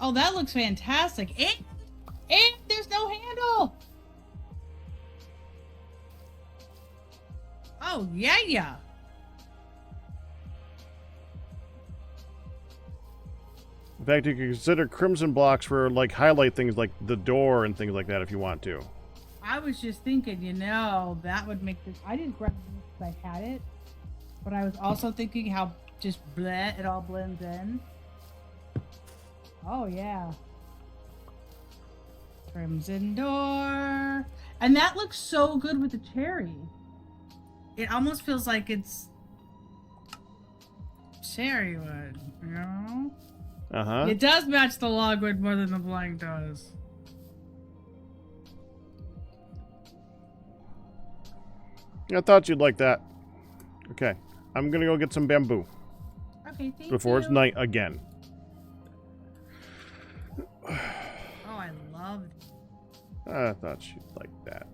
Oh, that looks fantastic. And there's no handle. Oh, yeah. In fact, you can consider crimson blocks for like highlight things like the door and things like that if you want to. I was just thinking, you know, that would make this. I didn't grab this because I had it. But I was also thinking how just bleh, it all blends in. Oh, yeah. Crimson door. And that looks so good with the cherry. It almost feels like it's cherry wood, you know? Uh-huh. It does match the logwood more than the blank does. I thought you'd like that. Okay. I'm gonna go get some bamboo Okay, thank before you. it's night again. Oh, I love it. I thought she'd like that.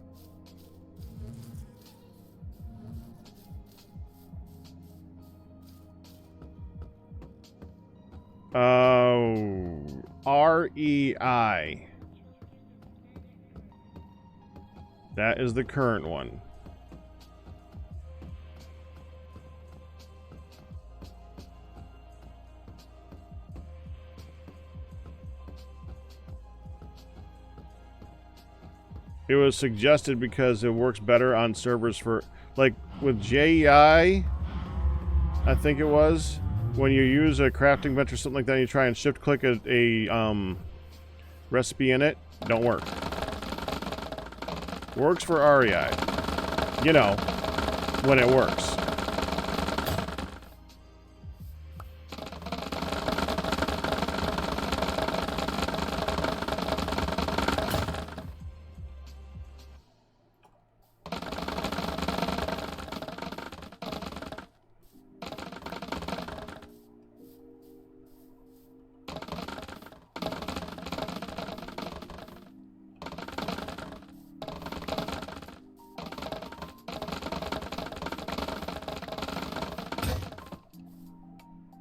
Oh, REI. That is the current one. It was suggested because it works better on servers for, like, with JEI, I think it was, when you use a crafting bench or something like that, and you try and shift click a recipe in it, don't work. Works for REI. You know, when it works.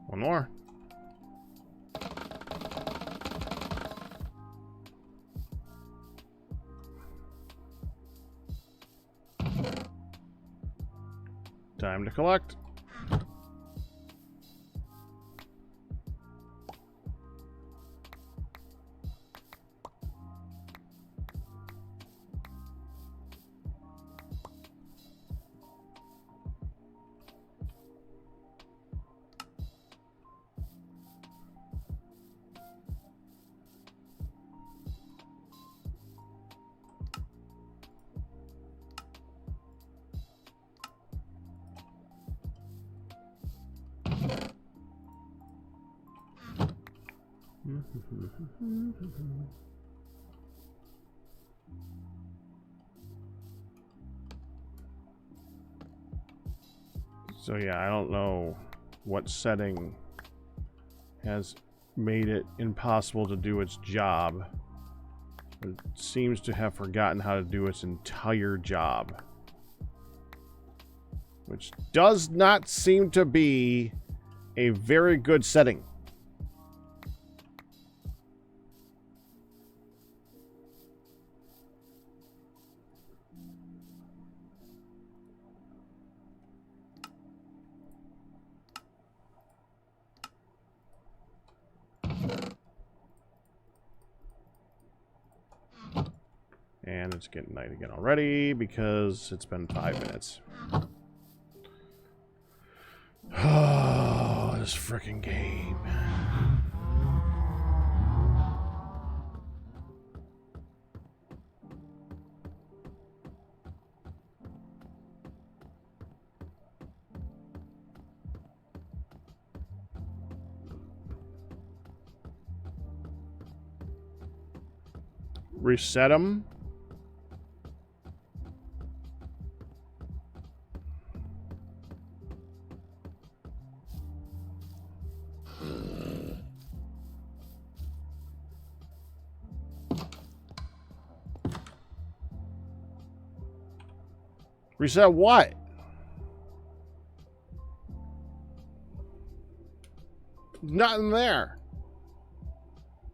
One more. Time to collect. So yeah, I don't know what setting has made it impossible to do its job. It seems to have forgotten how to do its entire job. Which does not seem to be a very good setting. And it's getting night again already because it's been 5 minutes. Oh, this freaking game. Reset them. Reset what? Nothing there.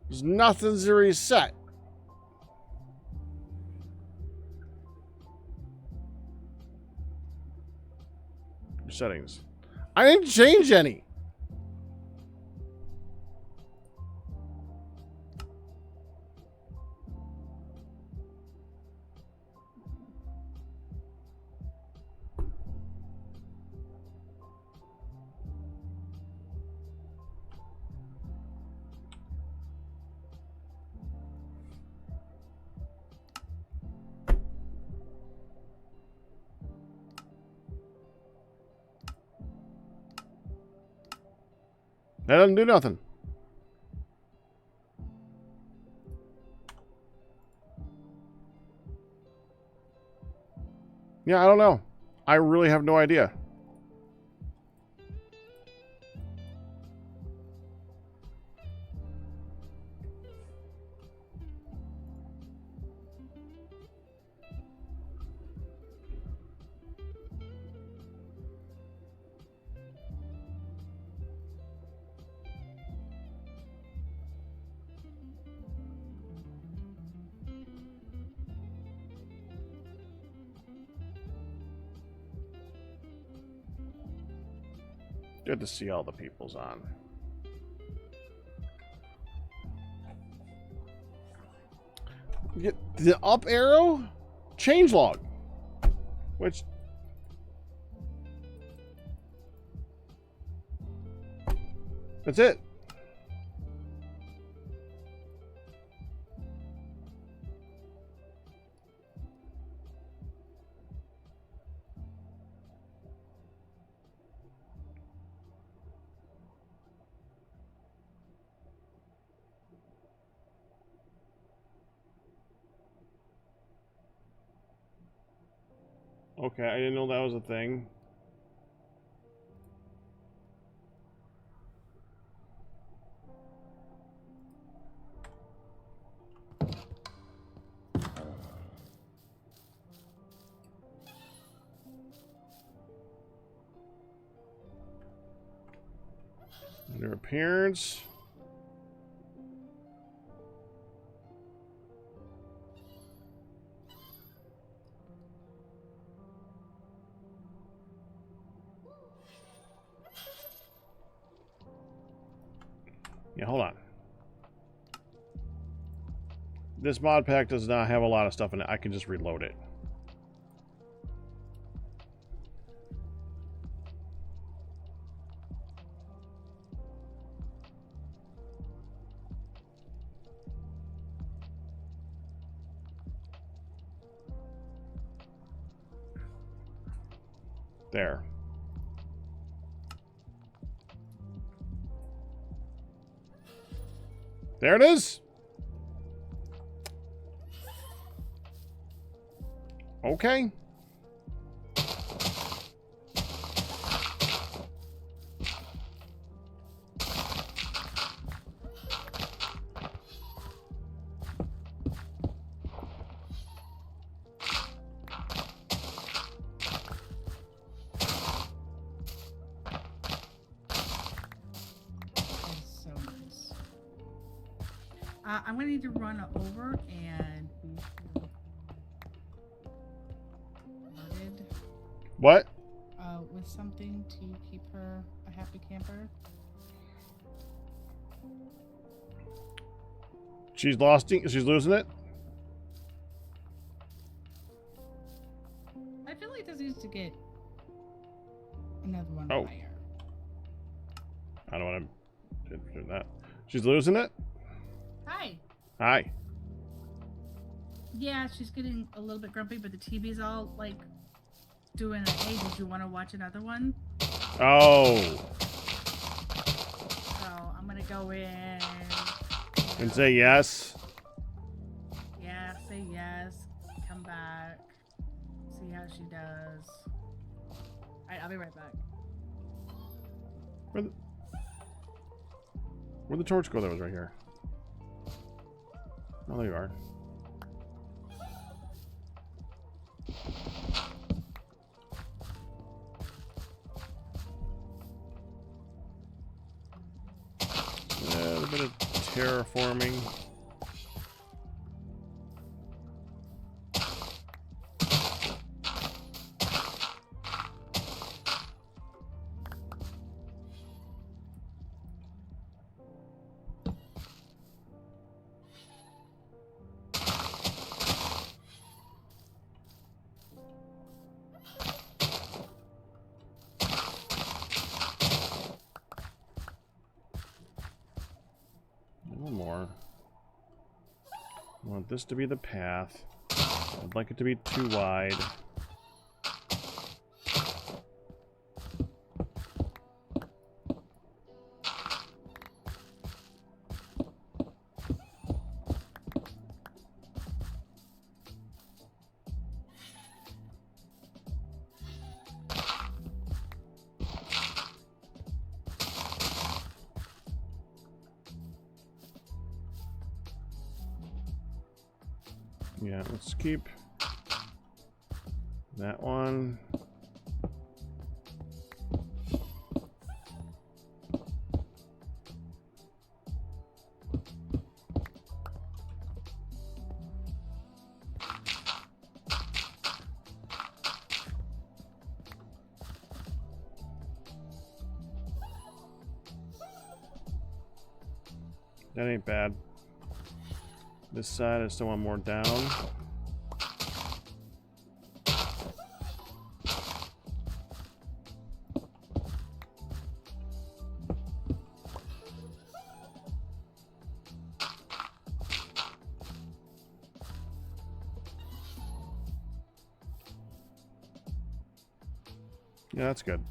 There's nothing to reset. Your settings. I didn't change any. That doesn't do nothing. Yeah, I don't know. I really have no idea. Good to see all the people's on. Get the up arrow, change log, which that's it. Okay, I didn't know that was a thing. Under appearance. Yeah, hold on. This mod pack does not have a lot of stuff in it. I can just reload it. There. There it is. Okay. I'm gonna need to run over and be loaded. What? With something to keep her a happy camper. She's lost it. She's losing it. I feel like this needs to get another one Oh. higher. I don't want to do that. She's losing it. Hi. Hi. Yeah, she's getting a little bit grumpy, but the TV's all like doing a, hey, did you want to watch another one? Oh. So I'm gonna go in And say yes. Yeah, say yes. Come back. See how she does. Alright, I'll be right back. Where'd the torch go? That was right here. Oh, there you are. A bit of terraforming. More. I want this to be the path. I'd like it to be too wide. Yeah, let's keep that one. That ain't bad. This side, I still want more down. Yeah, that's good.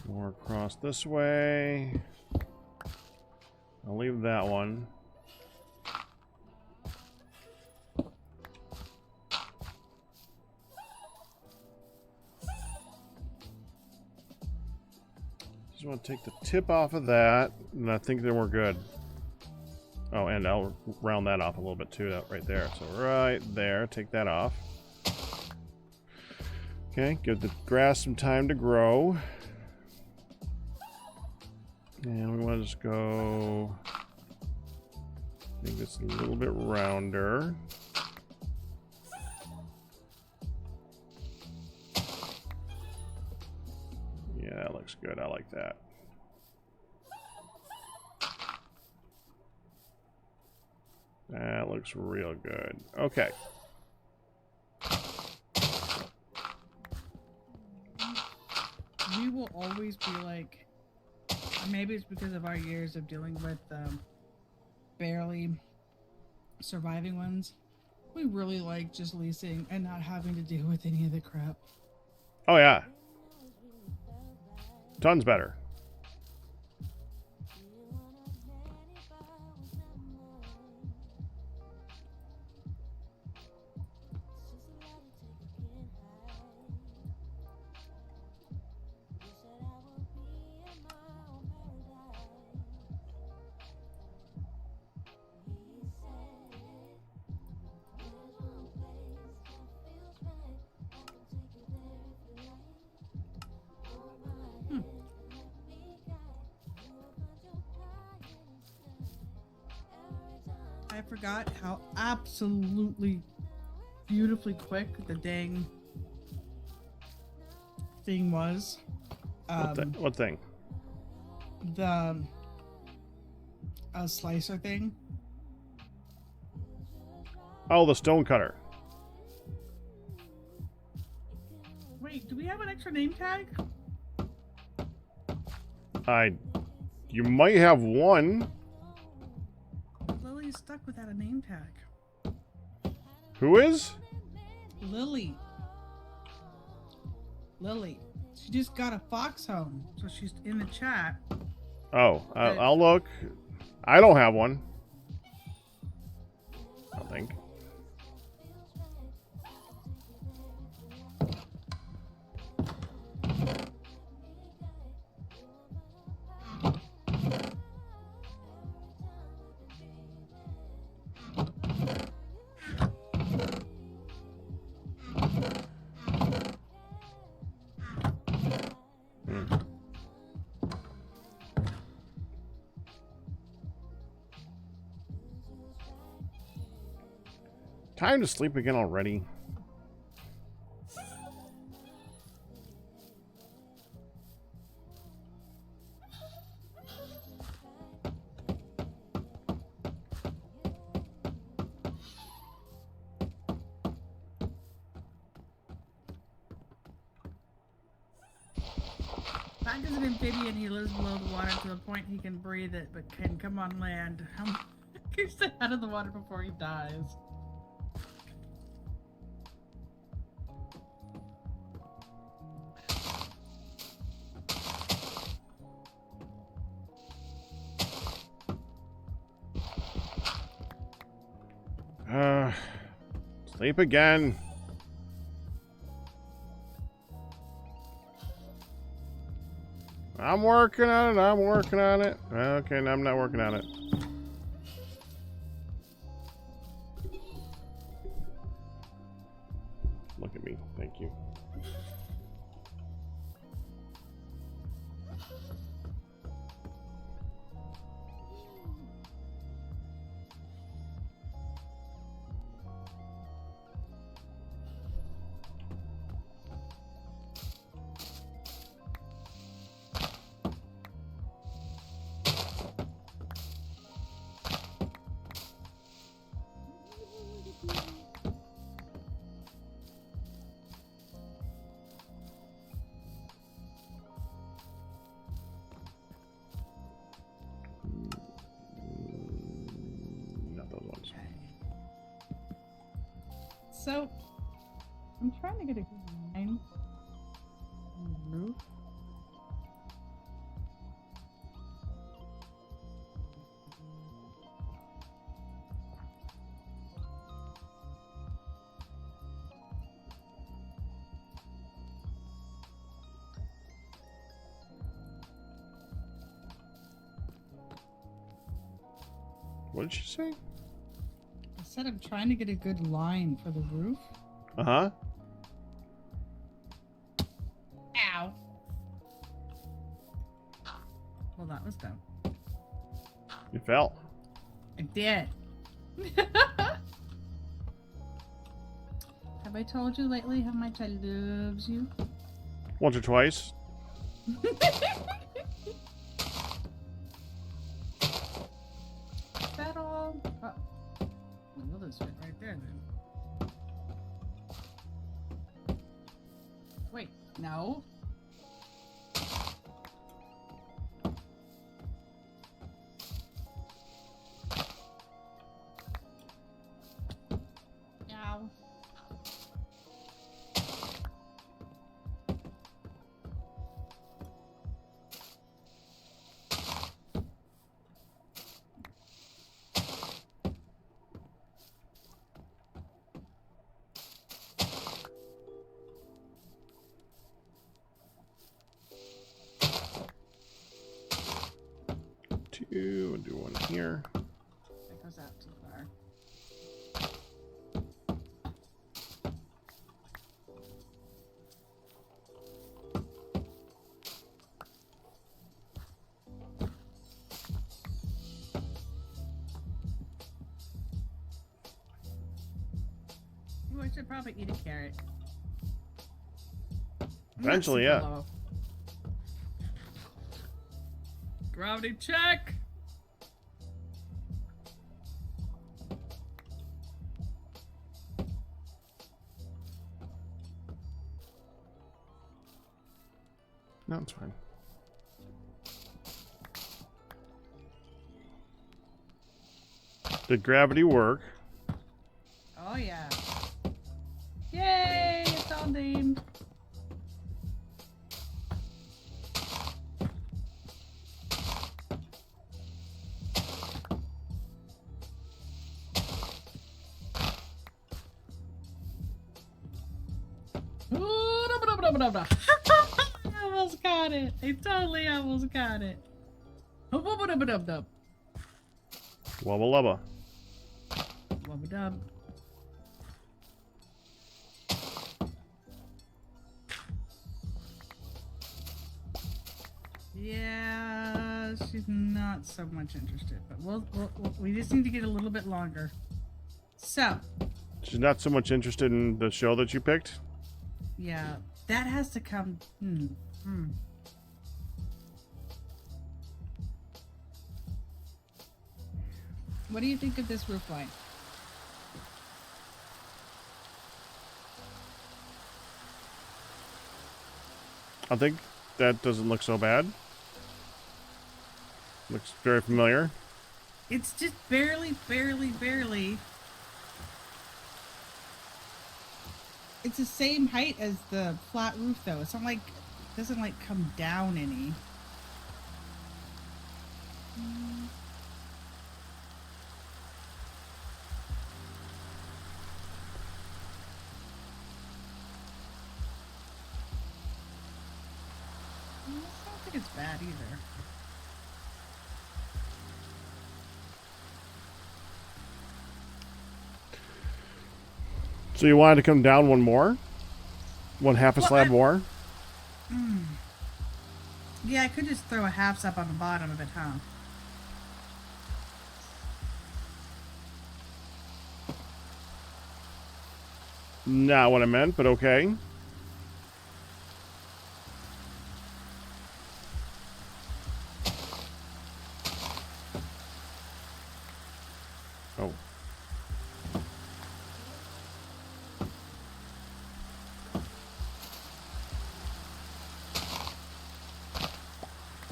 More across this way. I'll leave that one. Just want to take the tip off of that, and I think then we're good. Oh, and I'll round that off a little bit too, that right there. So right there, take that off. Okay, give the grass some time to grow. And we want to just go, make this a little bit rounder. Yeah, that looks good. I like that. That looks real good. Okay. We will always be like, maybe it's because of our years of dealing with barely surviving ones. We really like just leasing and not having to deal with any of the crap. Oh, yeah. Tons better. I forgot how absolutely beautifully quick the dang thing was. What thing? The slicer thing. Oh, the stone cutter. Wait, do we have an extra name tag? You might have one. Lily's stuck without a name tag. Who is? Lily. She just got a foxhome, so she's in the chat. Oh, I'll look. I don't have one. I don't think. Time to sleep again already. Pack is an amphibian. He lives below the water to the point he can breathe it, but can come on land. He stay out of the water before he dies. Sleep again. I'm working on it. Okay, no, I'm not working on it. Look at me. Thank you. So, I'm trying to get a good line on the roof. What did she say? I said I'm trying to get a good line for the roof. Uh-huh. Ow. Well, that was dumb. You fell. I did. Have I told you lately how much I loves you? Once or twice. Is that all? Oh. Well, this fit right there then. Wait, no. Ow. Two, and do one here. That goes out too far. Ooh, I should probably eat a carrot. I'm not Eventually, super yeah. low. Gravity check. No, it's fine. Did gravity work? Oh yeah. Yay! It's all named. Ooh, da, ba, da, ba, da, ba, da. I almost got it. I totally almost got it. Hub, hub, dub, dub, dub. Wubba lubba. Wubba dub. Yeah, she's not so much interested, but we just need to get a little bit longer. So, She's not so much interested in the show that you picked? yeah, that has to come. What do you think of this roof line? I think that doesn't look so bad. Looks very familiar. It's just barely. It's the same height as the flat roof, though. It's not like it doesn't like come down any. I don't think it's bad either. So you wanted to come down one more? One half a slab more? Yeah, I could just throw a half step on the bottom of it, huh? Not what I meant, but okay. Oh.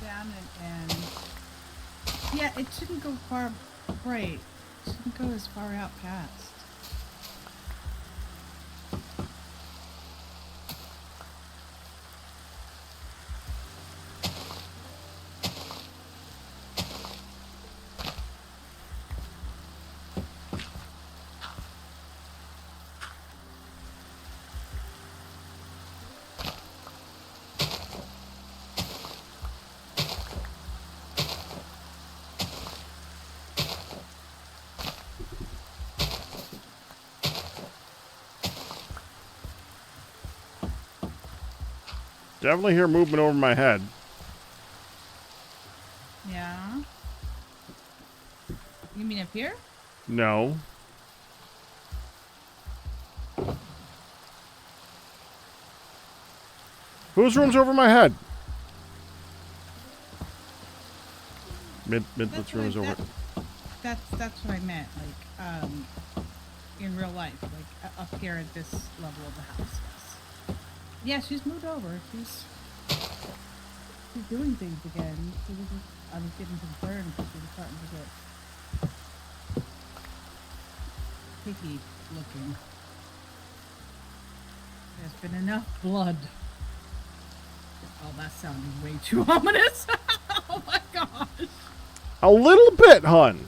Down and yeah, it shouldn't go far. Right, it shouldn't go as far out past. Definitely hear movement over my head. Yeah. You mean up here? No. Whose room's over my head? Midlet's room is over. That's what I meant. Like, in real life, like up here at this level of the house. Yes. Yeah, she's moved over. She's doing things again. I was getting concerned because she was starting to get picky looking. There's been enough blood. Oh, that sounded way too ominous. Oh my gosh. A little bit, hun.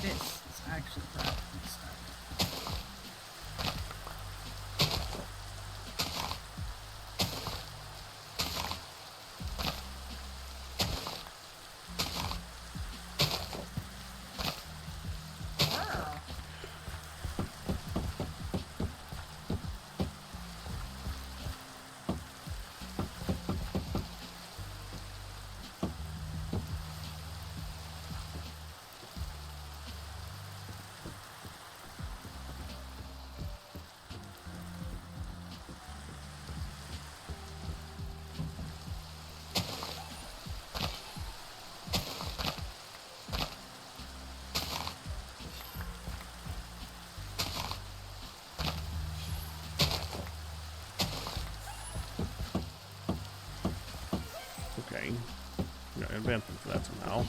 This is actually where I'm gonna start. Wow. Okay. Got advancement for that somehow.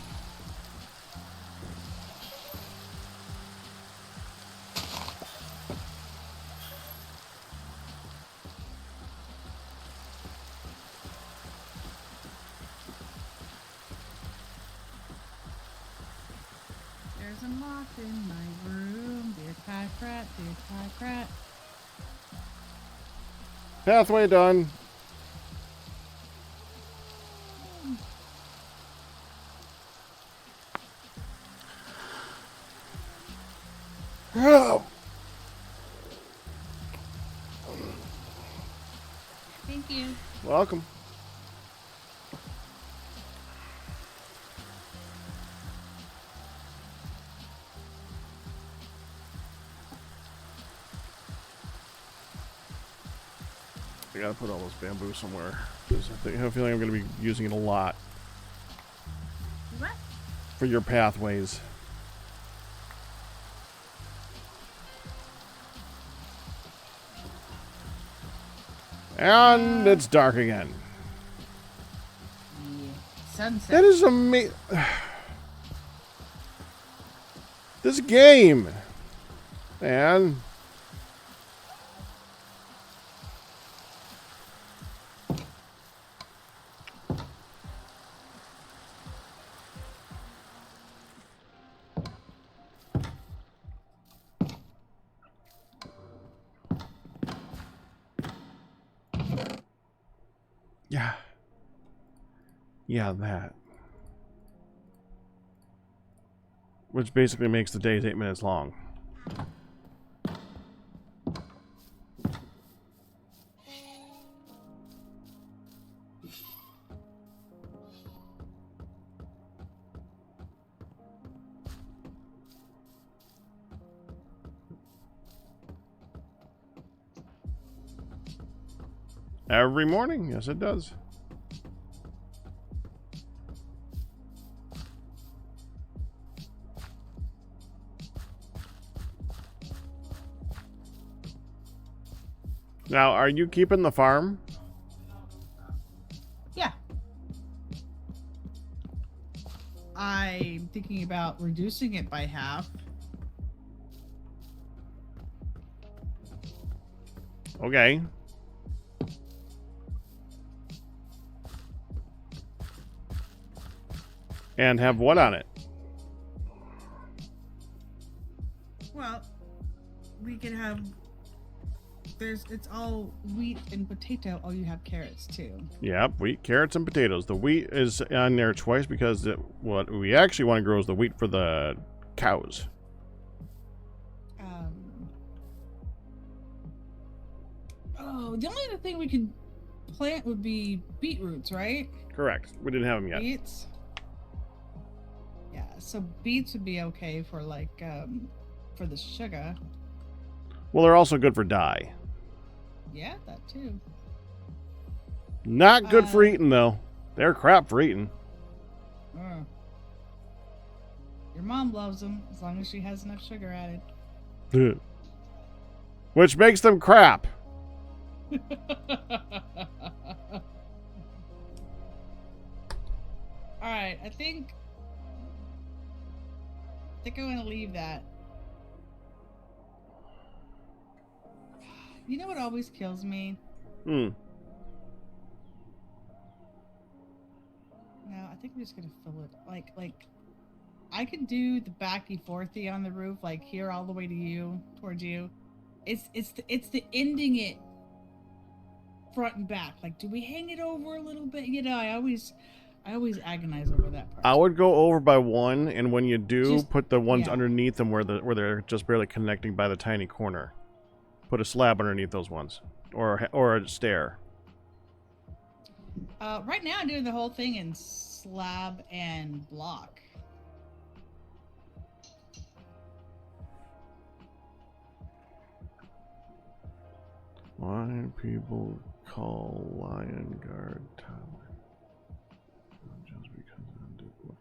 There's a moth in my room. Dear Kai Pratt, dear Kai Pratt. Pathway done. Oh. Thank you. Welcome. I gotta put all this bamboo somewhere. 'Cause I have a feeling I'm gonna be using it a lot What? for your pathways. And it's dark again. Yeah. Sunset. That is amazing. This game, man. Yeah. Yeah, that. Which basically makes the days 8 minutes long. Every morning, yes it does. Now, are you keeping the farm? Yeah. I'm thinking about reducing it by half. Okay. And have what on it? Well, we could have. It's all wheat and potato. Oh, you have carrots too. Yep, wheat, carrots, and potatoes. The wheat is on there twice because what we actually want to grow is the wheat for the cows. Oh, the only other thing we could plant would be beetroots, right? Correct. We didn't have them yet. Beets. Yeah, so beets would be okay for like for the sugar. Well, they're also good for dye. Yeah, that too. Not good for eating though. They're crap for eating. Your mom loves them as long as she has enough sugar added. Which makes them crap. All right, I think I'm going to leave that. You know what always kills me? Hmm. No, I think I'm just gonna fill it. Like, I could do the backy forthy on the roof, like here all the way to you, towards you. It's the ending it front and back. Like, do we hang it over a little bit? You know, I always agonize over that part. I would go over by one, and when you do, Just, put the ones yeah. underneath them where they're just barely connecting by the tiny corner. Put a slab underneath those ones, or a stair. Right now I'm doing the whole thing in slab and block. Why people call Lion Guard Tower? Just because I'm duplicate.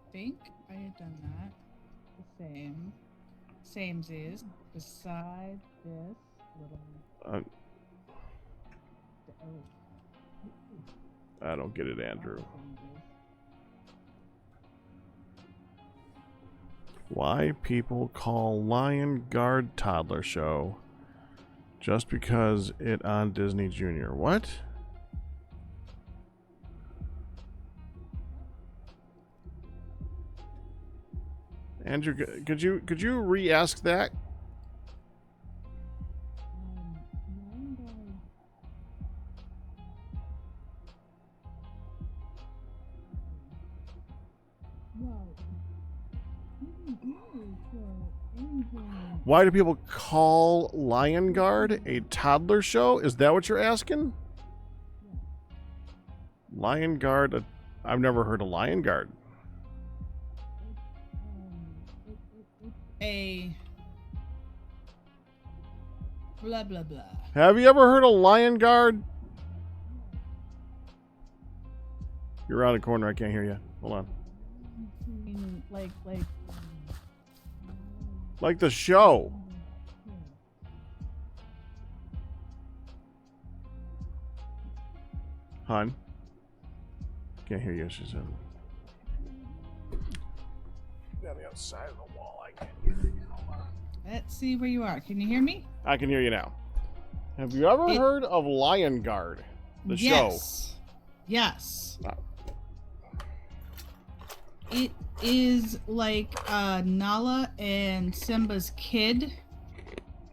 Okay, I think I had done that. The same. Same's is beside this little. I don't get it, Andrew. Why people call Lion Guard Toddler Show just because it on Disney Junior? What? Andrew, could you re-ask that? Why do people call Lion Guard a toddler show? Is that what you're asking? Lion Guard? I've never heard of Lion Guard. A blah blah blah. Have you ever heard of Lion Guard? You're around the corner. I can't hear you. Hold on. Like the show. Hon? Can't hear you. She's in. On the outside of the wall. I can't hear you. Let's see where you are. Can you hear me? I can hear you now. Have you ever heard of Lion Guard? The show? Yes. Oh. It is like Nala and Simba's kid,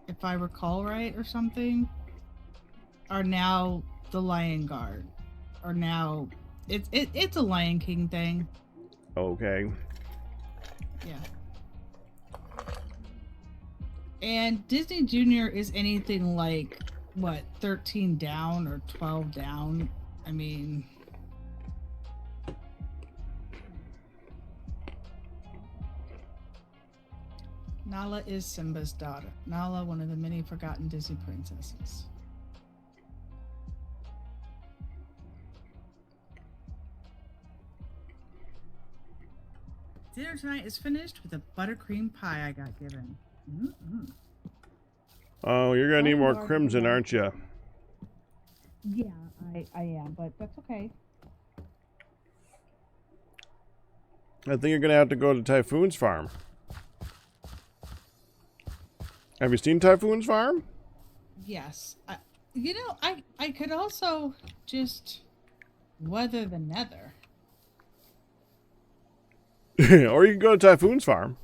if I recall right, or something, are now the Lion Guard. Or now it's a Lion King thing. Okay. Yeah. And Disney Junior is anything like, what, 13 down or 12 down? I mean... Nala is Simba's daughter. Nala, one of the many forgotten Disney princesses. Dinner tonight is finished with a buttercream pie I got given. Mm-hmm. Oh, you're gonna need more crimson, aren't you? Yeah, I am, but that's okay. I think you're gonna have to go to Typhoon's farm. Have you seen Typhoon's farm? Yes. You know, I could also just weather the nether. Or you can go to Typhoon's farm.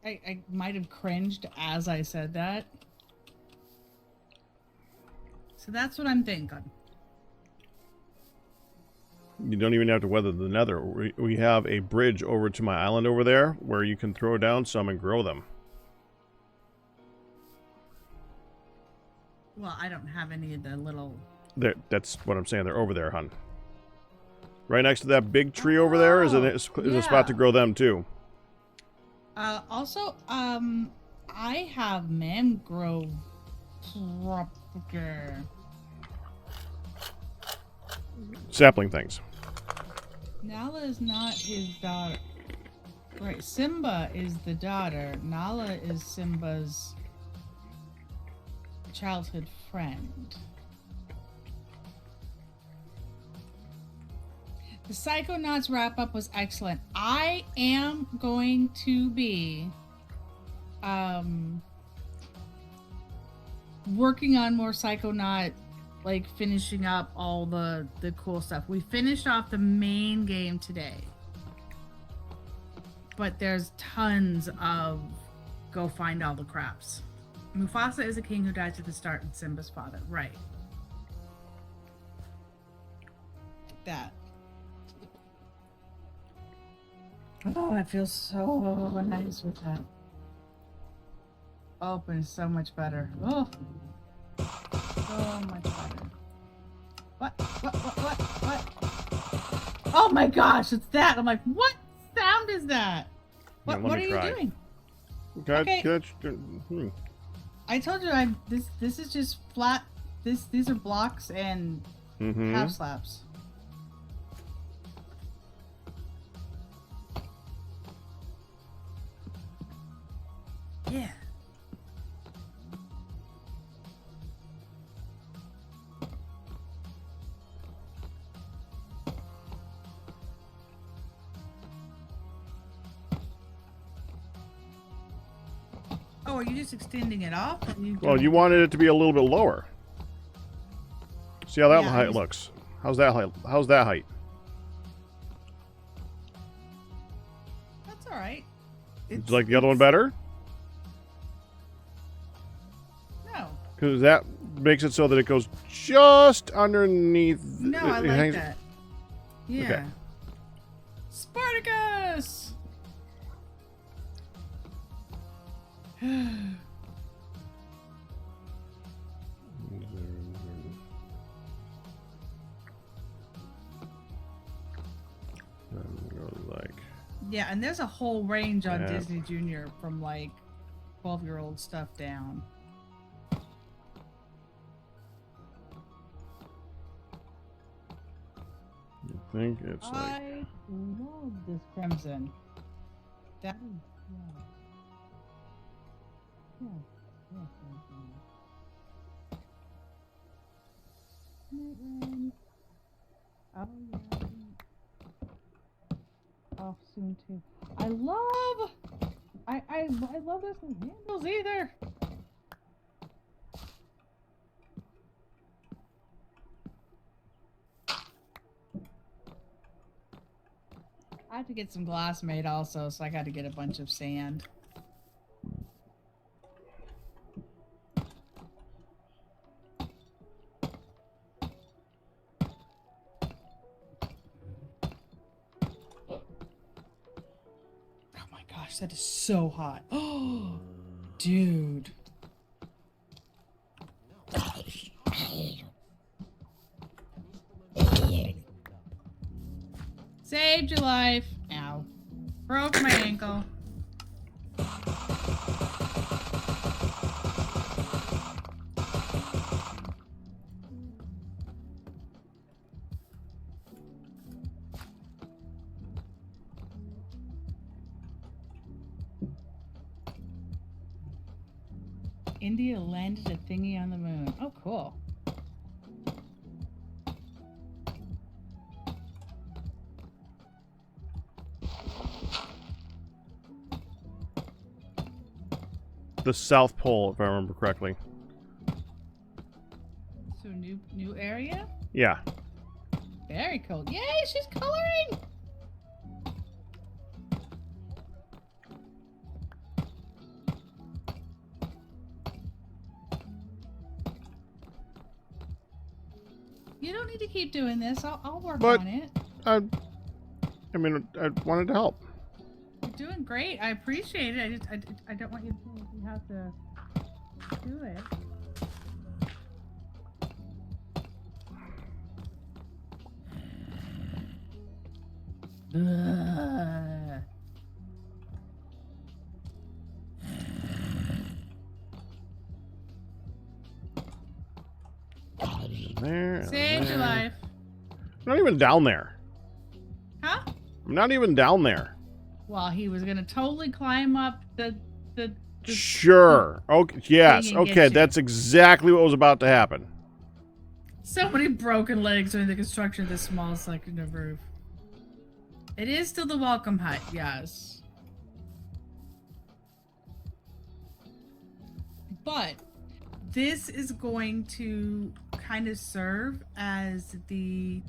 I might have cringed as I said that. So that's what I'm thinking. You don't even have to weather the nether. We have a bridge over to my island over there where you can throw down some and grow them. Well, I don't have any of the little... That's what I'm saying. They're over there, hun. Right next to that big tree over there is a spot to grow them, too. Also, I have mangrove propagator. Sapling things. Nala is not his daughter. Right, Simba is the daughter. Nala is Simba's childhood friend. The Psychonauts wrap-up was excellent. I am going to be working on more Psychonaut, like finishing up all the cool stuff. We finished off the main game today. But there's tons of go find all the craps. Mufasa is a king who dies at the start and Simba's father. Right. That. Oh, I feel so nice with that. Open is so much better. Oh, so much better. What? Oh my gosh, it's that. I'm like, what sound is that? What are you doing? Okay. I told you this is just flat. These are blocks and half slabs. Yeah. Oh, are you just extending it off? Well, you wanted it to be a little bit lower. See how that height looks. How's that height? How's that height? That's all right. Do you like the other one better? No. Because that makes it so that it goes just underneath. No, I like that. Yeah. Okay. Spartacus! Yeah, and there's a whole range on Disney Junior from like 12-year-old stuff down. I think it's like... I love this crimson. That is... Oh, yeah. Off soon too. I love this handles either. I had to get some glass made also, so I got to get a bunch of sand. That is so hot. Oh, dude. Saved your life. Ow. Broke my ankle. India landed a thingy on the moon. Oh, cool. the South Pole, if I remember correctly. So new area? Yeah. Very cool. Yay, she's coloring! You don't need to keep doing this. I'll work on it. I mean, I wanted to help. You're doing great. I appreciate it. I don't want you to feel like you have to do it. Ugh. There. Saved your life. I'm not even down there. Huh? I'm not even down there. Well, he was gonna totally climb up the Sure. Okay. Yes. thing and get Okay. you. That's exactly what was about to happen. So many broken legs during the construction of this small section of roof. It is still the welcome hut, yes. But this is going to kind of serve as the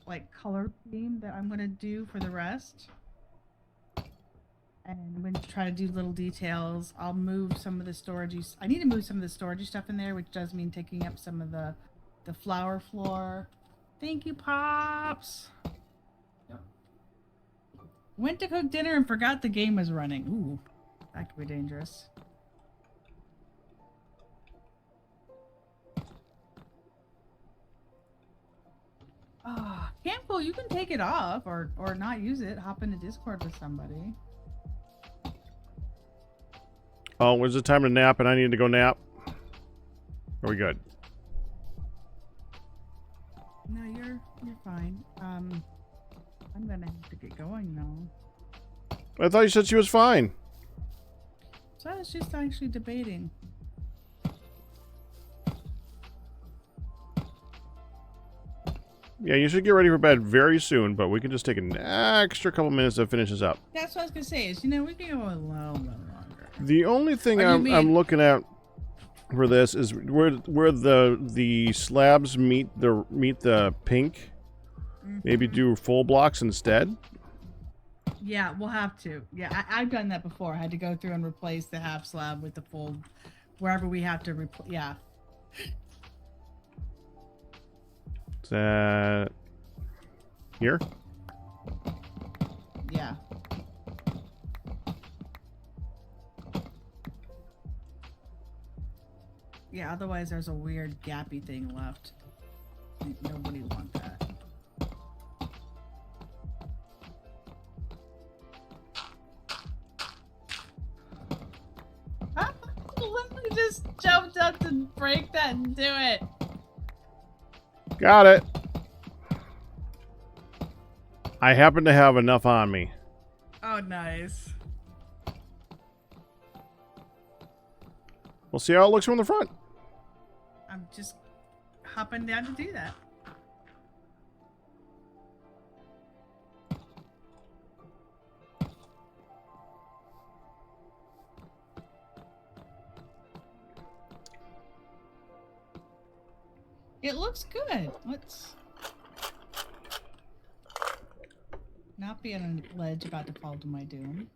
like color theme that I'm gonna do for the rest. And I'm going to try to do little details. I'll move some of the storage. I need to move some of the storage stuff in there, which does mean taking up some of the flower floor. Thank you, Pops. Yep. Went to cook dinner and forgot the game was running. Ooh, that could be dangerous. Campbell, you can take it off or not use it. Hop into Discord with somebody. Oh, was it time to nap and I need to go nap? Are we good? No, you're fine. I'm gonna have to get going now. I thought you said she was fine. So I was just actually debating. Yeah, you should get ready for bed very soon, but we can just take an extra couple minutes to finish this up. That's what I was gonna say. Is we can go a little bit longer. The only thing What do you I'm mean? looking at for this is where the slabs meet the pink. Maybe do full blocks instead. Yeah, we'll have to. Yeah, I've done that before. I had to go through and replace the half slab with the full, wherever we have to yeah. Is that here? Yeah. Yeah, otherwise there's a weird gappy thing left. Nobody wants that. Literally just jumped up to break that and do it. Got it. I happen to have enough on me. Oh, nice. We'll see how it looks from the front. I'm just hopping down to do that. It looks good. Let's not be on a ledge about to fall to my doom.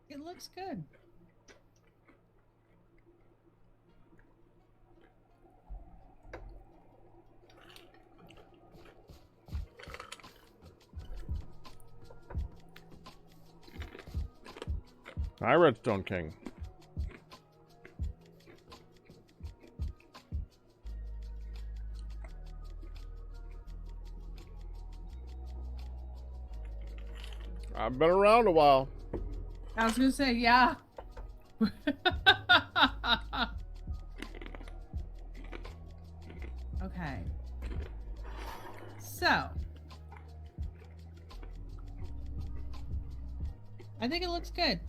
It looks good. Hi, Redstone King. I've been around a while. I was gonna say, yeah. Okay. So. I think it looks good.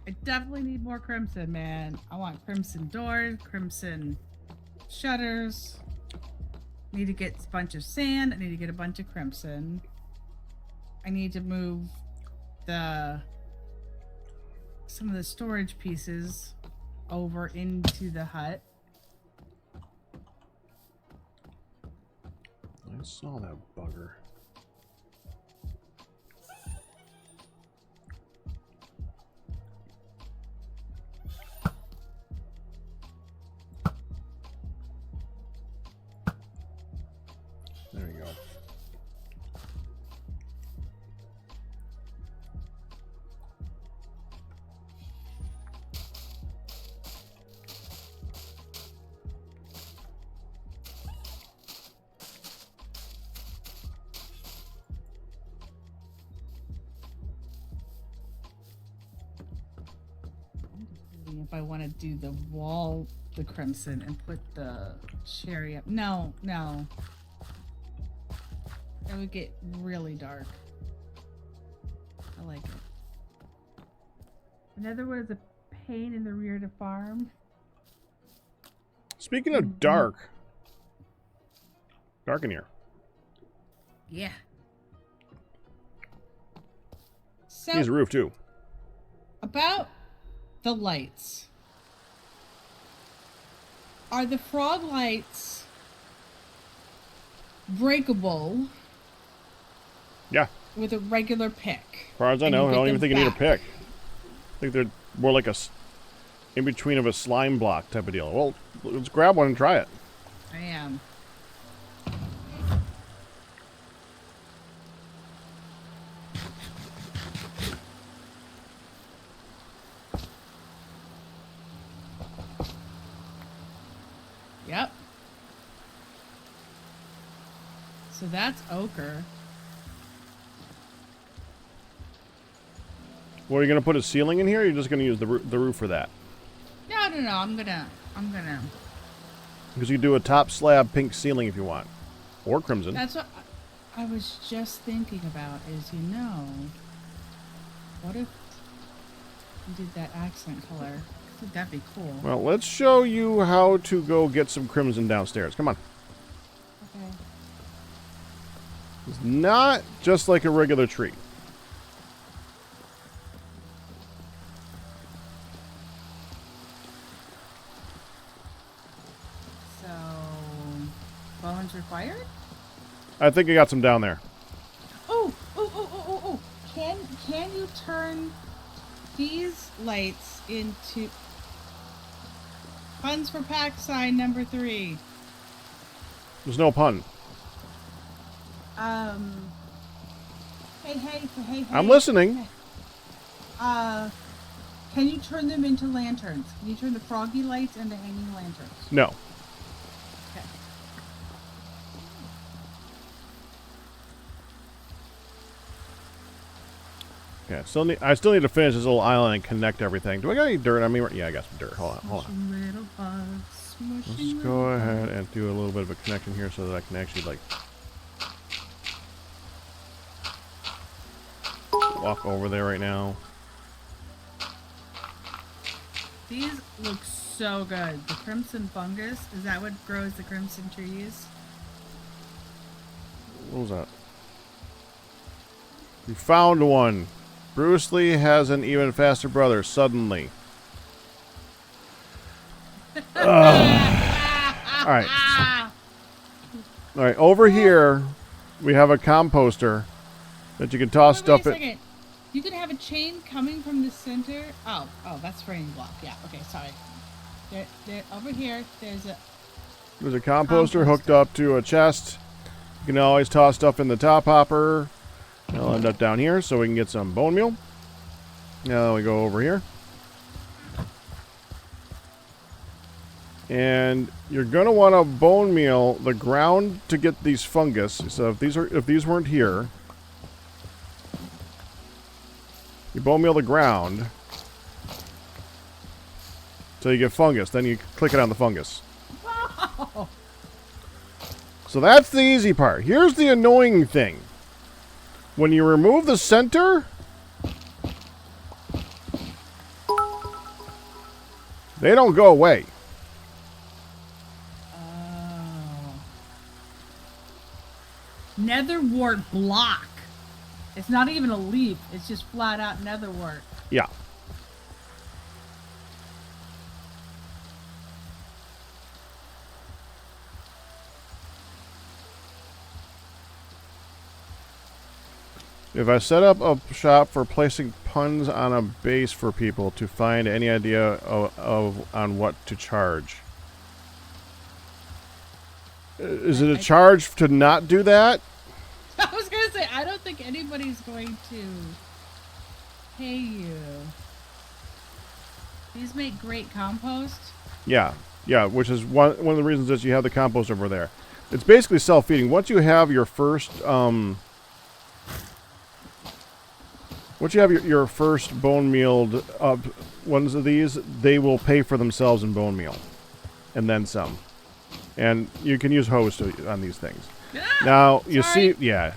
I definitely need more crimson, man. I want crimson doors, crimson shutters. Need to get a bunch of sand. I need to get a bunch of crimson. I need to move some of the storage pieces over into the hut. I saw that bugger. There you go. If I want to do the wall, the crimson, and put the cherry up. No. It would get really dark. I like it. Another one is a pain in the rear to farm. Speaking of dark. Dark in here. Yeah. So, Here's a roof too. about the lights. Are the frog lights breakable Yeah. with a regular pick? As far as I And know, you I get don't even them think you need a back? pick. I think they're more like in between of a slime block type of deal. Well, let's grab one and try it. I am. Yep. So that's ochre. Well, are you going to put a ceiling in here, or are you just going to use the roof for that? No. I'm gonna. Because you do a top slab pink ceiling if you want. Or crimson. That's what I was just thinking about. Is what if you did that accent color? I think that'd be cool. Well, let's show you how to go get some crimson downstairs. Come on. Okay. It's not just like a regular tree. So, bones required? I think I got some down there. Oh. Can you turn these lights into funds for pack sign number 3? There's no pun. Hey. I'm listening. Can you turn them into lanterns? Can you turn the froggy lights into hanging lanterns? No. Okay. Okay, I still need to finish this little island and connect everything. Do I got any dirt on me? Yeah, I got some dirt. Hold on. Smushing little bugs, smushing Let's go ahead and do a little bit of a connection here so that I can actually, like, walk over there right now. These look so good. The crimson fungus, is that what grows the crimson trees? What was that? We found one. Bruce Lee has an even faster brother, suddenly. Alright. Alright, over here, we have a composter that you can toss stuff wait a in. second. You could have a chain coming from the center. Oh, that's framing block. Yeah, okay, sorry. There, over here, there's a composter hooked up to a chest. You can always toss stuff in the top hopper. It'll end up down here so we can get some bone meal. Now we go over here. And you're going to want to bone meal the ground to get these fungus. So if these weren't here, you bone meal the ground so you get fungus. Then you click it on the fungus. Wow. So that's the easy part. Here's the annoying thing. When you remove the center, they don't go away. Oh. Netherwort block. It's not even a leaf. It's just flat out netherwort. Yeah. If I set up a shop for placing puns on a base for people to find any idea of on what to charge. Is it a charge to not do that? I was going to say, I don't think anybody's going to pay you. These make great compost. Yeah. Yeah, which is one of the reasons that you have the compost over there. It's basically self-feeding. Once you have your first... once you have your first bone mealed ones of these, they will pay for themselves in bone meal. And then some. And you can use host on these things. Now, you see... Yeah.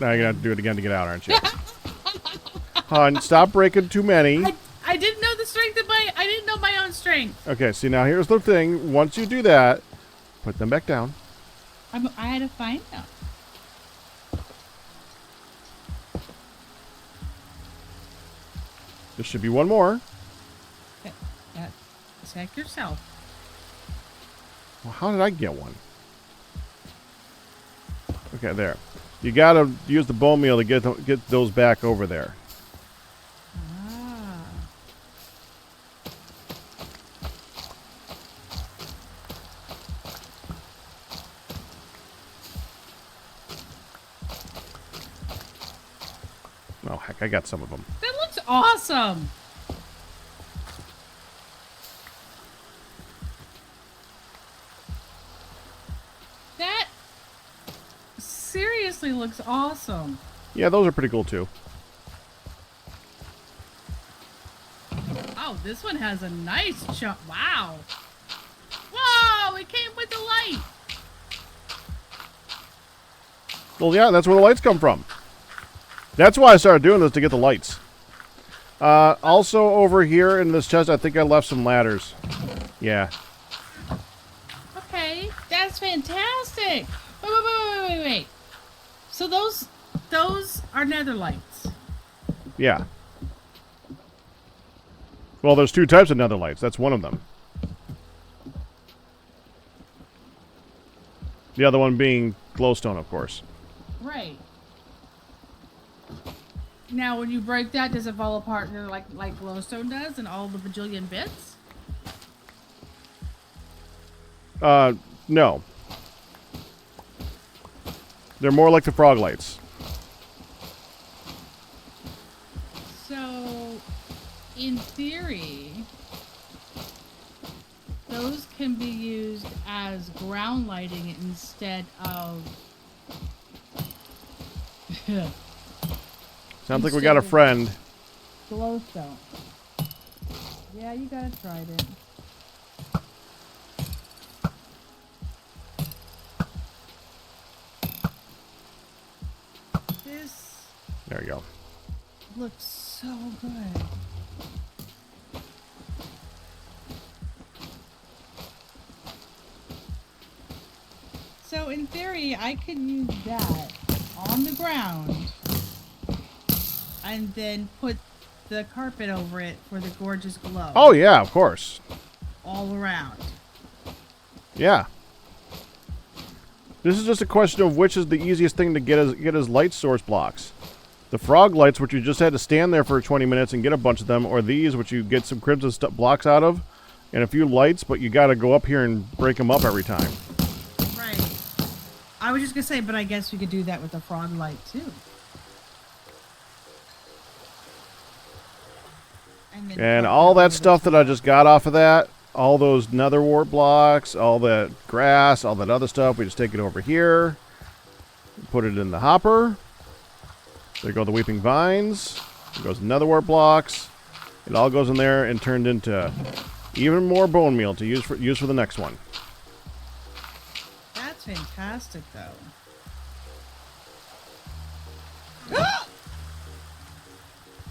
Now you're going to have to do it again to get out, aren't you? Hon, stop breaking too many. I didn't know the strength of my... I didn't know my own strength. Okay, see, now here's the thing. Once you do that, put them back down. I had to find them. There should be one more. Check yourself. Well, how did I get one? Okay, there. You gotta use the bone meal to get those back over there. Ah. Oh, heck, I got some of them. That looks awesome. That seriously looks awesome. Yeah, those are pretty cool, too. Oh, this one has a nice chunk. Wow. Whoa, it came with the light. Well, yeah, that's where the lights come from. That's why I started doing this, to get the lights. Also, over here in this chest, I think I left some ladders. Yeah. Okay, that's fantastic. Wait. So those are nether lights. Yeah. Well, there's two types of nether lights. That's one of them. The other one being glowstone, of course. Right. Now, when you break that, does it fall apart like glowstone does and all the bajillion bits? No. They're more like the frog lights. So, in theory, those can be used as ground lighting instead of... Sounds like we got a friend. Glowstone. Yeah, you gotta try it. This There you go. looks so good. So in theory, I can use that on the ground and then put the carpet over it for the gorgeous glow. Oh, yeah, of course. All around. Yeah. This is just a question of which is the easiest thing to get as light source blocks. The frog lights, which you just had to stand there for 20 minutes and get a bunch of them, or these, which you get some crimson blocks out of, and a few lights, but you got to go up here and break them up every time. Right. I was just going to say, but I guess we could do that with the frog light, too. And all that stuff that I just got off of that, all those netherwort blocks, all that grass, all that other stuff, we just take it over here, put it in the hopper. There go the weeping vines. There goes the netherwort blocks. It all goes in there and turned into even more bone meal to use for the next one. That's fantastic, though.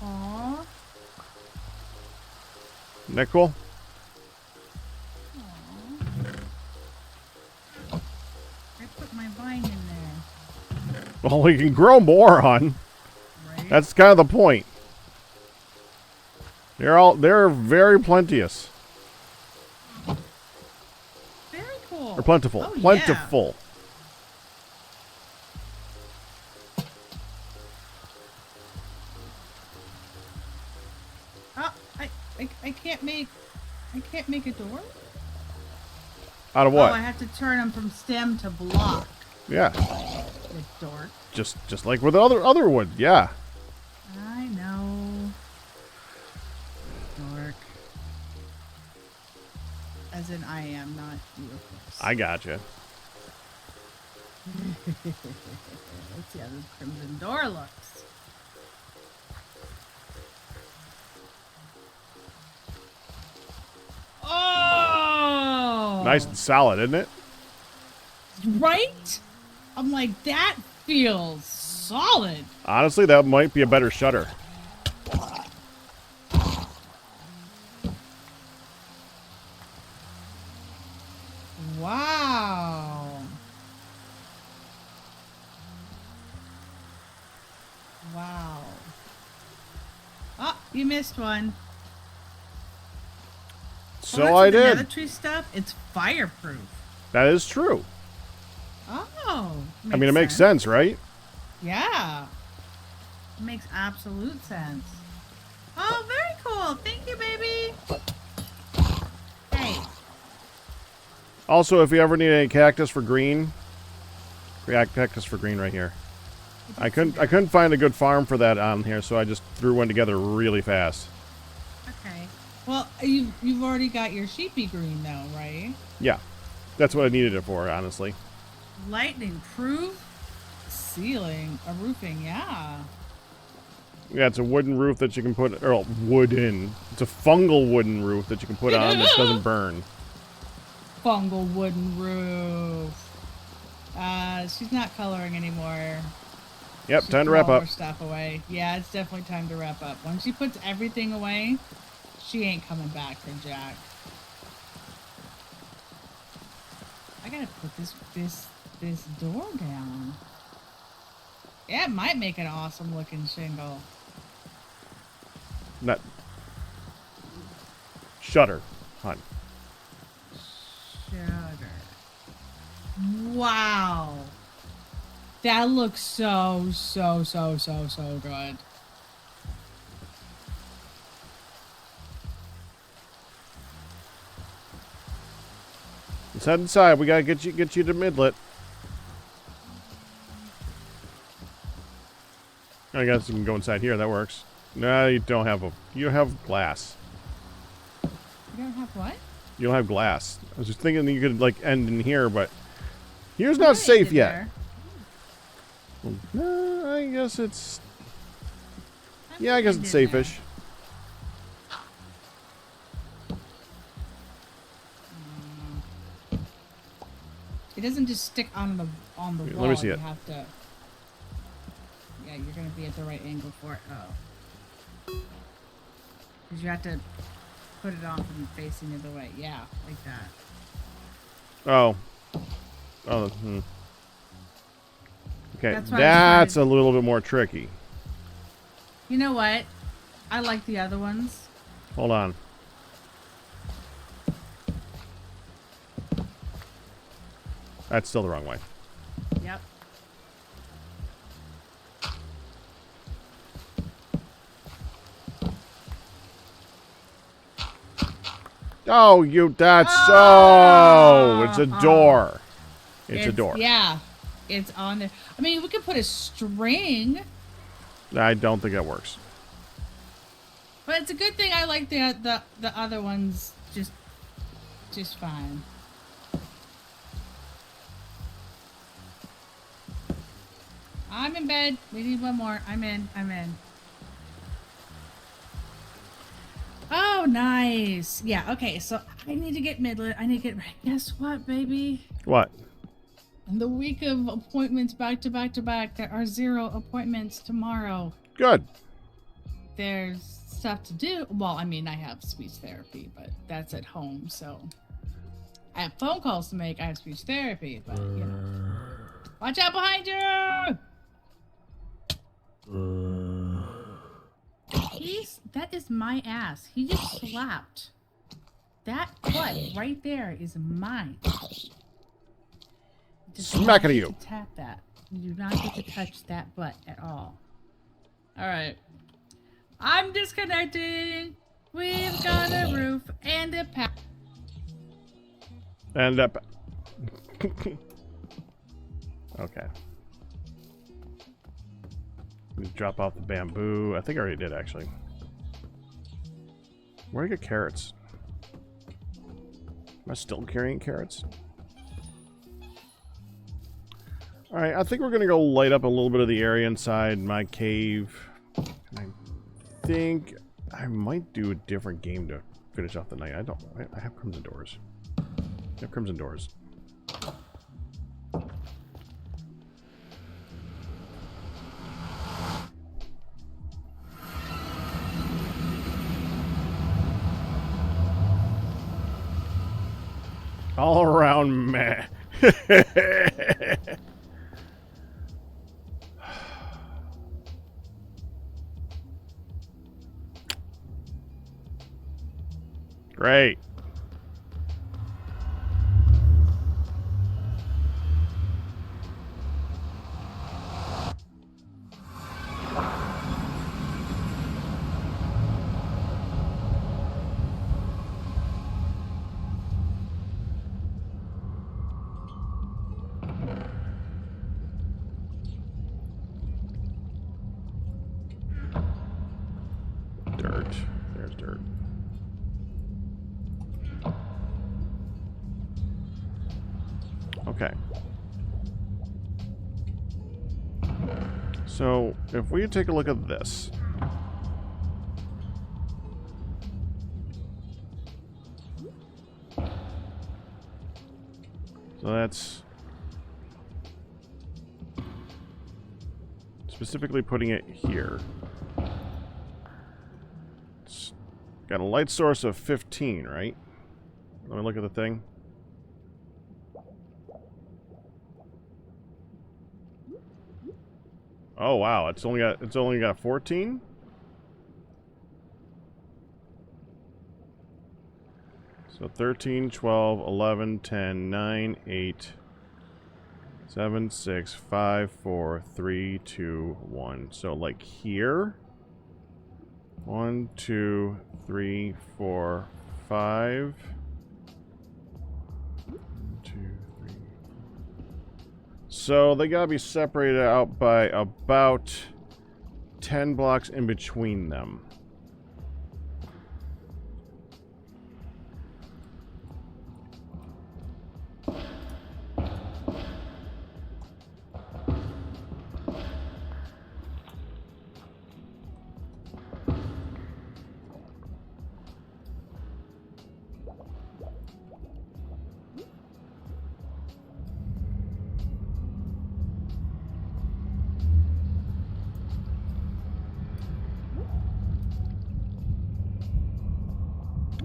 Aww. Isn't that cool? I put Well, we can grow more, hon. Right? That's kind of the point. They're very plenteous. Very cool. Or plentiful. Oh, Plentiful. Yeah. Oh, I can't make a door. Out of what? Oh, I have to turn them from stem to block. Yeah. The dork. Just like with other wood. Yeah. I know. Dork. As in I am, not you, of course. I gotcha. Let's see how this crimson door looks. Oh! Nice and solid, isn't it? Right? I'm like, that feels solid. Honestly, that might be a better shutter. Wow. Wow. Oh, you missed one. So Well, I that's did. Another tree stuff. It's fireproof. That is true. Oh. I mean, it makes sense, right? Yeah. It makes absolute sense. Oh, very cool. Thank you, baby. Hey. Also, if you ever need a cactus for green, cactus for green right here. I couldn't find a good farm for that on here, so I just threw one together really fast. Okay. Well, you've already got your sheepy green though, right? Yeah, that's what I needed it for, honestly. Lightning proof ceiling, a roofing, yeah. Yeah, it's a wooden roof that you can put, or wooden. It's a fungal wooden roof that you can put on that doesn't burn. Fungal wooden roof. She's not coloring anymore. Yep, She time to threw wrap all up. her stuff away. Yeah, it's definitely time to wrap up. When she puts everything away, she ain't coming back for Jack. I gotta put this door down. Yeah, it might make an awesome looking shingle. Not shutter, hon. Shutter. Wow. That looks so good. Let's head inside. We gotta get you to midlet. I guess you can go inside here. That works. No, you don't have a. You have glass. You don't have what? You don't have glass. I was just thinking that you could like end in here, but here's not safe yet. I guess it's. Yeah, I guess it's safe-ish. It doesn't just stick on the wall. Let me see it. You have to. Yeah, you're gonna be at the right angle for it. Oh. Because you have to put it on from facing the other way. Yeah, like that. Oh. Oh. Okay, That's why that's a little bit more tricky. You know what? I like the other ones. Hold on. That's still the wrong way. Yep. Oh, that's so. It's a door. It's a door. Yeah. It's on there. I mean, we could put a string. I don't think that works. But it's a good thing I like the other ones just fine. I'm in bed. We need one more. I'm in. Oh, nice. Yeah, okay, so I need to get midlet. I need to get... Guess what, baby? What? In the week of appointments back to back to back, there are 0 appointments tomorrow. Good. There's stuff to do. Well, I mean, I have speech therapy, but that's at home, so... I have phone calls to make. I have speech therapy, but, you know. Watch out behind you! That is my ass. He just slapped. That butt right there is mine. Smack it to you. Tap that. You do not get to touch that butt at all. Alright. I'm disconnecting. We've got a roof and a path. And up. Okay. Just drop off the bamboo. I think I already did, actually. Where do I get carrots? Am I still carrying carrots? Alright, I think we're going to go light up a little bit of the area inside my cave. I think I might do a different game to finish off the night. I have Crimson Doors. I have Crimson Doors. All around meh. Great. Dirt. There's dirt. Okay. So, if we take a look at this. So that's specifically putting it here. It's got a light source of 15, right? Let me look at the thing. Oh wow, it's only got 14? So 13, 12, 11, 10, 9, 8, 7, 6, 5, 4, 3, 2, 1. So like here. 1, 2, 3, 4, 5. 1, 2, 3. So they gotta be separated out by about 10 blocks in between them.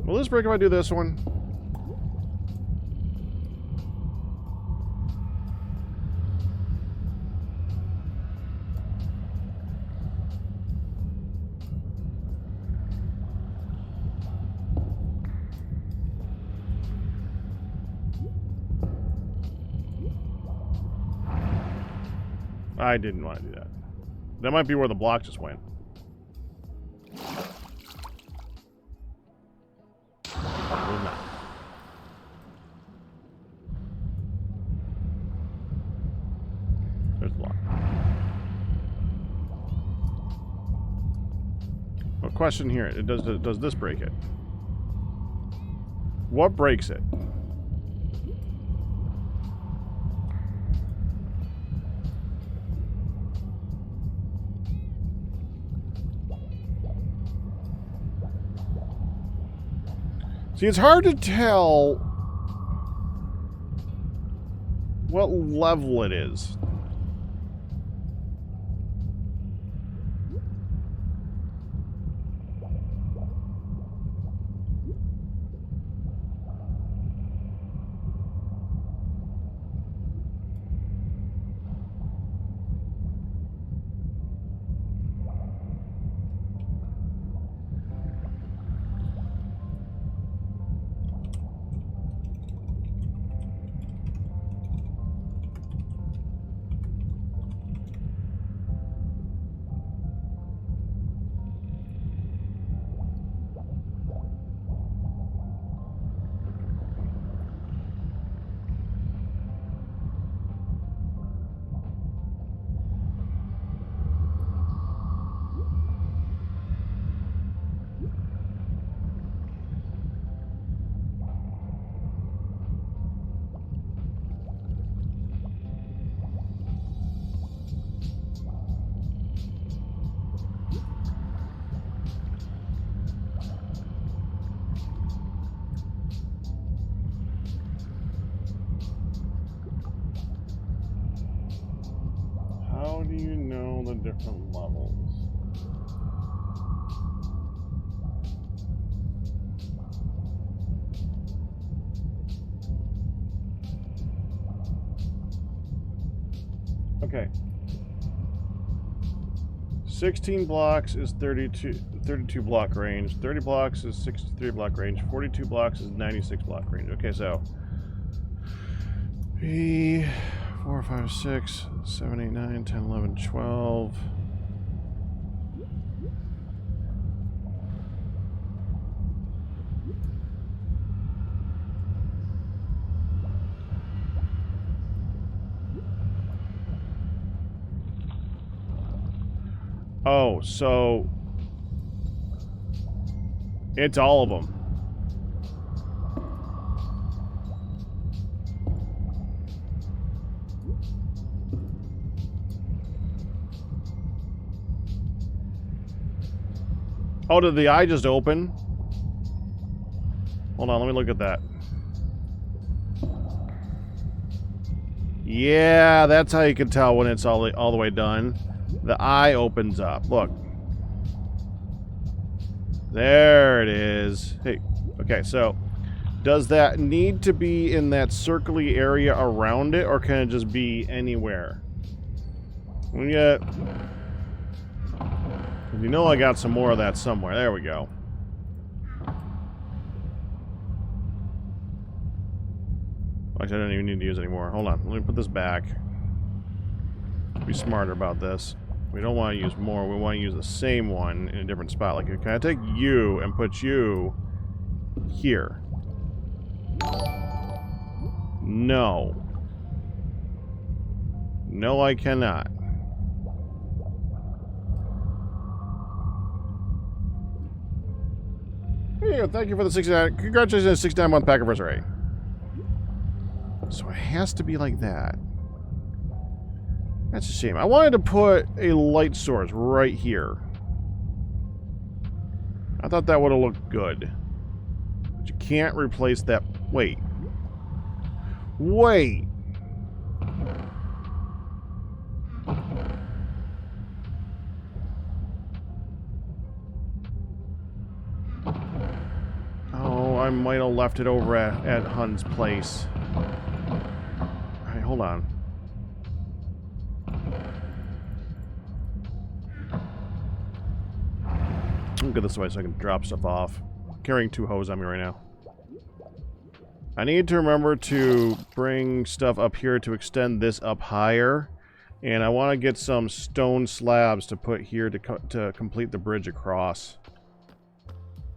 Will this break if I do this one? I didn't want to do that. That might be where the block just went. There's the block. Well, question here: does this break it? What breaks it? See, it's hard to tell what level it is. How do you know the different levels? Okay. 16 blocks is 32 block range. 30 blocks is 63 block range. 42 blocks is 96 block range. Okay, so 3, 4, 5, 6, 7, 8, 9, 10, 11, 12. Oh, so it's all of them. Oh, did the eye just open? Hold on, let me look at that. Yeah, that's how you can tell when it's all the way done. The eye opens up. Look. There it is. Hey, okay, so does that need to be in that circly area around it, or can it just be anywhere? Yeah. You know I got some more of that somewhere. There we go. Actually, I don't even need to use it anymore. Hold on. Let me put this back. Be smarter about this. We don't want to use more. We want to use the same one in a different spot. Like, can I take you and put you here? No. No, I cannot. Hey, thank you for the 69. Congratulations on the 69-month pack anniversary. So it has to be like that. That's a shame. I wanted to put a light source right here. I thought that would have looked good. But you can't replace that. Wait. Wait. Oh, I might have left it over at Hun's place. Alright, hold on. I'll go this way so I can drop stuff off. I'm carrying 2 hoses on me right now. I need to remember to bring stuff up here to extend this up higher. And I want to get some stone slabs to put here to complete the bridge across.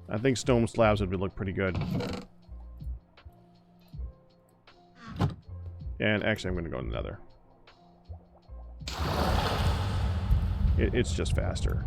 I think stone slabs would look pretty good. And actually, I'm going to go in another. It's just faster.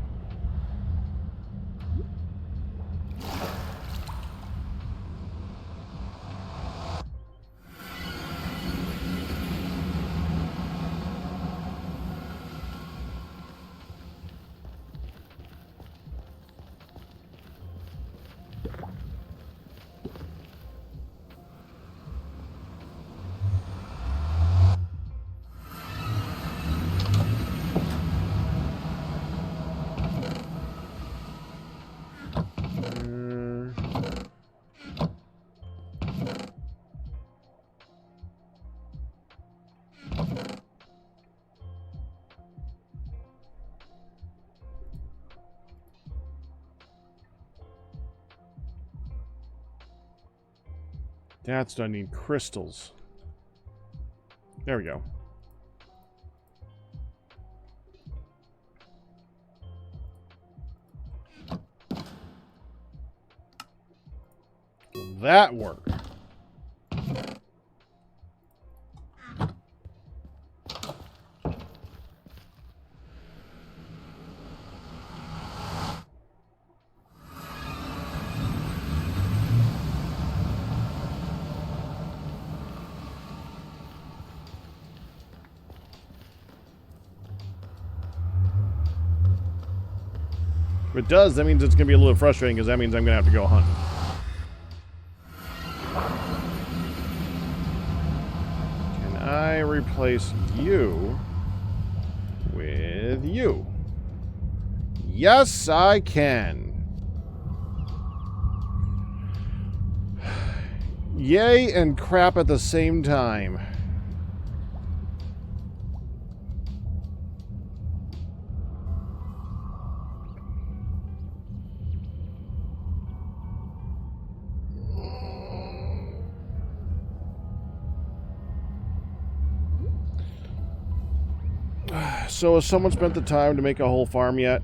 That's what I need. Crystals. There we go. Will that work? If it does, that means it's going to be a little frustrating because that means I'm going to have to go hunt. Can I replace you with... with you? Yes, I can. Yay and crap at the same time. So has someone spent the time to make a whole farm yet?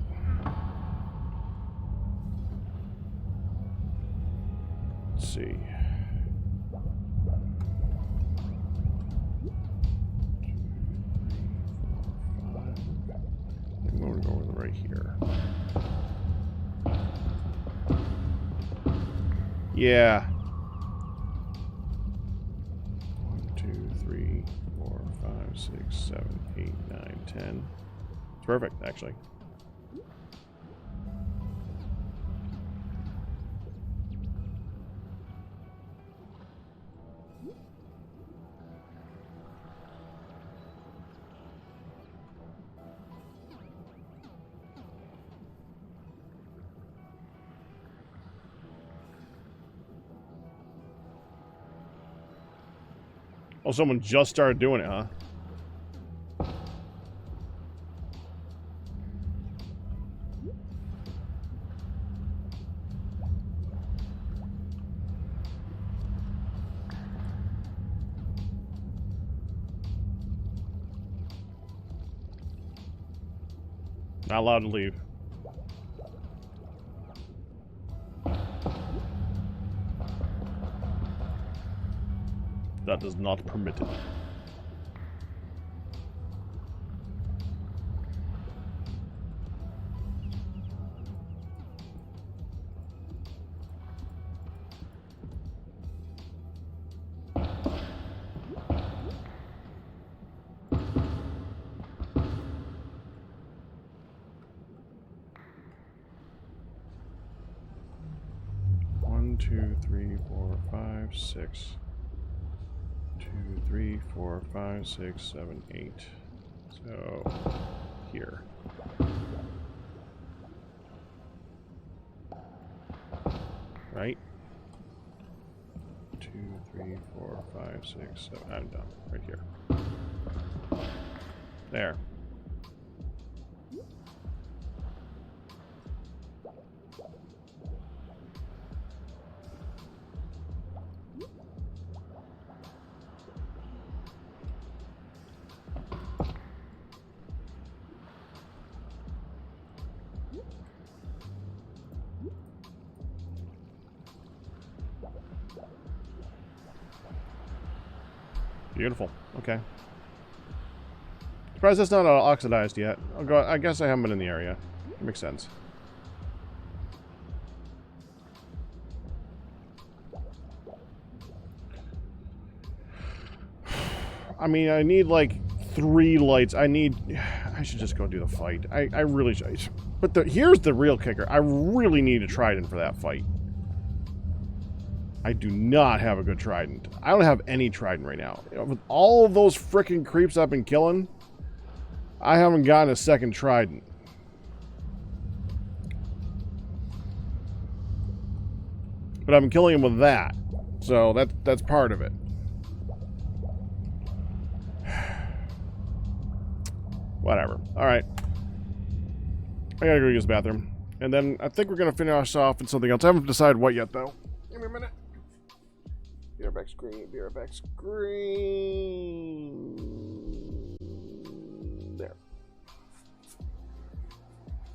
Let's see. I'm going to go with right here. Yeah. 1, 2, 3, 4, 5, 6, 7, 8, 9, 10. It's perfect, actually. Oh, someone just started doing it, huh? Not allowed to leave. That is not permitted. One, 2, 3, 4, 5, 6. 2, 3, 4, 5, 6, 7, 8. So, here. Right? 2, 3, 4, 5, 6, 7. I'm done. Right here. There. Beautiful. Okay. Surprised that's not oxidized yet. I'll go. I guess I haven't been in the area. That makes sense. I mean, I need like 3 lights. I should just go do the fight. I really should. But here's the real kicker. I really need a trident for that fight. I do not have a good trident. I don't have any trident right now. With all of those frickin' creeps I've been killing, I haven't gotten a second trident. But I've been killing him with that. So that's part of it. Whatever. Alright. I gotta go use the bathroom. And then I think we're gonna finish off in something else. I haven't decided what yet, though. Give me a minute. Be right back, screen. Be right back, screen.